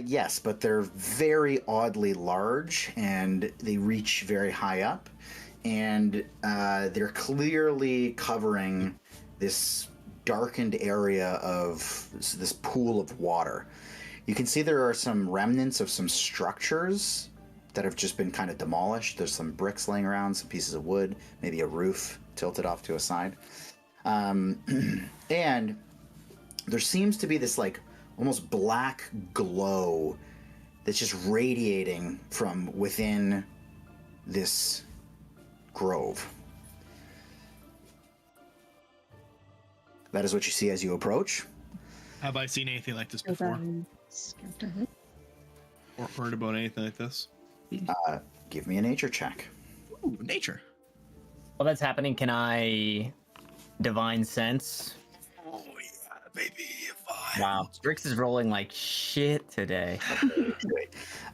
S2: Yes, but they're very oddly large and they reach very high up, and they're clearly covering this darkened area of this pool of water. You can see there are some remnants of some structures that have just been kind of demolished. There's some bricks laying around, some pieces of wood, maybe a roof tilted off to a side. And there seems to be this like almost black glow that's just radiating from within this grove. That is what you see as you approach.
S4: Have I seen anything like this
S5: Because
S4: before?
S5: I'm scared to hit.
S4: Or heard about anything like this?
S2: Give me a nature check.
S4: Ooh, nature.
S6: While that's happening, can I divine sense?
S4: Oh yeah, baby. Fine.
S6: Wow, Strix is rolling like shit today.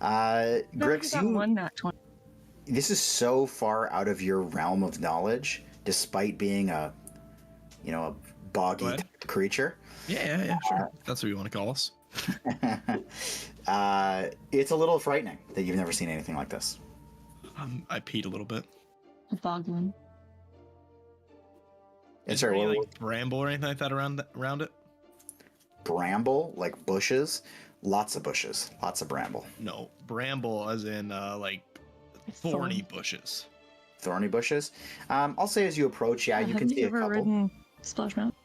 S2: Grix,
S5: got one nat 20.
S2: this is so far out of your realm of knowledge, despite being a boggy
S4: Go ahead.
S2: type creature.
S4: Yeah, sure. That's what you want to call us.
S2: It's a little frightening that you've never seen anything like this.
S4: I peed a little bit.
S5: A boglin.
S2: And
S4: Is
S2: sorry,
S4: there any
S2: what-
S4: like bramble or anything like that around it?
S2: bramble, like bushes, lots of bushes, lots of bramble,
S4: No, bramble as in like thorny bushes.
S2: thorny bushes. I'll say as you approach, you
S5: Have
S2: can see
S5: you
S2: a
S5: ever
S2: couple.
S5: ridden Splash Mountain?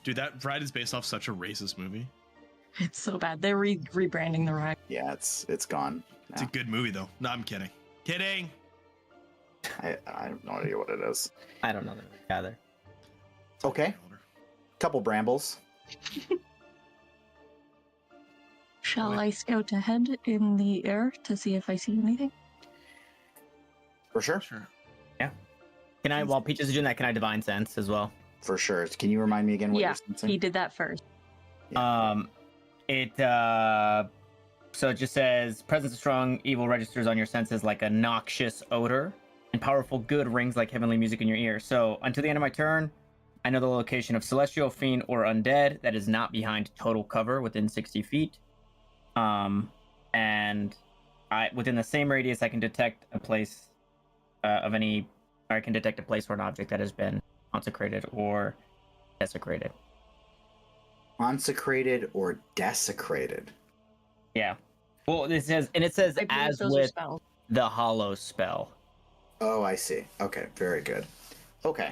S4: Dude, that ride is based off such a racist movie.
S5: It's so bad. They're rebranding the ride.
S2: Yeah, it's gone.
S4: It's a good movie though. No, I'm kidding. Kidding.
S2: I have no idea what it is.
S6: I don't know that either.
S2: Okay, couple brambles.
S5: Shall
S4: Wait.
S5: I scout ahead in the air to see if I see anything?
S2: For sure.
S4: Sure.
S6: Can I, while Peaches is doing that, can I divine sense as well?
S2: For sure. Can you remind me again what
S5: Yeah,
S2: you're sensing?
S5: He did that first.
S2: Yeah.
S6: So it just says presence of strong evil registers on your senses like a noxious odor, and powerful good rings like heavenly music in your ear. So until the end of my turn, I know the location of celestial, fiend, or undead that is not behind total cover within 60 feet. And within the same radius, I can detect a place I can detect a place or an object that has been consecrated or desecrated.
S2: Consecrated or desecrated.
S6: Yeah. Well, it says
S5: I believe
S6: as
S5: those are
S6: with
S5: spells.
S6: the hollow spell.
S2: Oh, I see. Okay, very good. Okay.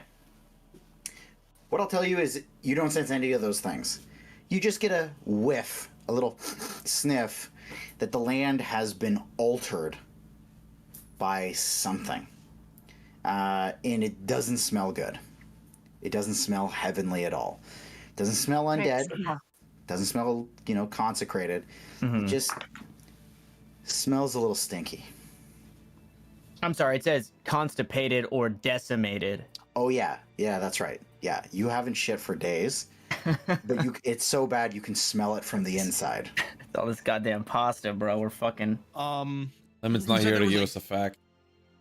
S2: What I'll tell you is you don't sense any of those things. You just get a whiff, a little sniff, that the land has been altered by something. And it doesn't smell good. It doesn't smell heavenly at all. It doesn't smell undead. Doesn't smell, consecrated.
S6: Mhm.
S2: It just smells a little stinky.
S6: I'm sorry, it says constipated or decimated.
S2: Oh, yeah. Yeah, that's right. Yeah, you haven't shit for days. But it's so bad you can smell it from the inside.
S6: It's all this goddamn pasta, bro. We're fucking.
S3: Lemon's not
S4: You said
S3: here
S4: there
S3: to
S4: was,
S3: give
S4: like,
S3: us a fact.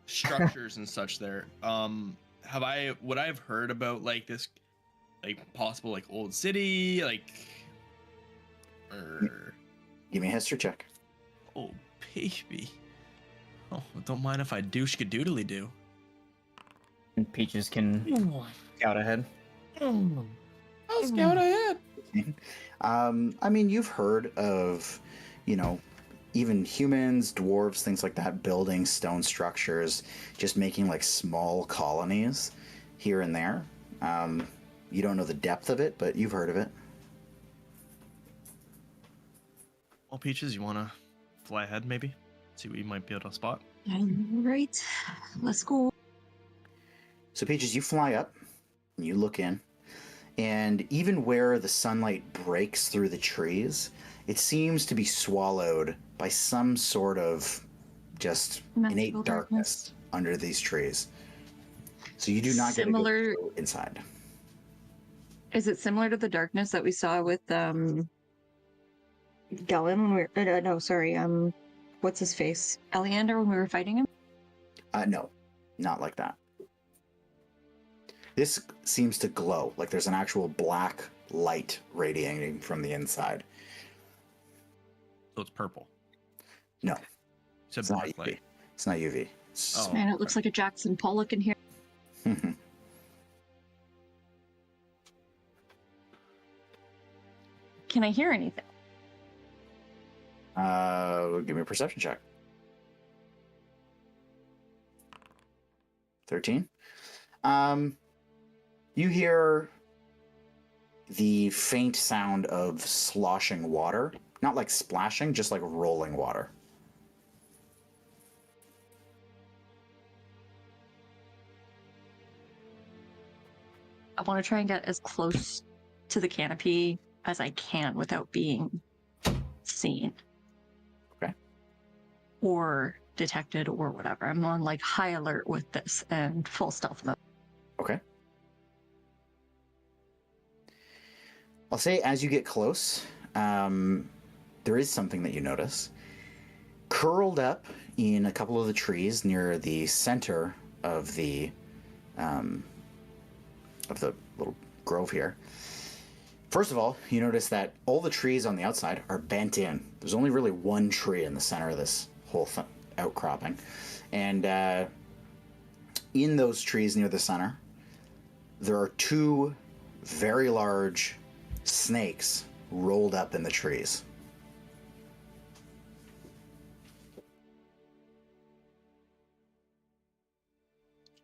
S4: structures and such there. Would I have heard about like this, like possible like old city, like, or
S2: Give me a history check.
S4: oh baby, oh don't mind if I douche-cadoodly do.
S6: And Peaches can scout ahead.
S3: I'll scout ahead.
S2: I mean, you've heard of, even humans, dwarves, things like that, building stone structures, just making like small colonies here and there. You don't know the depth of it, but you've heard of it.
S4: Well, Peaches, you wanna fly ahead maybe? See what you might be able to spot.
S5: All right, let's go.
S2: So, Peaches, you fly up and you look in, and even where the sunlight breaks through the trees, it seems to be swallowed by some sort of just innate
S5: Magical
S2: darkness under these trees. So you do not get to
S5: Similar-
S2: go inside.
S5: Is it similar to the darkness that we saw with Gellin when we were no, sorry, what's his face? Eleander when we were fighting him?
S2: No, not like that. This seems to glow, like there's an actual black light radiating from the inside.
S4: So it's purple.
S2: No,
S4: It's a
S2: it's not
S4: black
S2: UV.
S4: light.
S2: It's not UV. It's-
S4: Oh.
S5: Man, it looks like a Jackson Pollock in here. Can I hear anything?
S2: Give me a perception check. 13. You hear the faint sound of sloshing water. Not like splashing, just like rolling water.
S5: I want to try and get as close to the canopy as I can without being seen.
S2: Okay.
S5: Or detected or whatever. I'm on like high alert with this and full stealth mode.
S2: Okay. I'll say as you get close, there is something that you notice. Curled up in a couple of the trees near the center of the little grove here. First of all, you notice that all the trees on the outside are bent in. There's only really one tree in the center of this whole outcropping. And in those trees near the center, there are two very large snakes rolled up in the trees.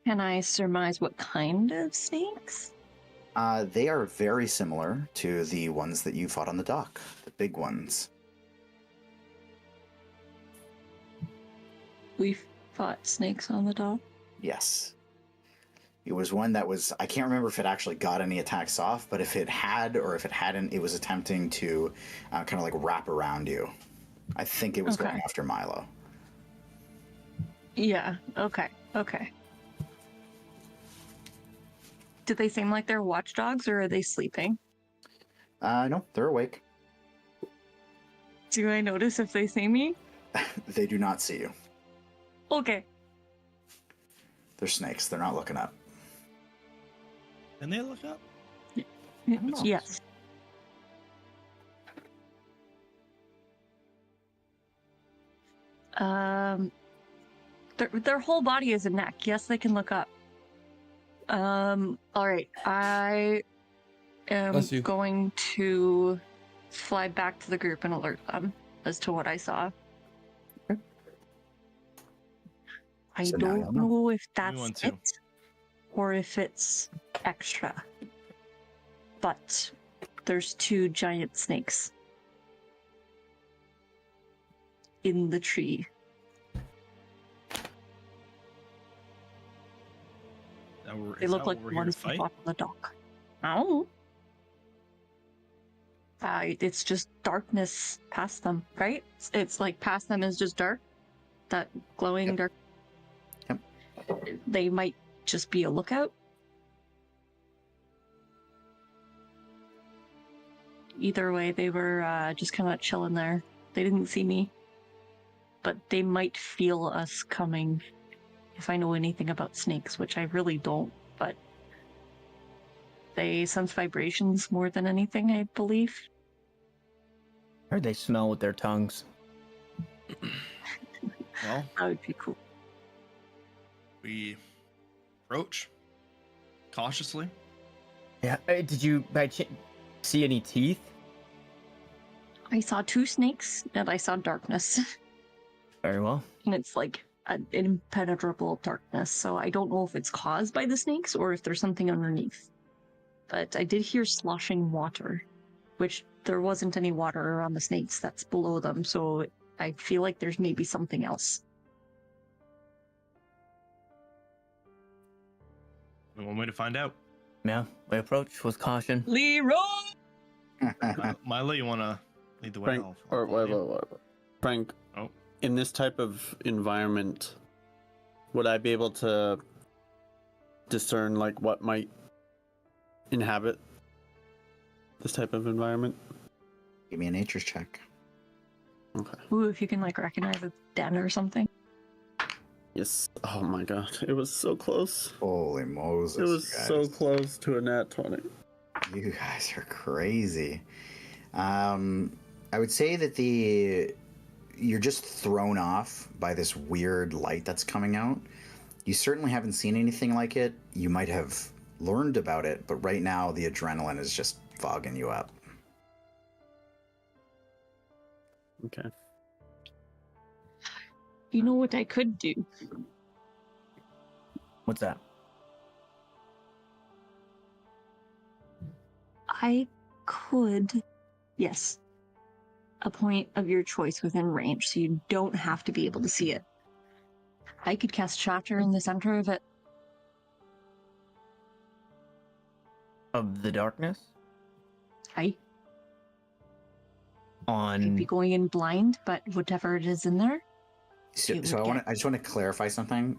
S5: Can I surmise what kind of snakes?
S2: They are very similar to the ones that you fought on the dock, the big ones.
S5: We fought snakes on the dock.
S2: Yes. It was one that was, I can't remember if it actually got any attacks off, but if it had or if it hadn't, it was attempting to kind of like wrap around you. I think it was
S5: Okay.
S2: going after Milo.
S5: Yeah, okay. Did they seem like they're watchdogs or are they sleeping?
S2: No, they're awake.
S5: Do I notice if they see me?
S2: They do not see you.
S5: Okay.
S2: They're snakes. They're not looking up.
S4: Can they look up?
S5: Yes. Their whole body is a neck. Yes, they can look up. All right. I am
S3: Bless you.
S5: going to fly back to the group and alert them as to what I saw.
S2: Okay.
S5: I
S2: So now
S5: don't
S2: you'll know.
S5: know if
S4: Me
S5: that's
S4: one too.
S5: it or if it's extra. but there's 2 giant snakes in the tree. They look like the ones we fought on the dock. Oh. It's just darkness past them, right? It's like past them is just dark. That glowing dark.
S2: Yep.
S5: They might just be a lookout. Either way, they were just kind of chilling there. They didn't see me. But they might feel us coming if I know anything about snakes, which I really don't, but they sense vibrations more than anything, I believe.
S6: Or they smell with their tongues.
S4: Well,
S5: That would be cool.
S4: we approach cautiously.
S6: Yeah. Did you by see any teeth?
S5: I saw 2 snakes and I saw darkness.
S6: Very well.
S5: And it's like an impenetrable darkness, so I don't know if it's caused by the snakes or if there's something underneath. But I did hear sloshing water, which there wasn't any water around the snakes that's below them, so I feel like there's maybe something else.
S4: One way to find out.
S6: Yeah. We approach with caution.
S5: Leroy!
S4: Milo, you want to lead the way?
S1: Frank, or wait. Frank.
S4: Oh.
S1: In this type of environment, would I be able to discern like what might inhabit this type of environment?
S2: Give me a nature check.
S1: Okay.
S5: Ooh, if you can like recognize a den or something.
S1: Yes. Oh my god. It was so close.
S2: Holy Moses.
S1: It was
S2: guys.
S1: so close to a nat 20.
S2: You guys are crazy. I would say that you're just thrown off by this weird light that's coming out. You certainly haven't seen anything like it. You might have learned about it, but right now the adrenaline is just fogging you up.
S1: Okay.
S5: You know what I could do?
S6: What's that?
S5: I could, yes, a point of your choice within range, so you don't have to be able to see it. I could cast Shatter in the center of it.
S6: Of the darkness?
S5: I'd be
S6: On
S5: going in blind, but whatever it is in there.
S2: So
S5: It
S2: I
S5: would
S2: just want to clarify something.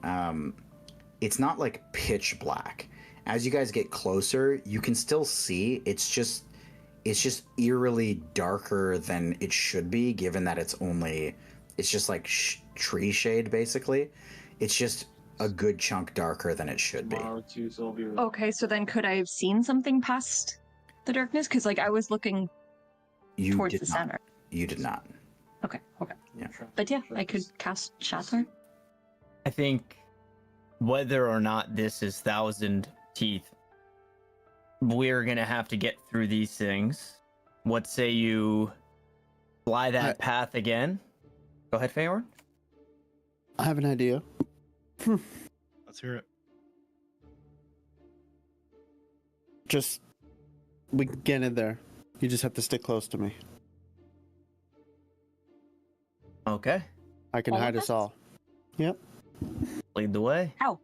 S2: It's not like pitch black. As you guys get closer, you can still see. It's just eerily darker than it should be, given that it's just like tree shade basically. It's just a good chunk darker than it should be.
S5: Okay, so then could I have seen something past the darkness? Because like I was looking
S2: You
S5: towards
S2: did
S5: the
S2: not.
S5: center.
S2: You did not.
S5: Okay.
S2: Yeah.
S5: But yeah, I could cast Shatter.
S6: I think whether or not this is 1,000 teeth, we're gonna have to get through these things. What say you fly that path again? Go ahead, Feyor.
S1: I have an idea.
S4: Let's hear it.
S1: We can get in there. You just have to stick close to me.
S6: Okay.
S1: I can
S5: All
S1: hide
S5: of
S1: us
S5: us?
S1: all. Yep.
S6: Lead the way.
S5: How?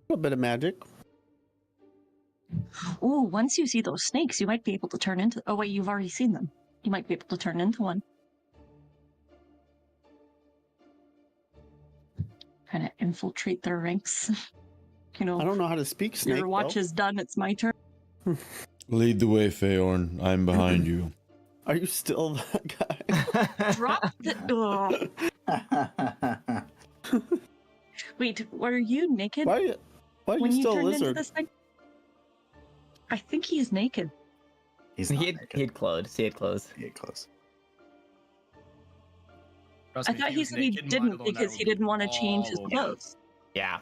S1: A bit of magic.
S5: Ooh, once you see those snakes, you might be able to turn into. Oh wait, you've already seen them. You might be able to turn into one. Kind of infiltrate their ranks. You know,
S1: I don't know how to speak snake.
S5: your watch
S1: though.
S5: is done. It's my turn.
S3: Lead the way, Feorn. I'm behind you.
S1: Are you still that guy?
S5: Drop the. Ugh. Wait, were you naked
S1: Why are
S5: when
S1: you
S5: you
S1: still a
S5: turned into
S1: lizard?
S5: this thing? I think he's naked.
S2: He's not
S6: He had clothes. He had clothes.
S2: Get close.
S4: Trust
S5: I
S4: me,
S5: thought
S4: if
S5: he
S4: was
S5: said he
S4: naked,
S5: didn't
S4: Milo and I
S5: because
S4: would
S5: he
S4: be
S5: didn't want to change his
S4: all over.
S5: clothes.
S6: Yeah.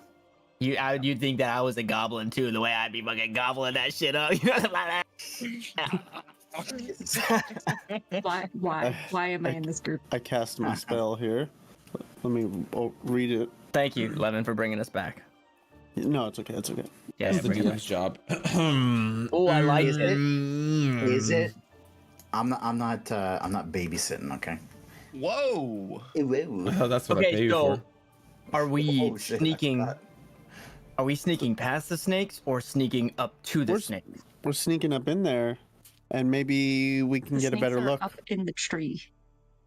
S6: You'd think that I was a goblin too, the way I'd be fucking gobbling that shit up. You know, like that.
S5: Why am I in this group?
S1: I cast my spell here. Let me read it.
S6: Thank you, Levin, for bringing us back.
S1: No, it's okay. It's okay.
S6: Yeah,
S3: That's the
S6: pretty
S3: DM's job.
S6: Oh, I like
S2: Is
S6: it.
S2: Is it? I'm not babysitting. Okay.
S4: Whoa.
S3: I thought that's what I
S6: Okay,
S3: pay you
S6: so
S3: for.
S6: are we
S2: Oh, shit, I
S6: sneaking?
S2: forgot.
S6: Are we sneaking past the snakes or sneaking up to the
S1: We're,
S6: snakes?
S1: we're sneaking up in there, and maybe we can
S5: The
S1: get a
S5: snakes
S1: better
S5: are
S1: look.
S5: up in the tree,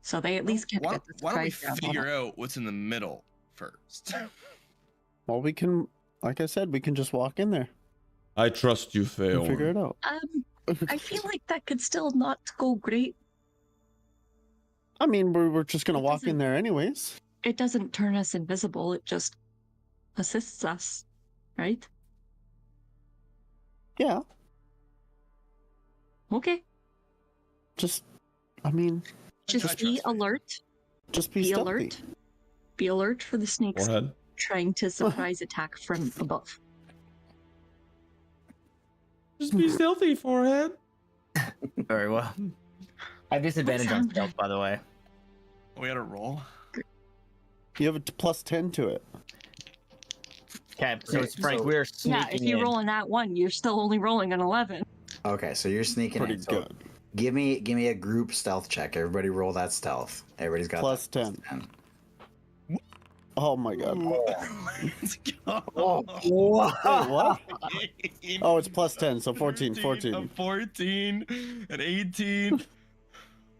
S5: so they at least get to
S4: Why,
S5: get the
S4: why don't we
S5: surprise down on
S4: figure
S5: it.
S4: out what's in the middle first?
S1: Well, we can, like I said, we can just walk in there
S3: I trust you,
S1: and figure
S3: Fayon.
S1: it out.
S5: I feel like that could still not go great.
S1: I mean, we're just gonna
S5: It
S1: walk in
S5: doesn't-
S1: there anyways.
S5: It doesn't turn us invisible. It just assists us, right?
S1: Yeah,
S5: Okay.
S1: just, I mean,
S5: Just
S4: I
S5: be
S4: trust you.
S5: alert.
S1: just be
S5: Be
S1: stealthy.
S5: alert. Be alert for the snakes
S3: Forehead.
S5: trying to surprise attack from above.
S3: Just be stealthy, forehead.
S6: Very well. I have disadvantage on
S5: sound
S6: stealth, by the way.
S4: We gotta roll.
S1: You have a plus 10 to it.
S6: Okay, so
S2: Okay,
S6: it's Frank.
S2: so-
S6: We're sneaking
S5: Yeah, if you
S6: in.
S5: roll in that one, you're still only rolling an 11.
S2: Okay, so you're sneaking
S1: Pretty
S2: in. So
S1: good.
S2: give me a group stealth check. Everybody roll that stealth. Everybody's got
S1: Plus
S2: that.
S1: 10.
S2: 10.
S1: Oh my god.
S4: Let's go.
S2: Oh,
S1: Wait, what?
S4: 18,
S1: Oh, it's plus 10, so 14,
S4: 13,
S1: 14.
S4: a 14, an 18.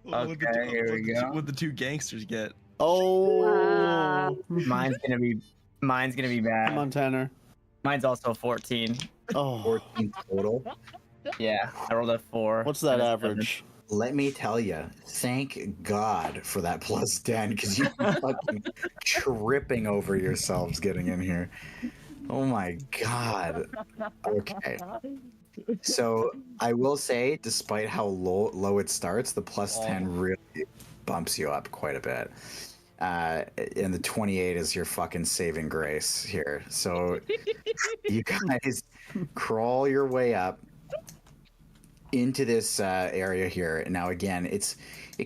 S4: What'd the
S6: Okay, here we
S4: what'd the
S6: go.
S4: What'd the two gangsters get?
S1: Oh.
S6: Mine's gonna be bad.
S1: Come on, Tanner.
S6: Mine's also 14.
S1: Oh,
S2: 14 total.
S6: Yeah, I rolled a 4.
S1: what's that
S6: and a 7.
S1: average?
S2: Let me tell you, thank God for that plus 10 because you're fucking tripping over yourselves getting in here. Oh my God. Okay. So I will say, despite how low it starts, the plus 10 really bumps you up quite a bit. And the 28 is your fucking saving grace here. So you guys crawl your way up into this area here. Now again, it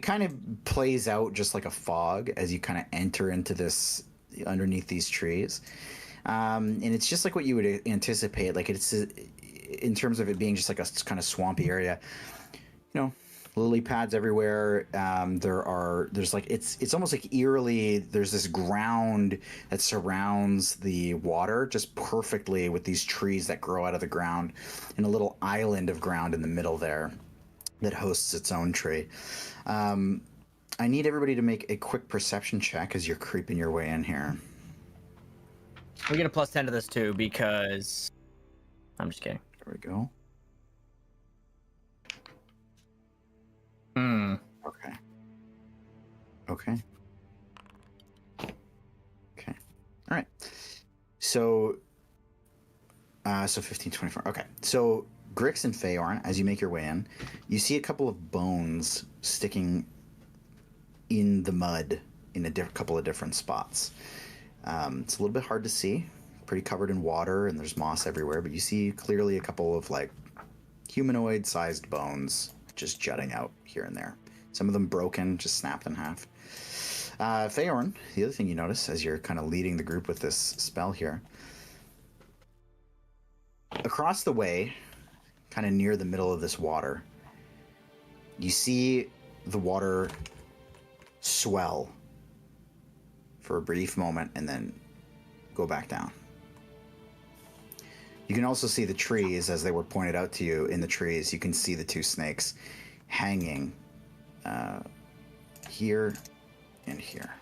S2: kind of plays out just like a fog as you kind of enter into this underneath these trees, and it's just like what you would anticipate. Like it's in terms of it being just like a kind of swampy area. You know, lily pads everywhere. There's like it's almost like eerily. There's this ground that surrounds the water just perfectly with these trees that grow out of the ground, and a little island of ground in the middle there that hosts its own tree. I need everybody to make a quick perception check as you're creeping your way in here.
S6: We get a plus 10 to this too because I'm just kidding.
S2: There we go.
S6: Hmm.
S2: Okay. Okay. Okay. All right. So 15, 24. Okay. So Grix and Fayorn, as you make your way in, you see a couple of bones sticking in the mud in a couple of different spots. It's a little bit hard to see, pretty covered in water, and there's moss everywhere, but you see clearly a couple of like humanoid-sized bones just jutting out here and there. Some of them broken, just snapped in half. Fayorn, the other thing you notice as you're kind of leading the group with this spell here, across the way, kind of near the middle of this water, you see the water swell for a brief moment and then go back down. You can also see the trees, as they were pointed out to you in the trees. You can see the two snakes hanging here and here.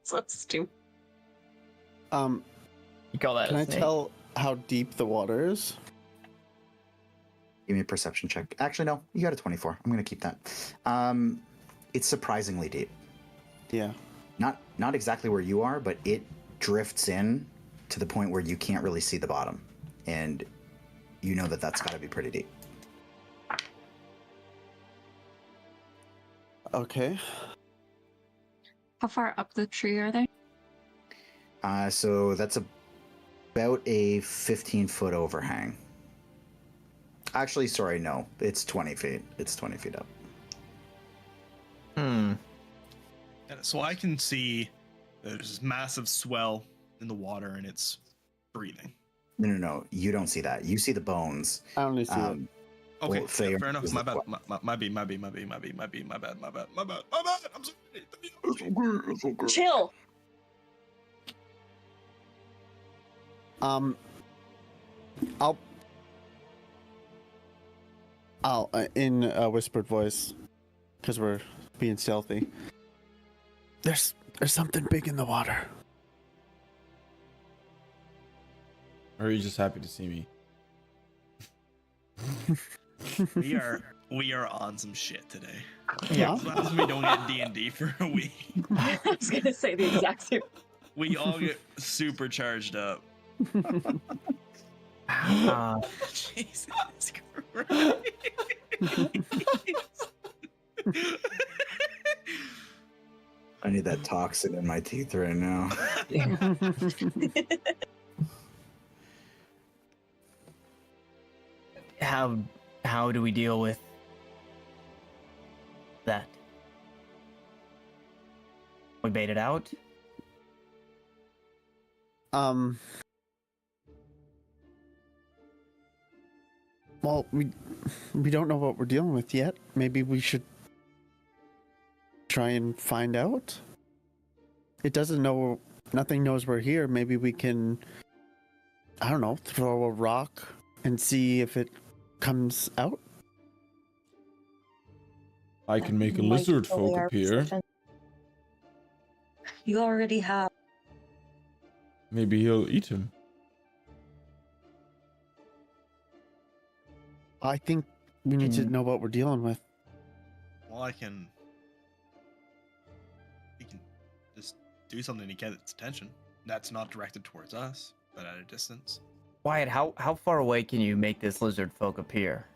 S5: So stupid.
S6: You call that
S1: Can
S6: a
S1: I
S6: snake?
S1: tell how deep the water is?
S2: Give me a perception check. Actually, no, you got a 24. I'm going to keep that. It's surprisingly deep.
S1: Yeah.
S2: Not exactly where you are, but it drifts in to the point where you can't really see the bottom. And you know that that's got to be pretty deep.
S1: Okay.
S5: How far up the tree are they?
S2: So that's about a 15-foot overhang. Actually, sorry, no. It's 20 feet. It's 20 feet up.
S6: Hmm.
S4: And so I can see there's this massive swell in the water and it's breathing.
S2: No. You don't see that. You see the bones.
S1: I only see it.
S4: Okay,
S2: Well, fair
S4: fair enough.
S2: is
S4: My
S2: the
S4: bad. My bad. I'm sorry.
S2: It's okay.
S5: Chill.
S1: I'll in a whispered voice, because we're being stealthy. There's something big in the water.
S3: Or are you just happy to see me?
S4: We are on some shit today.
S1: Yeah.
S4: As long as we don't get D&D for a week,
S5: I was gonna say the exact same.
S4: we all get super charged up. Jesus Christ.
S2: I need that toxin in my teeth right now.
S6: How do we deal with that? We bait it out?
S1: Well, we don't know what we're dealing with yet. Maybe we should try and find out. It doesn't know. Nothing knows we're here. Maybe we can, I don't know, throw a rock and see if it comes out.
S3: I can make a
S5: Might
S3: lizard
S5: delay
S3: folk
S5: our
S3: appear.
S5: position. You already have.
S3: Maybe he'll eat him.
S1: I think we need to know what we're dealing with.
S4: Well, we can just do something to get its attention. That's not directed towards us, but at a distance.
S6: Wyatt, how far away can you make this lizard folk appear?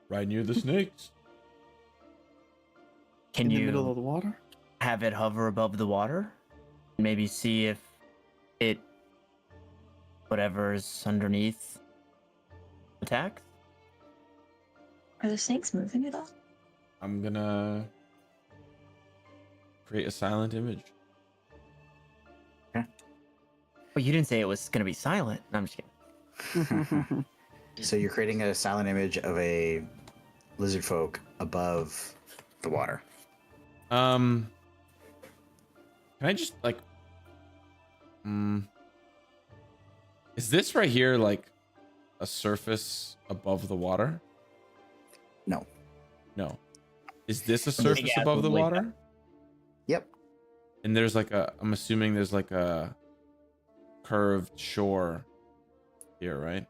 S3: Right near the snakes.
S6: Can
S1: In
S6: you
S1: the middle of the water?
S6: have it hover above the water? Maybe see if it, whatever's underneath, attacks?
S5: Are the snakes moving at all?
S3: I'm gonna create a silent image.
S6: Well, you didn't say it was gonna be silent. No, I'm just kidding.
S2: So you're creating a silent image of a lizard folk above the water.
S3: Can I just like is this right here like a surface above the water?
S2: No.
S3: No. Is this a surface above the water?
S2: Yep.
S3: And there's like I'm assuming there's like a curved shore here, right?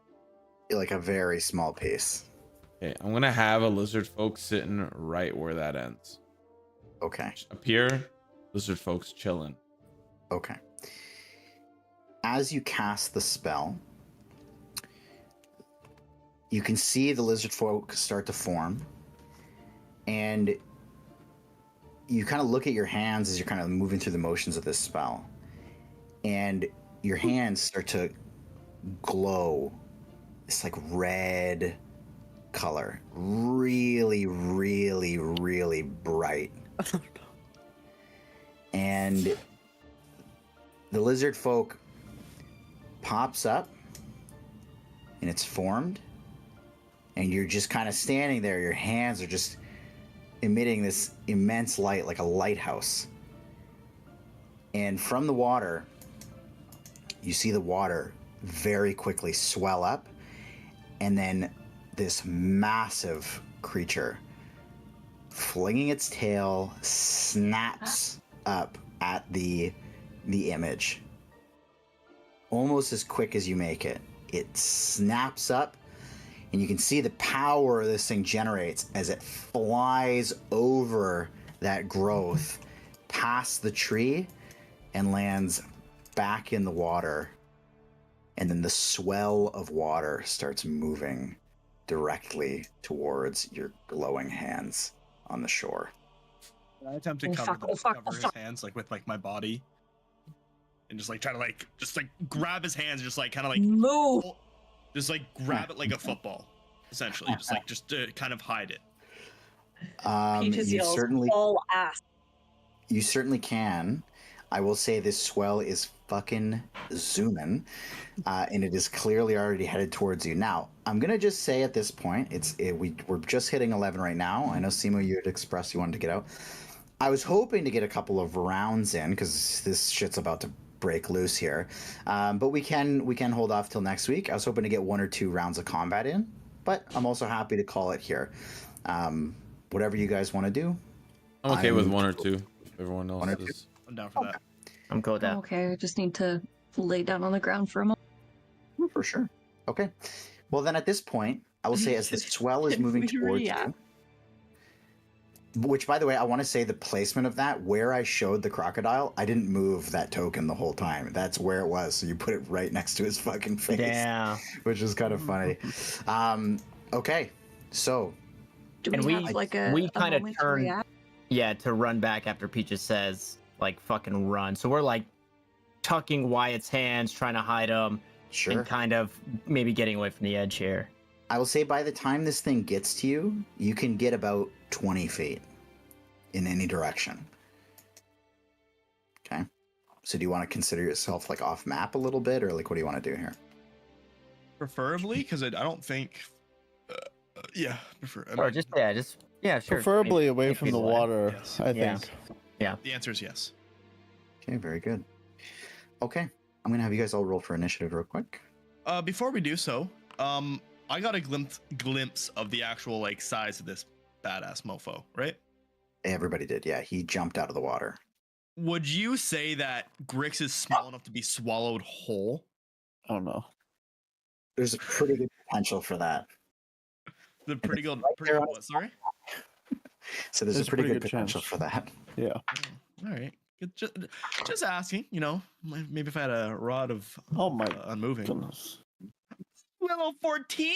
S2: Like a very small piece.
S3: Okay, I'm gonna have a lizard folk sitting right where that ends.
S2: Okay.
S3: Up here, lizard folks chilling.
S2: Okay. As you cast the spell, you can see the lizard folk start to form, and you kind of look at your hands as you're kind of moving through the motions of this spell, and your hands start to glow this like red color, really, really, really bright. And the lizard folk pops up and it's formed, and you're just kind of standing there. Your hands are just emitting this immense light like a lighthouse. And from the water, you see the water very quickly swell up, and then this massive creature, flinging its tail, snaps up at the image. Almost as quick as you make it. It snaps up, and you can see the power this thing generates as it flies over that growth, past the tree, and lands back in the water. And then the swell of water starts moving directly towards your glowing hands on the shore.
S4: I attempt to cover his hands like with like my body, and just like try to like grab his hands, and just like kind of like
S5: move,
S4: just like grab it like a football, essentially, just to kind of hide it.
S5: Peaches
S2: You
S5: yells,
S2: certainly
S5: all ass.
S2: You certainly can. I will say this swell is fucking zooming, and it is clearly already headed towards you. Now, I'm gonna just say at this point, we're just hitting 11 right now. I know Simo, you had expressed you wanted to get out. I was hoping to get a couple of rounds in because this shit's about to break loose here, but we can hold off till next week. I was hoping to get 1 or 2 rounds of combat in, but I'm also happy to call it here. Whatever you guys want to do.
S3: I'm okay with 1 or 2. If everyone else is.
S4: I'm down for that.
S6: I'm cool with that.
S5: Okay, I just need to lay down on the ground for a moment.
S2: For sure. Okay. Well, then at this point, I will say as the swell is moving towards you, which, by the way, I want to say the placement of that, where I showed the crocodile, I didn't move that token the whole time. That's where it was. So you put it right next to his fucking face.
S6: Yeah.
S2: Which is kind of funny. Okay. So.
S5: Do
S6: And
S5: we
S6: we-
S5: have like a
S6: we
S5: a
S6: kinda
S5: moment to
S6: turn-
S5: react?
S6: Yeah, to run back after Peaches says, like, fucking run. So we're like tucking Wyatt's hands, trying to hide him,
S2: Sure.
S6: and kind of maybe getting away from the edge here.
S2: I will say by the time this thing gets to you, you can get about 20 feet in any direction. Okay. So do you want to consider yourself like off map a little bit, or like what do you want to do here?
S4: Preferably, because I don't think. Yeah, prefer. I
S6: Or
S4: mean,
S6: just sure.
S1: Preferably
S6: Maybe-
S1: away
S6: maybe
S1: from the
S6: away.
S1: water,
S4: Yes.
S1: I
S6: Yeah.
S1: think.
S4: the answer is yes.
S2: Okay, very good. Okay, I'm gonna have you guys all roll for initiative real quick.
S4: Before we do so, I got a glimpse of the actual like size of this badass mofo, right?
S2: Everybody did, yeah. He jumped out of the water.
S4: Would you say that Grix is small enough to be swallowed whole?
S1: I don't know.
S2: There's a pretty good potential for that.
S4: The pretty good,
S2: right
S4: pretty
S2: there
S4: good
S2: on
S4: what? Sorry.
S2: So there's
S1: There's
S2: a pretty good
S1: chance.
S2: potential for that.
S1: Yeah.
S4: All right. Just asking, you know, maybe if I had a rod of
S1: Oh my
S4: unmoving.
S1: goodness.
S4: Level 14?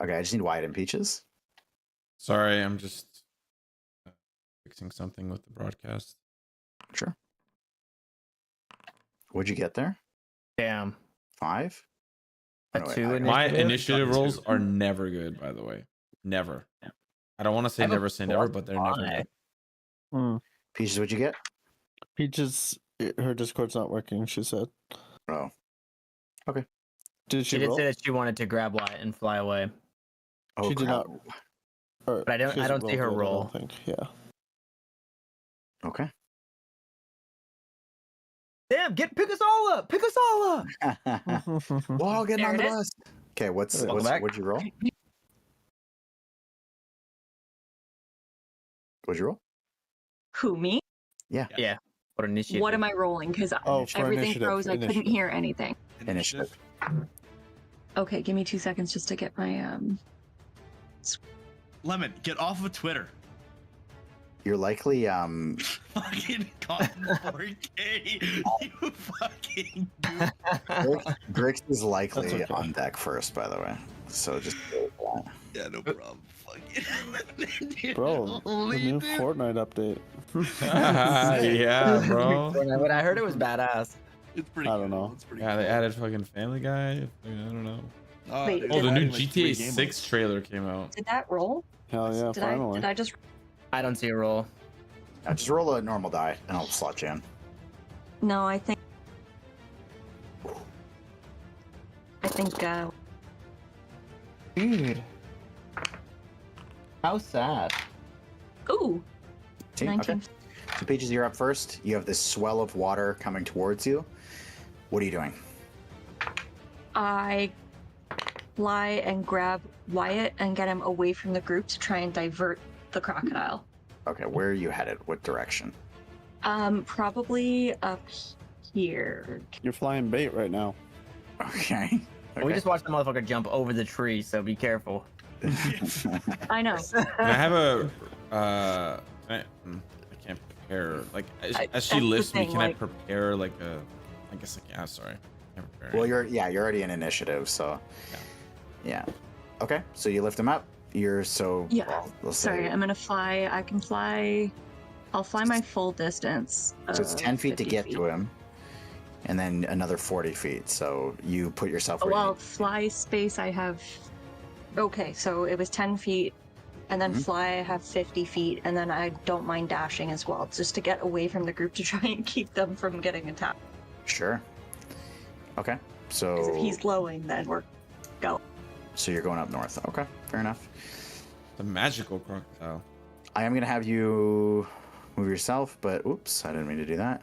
S2: Okay, I just need Wyatt and Peaches.
S3: Sorry, I'm just fixing something with the broadcast.
S2: Sure. What'd you get there?
S6: Damn.
S2: 5?
S6: A
S2: Oh, wait,
S6: 2
S2: I-
S3: My
S6: initiative?
S3: initiative
S4: Got two.
S3: rolls are never good, by the way. Never. I don't want to say
S6: have a
S3: never say never, but they're never
S6: +5.
S3: good.
S1: Hmm.
S2: Peaches, what'd you get?
S1: Peaches, her Discord's not working, she said.
S2: Oh.
S1: Did
S6: She
S1: she
S6: did
S1: roll?
S6: say that she wanted to grab Wyatt and fly away.
S2: Oh,
S1: She did
S2: crap.
S1: not. Or
S6: But I don't-
S1: she
S6: I
S1: hasn't
S6: don't see her
S1: rolled yet, I
S6: roll.
S1: don't think. Yeah.
S2: Okay.
S6: Damn, pick us all up! Pick us all up!
S2: We're all getting
S5: There
S2: on the
S5: it is.
S2: bus. Okay,
S6: Welcome back.
S2: what'd you roll? What'd you roll?
S5: Who, me?
S2: Yeah.
S6: Yeah. What initiative?
S5: What am I rolling? Because
S1: Oh, for
S5: everything
S1: initiative.
S5: froze. I couldn't
S1: Initiative.
S5: hear anything.
S2: Initiative.
S5: Okay, give me 2 seconds just to get my
S4: Lemon, get off of Twitter.
S2: You're likely
S4: Fucking gotten 4K. You fucking goof.
S2: Grix is likely
S1: That's okay.
S2: on deck first, by the way. So just
S4: Yeah, no problem. Fucking
S1: Bro, the new
S4: Leave it.
S1: Fortnite update.
S3: Yeah, bro.
S6: When I heard it was badass.
S4: It's pretty.
S1: I don't
S4: good.
S1: know.
S4: It's pretty
S3: Yeah, they
S4: cool.
S3: added fucking Family Guy. I don't know.
S5: Wait,
S4: there's
S3: Oh, the new
S4: adding, like, 3
S3: GTA
S4: game
S3: 6
S4: modes.
S3: trailer came out.
S5: Did that roll?
S1: Hell yeah,
S5: did
S1: finally.
S5: I just?
S6: I don't see a roll.
S2: just roll a normal die and I'll slot you in.
S5: No, I think.
S2: Dude. How sad.
S5: Ooh,
S2: See?
S5: 19.
S2: Okay. So Peaches, you're up first. You have this swell of water coming towards you. What are you doing?
S5: I fly and grab Wyatt and get him away from the group to try and divert the crocodile.
S2: Okay, where are you headed? What direction?
S5: Probably up here.
S1: You're flying bait right now.
S2: Okay.
S6: We just watched the motherfucker jump over the tree, so be careful.
S5: I know.
S3: Can I have a I can't prepare like as she
S5: that's the
S3: lifts me.
S5: thing,
S3: Can I
S5: like-
S3: prepare like a? I guess like yeah. Sorry. Can't prepare.
S2: Well, you're already in initiative, so yeah. Okay, so you lift him up. You're so
S5: Yeah.
S2: well, let's
S5: Sorry,
S2: say-
S5: I'm gonna fly. I can fly. I'll fly my full distance.
S2: So it's 10 feet to
S5: 50
S2: get
S5: feet.
S2: to him, and then another 40 feet. So you put yourself.
S5: Oh,
S2: where you
S5: well,
S2: need-
S5: fly space I have. Okay, so it was 10 feet And then
S2: Mhm.
S5: fly, I have 50 feet, and then I don't mind dashing as well, just to get away from the group to try and keep them from getting attacked.
S2: Sure. Okay.
S5: Because if
S2: So
S5: he's glowing, then we're go.
S2: so you're going up north. Okay, fair enough.
S3: The magical crocodile.
S2: I am gonna have you move yourself, but oops, I didn't mean to do that.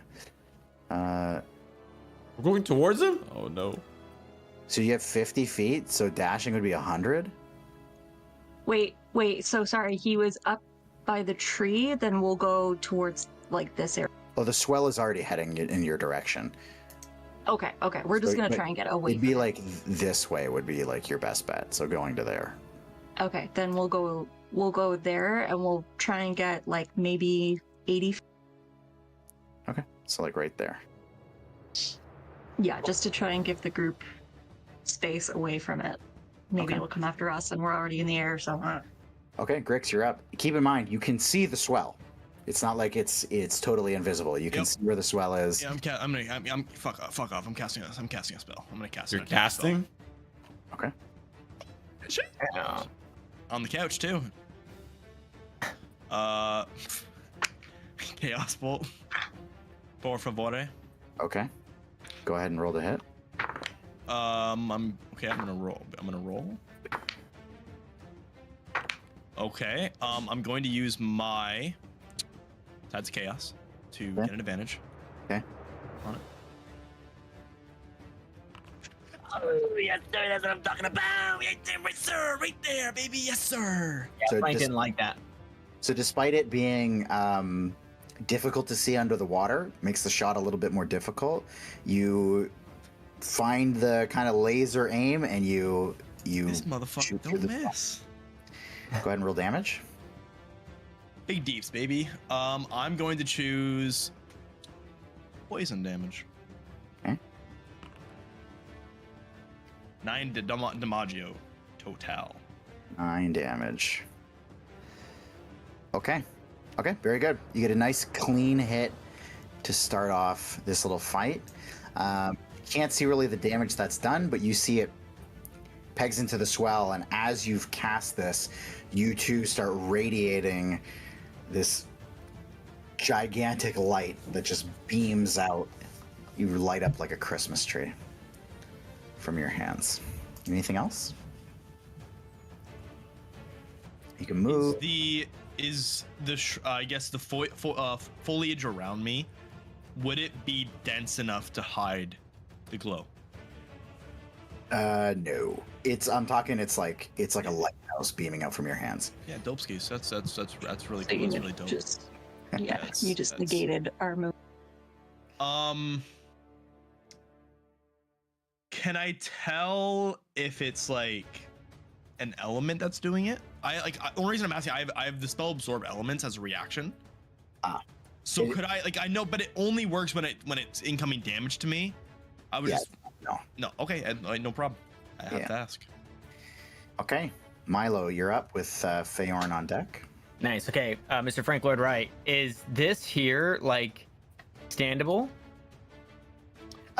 S3: We're going towards him? Oh no.
S2: So you have 50 feet, so dashing would be 100.
S5: Wait, so sorry, he was up by the tree, then we'll go towards, like, this area.
S2: Well, the swell is already heading in your direction.
S5: Okay, we're just
S2: So,
S5: gonna
S2: but
S5: try and get away
S2: It'd be
S5: from it.
S2: like this way would be like your best bet. So going to there.
S5: Okay, then we'll go there, and we'll try and get, like, maybe 80 feet.
S2: Okay. So like right there.
S5: Yeah, just to try and give the group space away from it. Maybe
S2: Okay.
S5: it'll come after us, and we're already in the air, so...
S2: Okay, Grix, you're up. Keep in mind, you can see the swell. It's not like it's totally invisible. You can
S4: Yep.
S2: see where the swell is.
S4: Yeah, I'm fuck off. I'm casting a spell. I'm gonna cast.
S3: You're
S4: an attack spell.
S3: casting?
S2: Okay.
S4: Shit.
S6: Yeah.
S4: On the couch too. Chaos bolt. Por favore.
S2: Okay. Go ahead and roll the hit.
S4: I'm okay. I'm gonna roll. Okay. I'm going to use my Tides of Chaos to
S2: Okay.
S4: get an advantage.
S2: Okay.
S4: On it.
S6: Oh, yes, sir. That's what I'm talking about.
S4: Right there, baby. Yes, sir.
S6: Yeah,
S2: So
S6: Frank
S2: just-
S6: didn't like that.
S2: So despite it being difficult to see under the water, makes the shot a little bit more difficult. You find the kind of laser aim, and you
S4: This
S2: shoot
S4: motherfucker
S2: through
S4: don't
S2: the-
S4: miss.
S2: Go ahead and roll damage.
S4: Big deeps, baby. I'm going to choose poison damage.
S2: Okay.
S4: 9 DiMaggio total.
S2: 9 damage. Okay. Okay, very good. You get a nice clean hit to start off this little fight. You can't see really the damage that's done, but you see it pegs into the swell, and as you've cast this, you two start radiating this gigantic light that just beams out. You light up like a Christmas tree from your hands. Anything else? You can move.
S4: I guess the foliage around me, would it be dense enough to hide the glow?
S2: No. I'm talking. It's like a lighthouse beaming out from your hands.
S4: Yeah, dope skis. That's really
S5: So
S4: cool.
S5: you
S4: That's really dope.
S5: just,
S4: That's-
S5: you just
S4: that's-
S5: negated our move.
S4: Can I tell if it's like an element that's doing it? Only reason I'm asking, I have the spell absorb elements as a reaction.
S2: Ah.
S4: So
S2: It-
S4: could I know, but it only works when it's incoming damage to me. I would
S2: Yeah,
S4: just
S2: no.
S4: no. Okay, no problem. I have
S2: Yeah.
S4: to ask.
S2: Okay, Milo, you're up with Feorn on deck.
S6: Nice. Okay, Mr. Frank Lloyd Wright, is this here like standable?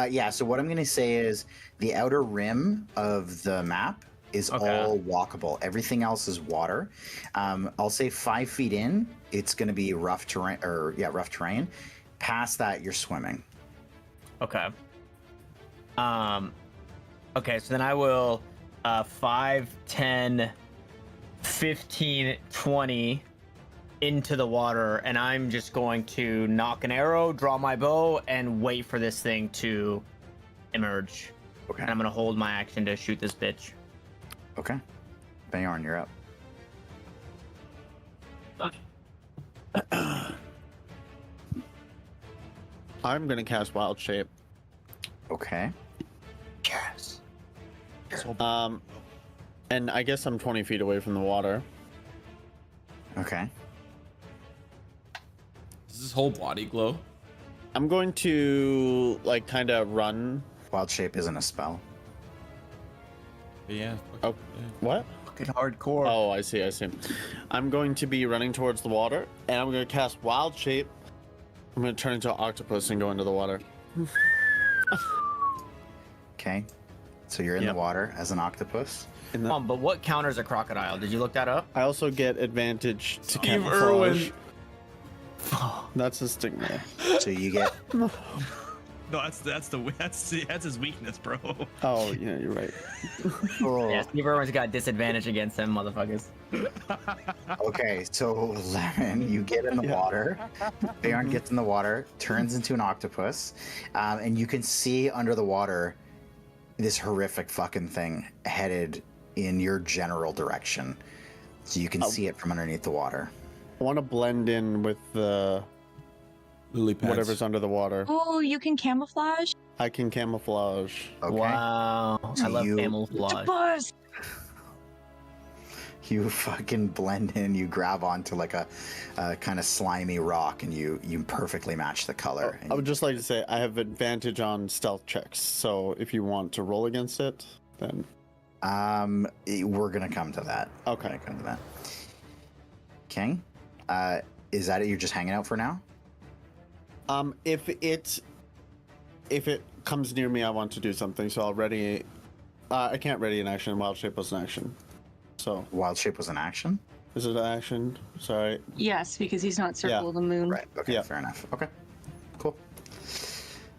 S2: Yeah. So what I'm going to say is the outer rim of the map is
S6: Okay.
S2: all walkable. Everything else is water. I'll say 5 feet in, it's going to be rough terrain. Rough terrain. Past that, you're swimming.
S6: Okay. Okay, so then I will 5, 10, 15, 20 into the water, and I'm just going to knock an arrow, draw my bow, and wait for this thing to emerge.
S2: Okay.
S6: And I'm gonna hold my action to shoot this bitch.
S2: Okay. Feorn, you're up.
S1: I'm gonna cast Wild Shape.
S2: Okay.
S6: Yes.
S1: Um, and I guess I'm 20 feet away from the water.
S2: Okay.
S3: Does this whole body glow?
S1: I'm going to like kind of run.
S2: Wild shape isn't a spell.
S3: Yeah.
S1: Oh, what?
S6: Fucking hardcore.
S1: Oh, I see. I'm going to be running towards the water, and I'm going to cast Wild Shape. I'm going to turn into an octopus and go into the water.
S2: Okay. So you're in
S1: Yep.
S2: the water as an octopus.
S6: But what counters a crocodile? Did you look that up?
S1: I also get advantage to
S3: Steve
S1: camouflage.
S3: Irwin.
S1: That's a stigma.
S2: So you get
S4: No, that's his weakness, bro.
S1: Oh, yeah, you're right.
S6: Yeah, Steve Irwin's got disadvantage against them motherfuckers.
S2: okay. So Lemon, you get in the water. Baron gets in the water, turns into an octopus, and you can see under the water this horrific fucking thing headed in your general direction. So you can see it from underneath the water.
S1: I want to blend in with the
S3: Lily pads.
S1: whatever's under the water.
S5: Oh, you can camouflage?
S1: I can camouflage.
S2: Okay.
S6: Wow.
S2: So
S6: I love
S2: you-
S6: camouflage.
S5: Buzz!
S2: You fucking blend in. You grab onto like a kind of slimy rock, and you perfectly match the color. And
S1: I would just like to say I have advantage on stealth checks, so if you want to roll against it, then
S2: we're gonna come to that.
S1: Okay.
S2: We're gonna come to that. King, is that it? You're just hanging out for now?
S1: if it comes near me, I want to do something, so I'll ready. I can't ready an action. Wild shape was an action. So
S2: Wild shape was an action.
S1: is it an action? Sorry.
S5: Yes, because he's not Circle of the Moon.
S2: Right. Okay.
S1: Yeah.
S2: Fair enough. Okay. Cool.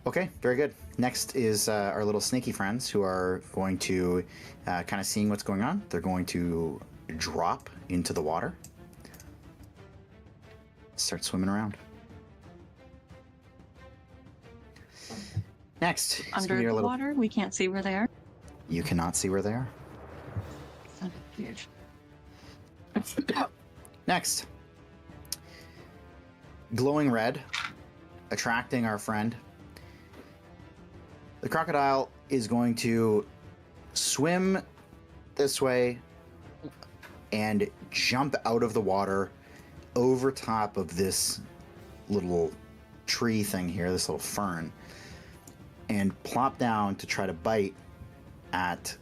S2: Okay. Very good. Next is our little sneaky friends who are going to kind of seeing what's going on. They're going to drop into the water. Start swimming around. Next, it's gonna
S5: Under
S2: be
S5: the
S2: our little-
S5: water, we can't see where they are.
S2: You cannot see where they are.
S5: Sounded weird.
S2: Next, glowing red, attracting our friend. The crocodile is going to swim this way and jump out of the water over top of this little tree thing here, this little fern, and plop down to try to bite at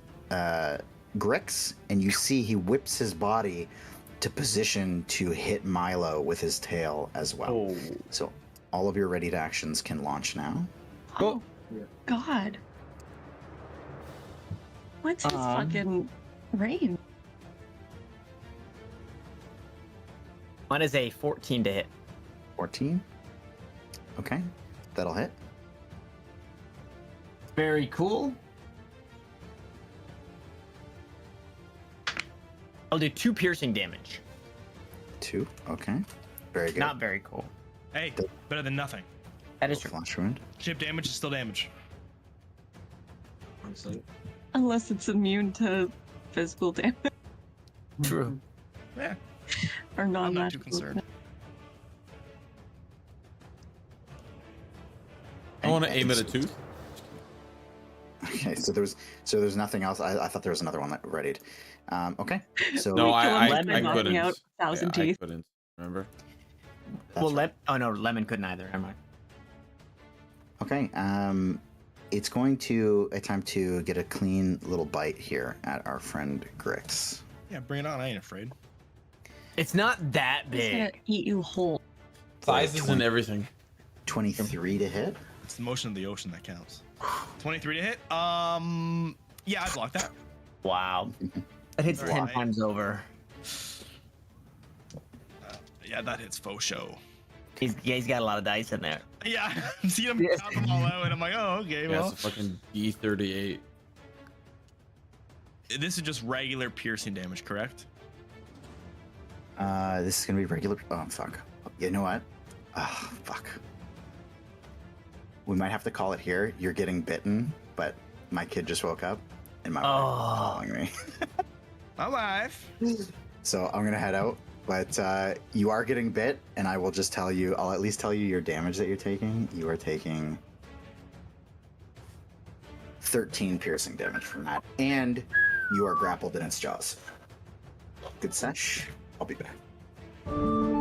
S2: Grix. And you see he whips his body to position to hit Milo with his tail as well.
S1: Oh.
S2: So all of your readied actions can launch now.
S5: Oh, God. What's his fucking range?
S6: Mine is a 14 to hit.
S2: 14. Okay, that'll hit.
S6: Very cool. I'll do 2 piercing damage.
S2: 2. Okay, very good.
S6: Not very cool.
S4: Hey, better than nothing.
S6: That is true.
S2: Flash wound.
S4: Chip damage is still damage.
S5: Unless it's immune to physical damage
S6: True.
S4: Yeah,
S5: or
S4: I'm
S5: non
S4: not too concerned.
S3: I want to aim at a tooth.
S2: Okay, so there's nothing else. I thought there was another one that readied. Okay, so
S3: No,
S5: kill
S3: I
S5: him by knocking
S3: couldn't.
S5: out 1,000
S3: I
S5: teeth.
S3: couldn't. Remember?
S2: that's
S6: Well,
S2: right.
S6: oh no, Lemon couldn't either. Never mind.
S2: Okay, it's going to attempt to get a clean little bite here at our friend Grix.
S4: Yeah, bring it on. I ain't afraid.
S6: It's not that
S5: He's gonna
S6: big.
S5: eat you whole.
S3: Sizes and everything.
S2: 23 to hit.
S4: It's the motion of the ocean that counts. 23 to hit. Yeah, I blocked that.
S6: Wow. That hits 10
S4: Alright.
S6: times over.
S4: Yeah, that hits faux show.
S6: He's got a lot of dice in there.
S4: Yeah, I'm seeing him count them all out, and I'm like, oh, okay,
S3: Yeah,
S4: well.
S3: it's a fucking D38.
S4: This is just regular piercing damage, correct?
S2: This is gonna be regular. Oh fuck. You know what? Oh fuck. We might have to call it here. You're getting bitten, but my kid just woke up, and my wife is
S6: Oh.
S2: following me.
S4: My wife.
S2: So I'm gonna head out. But you are getting bit, and I will just tell you. I'll at least tell you your damage that you're taking. You are taking 13 piercing damage from that, and you are grappled in its jaws. Good sesh. I'll be back.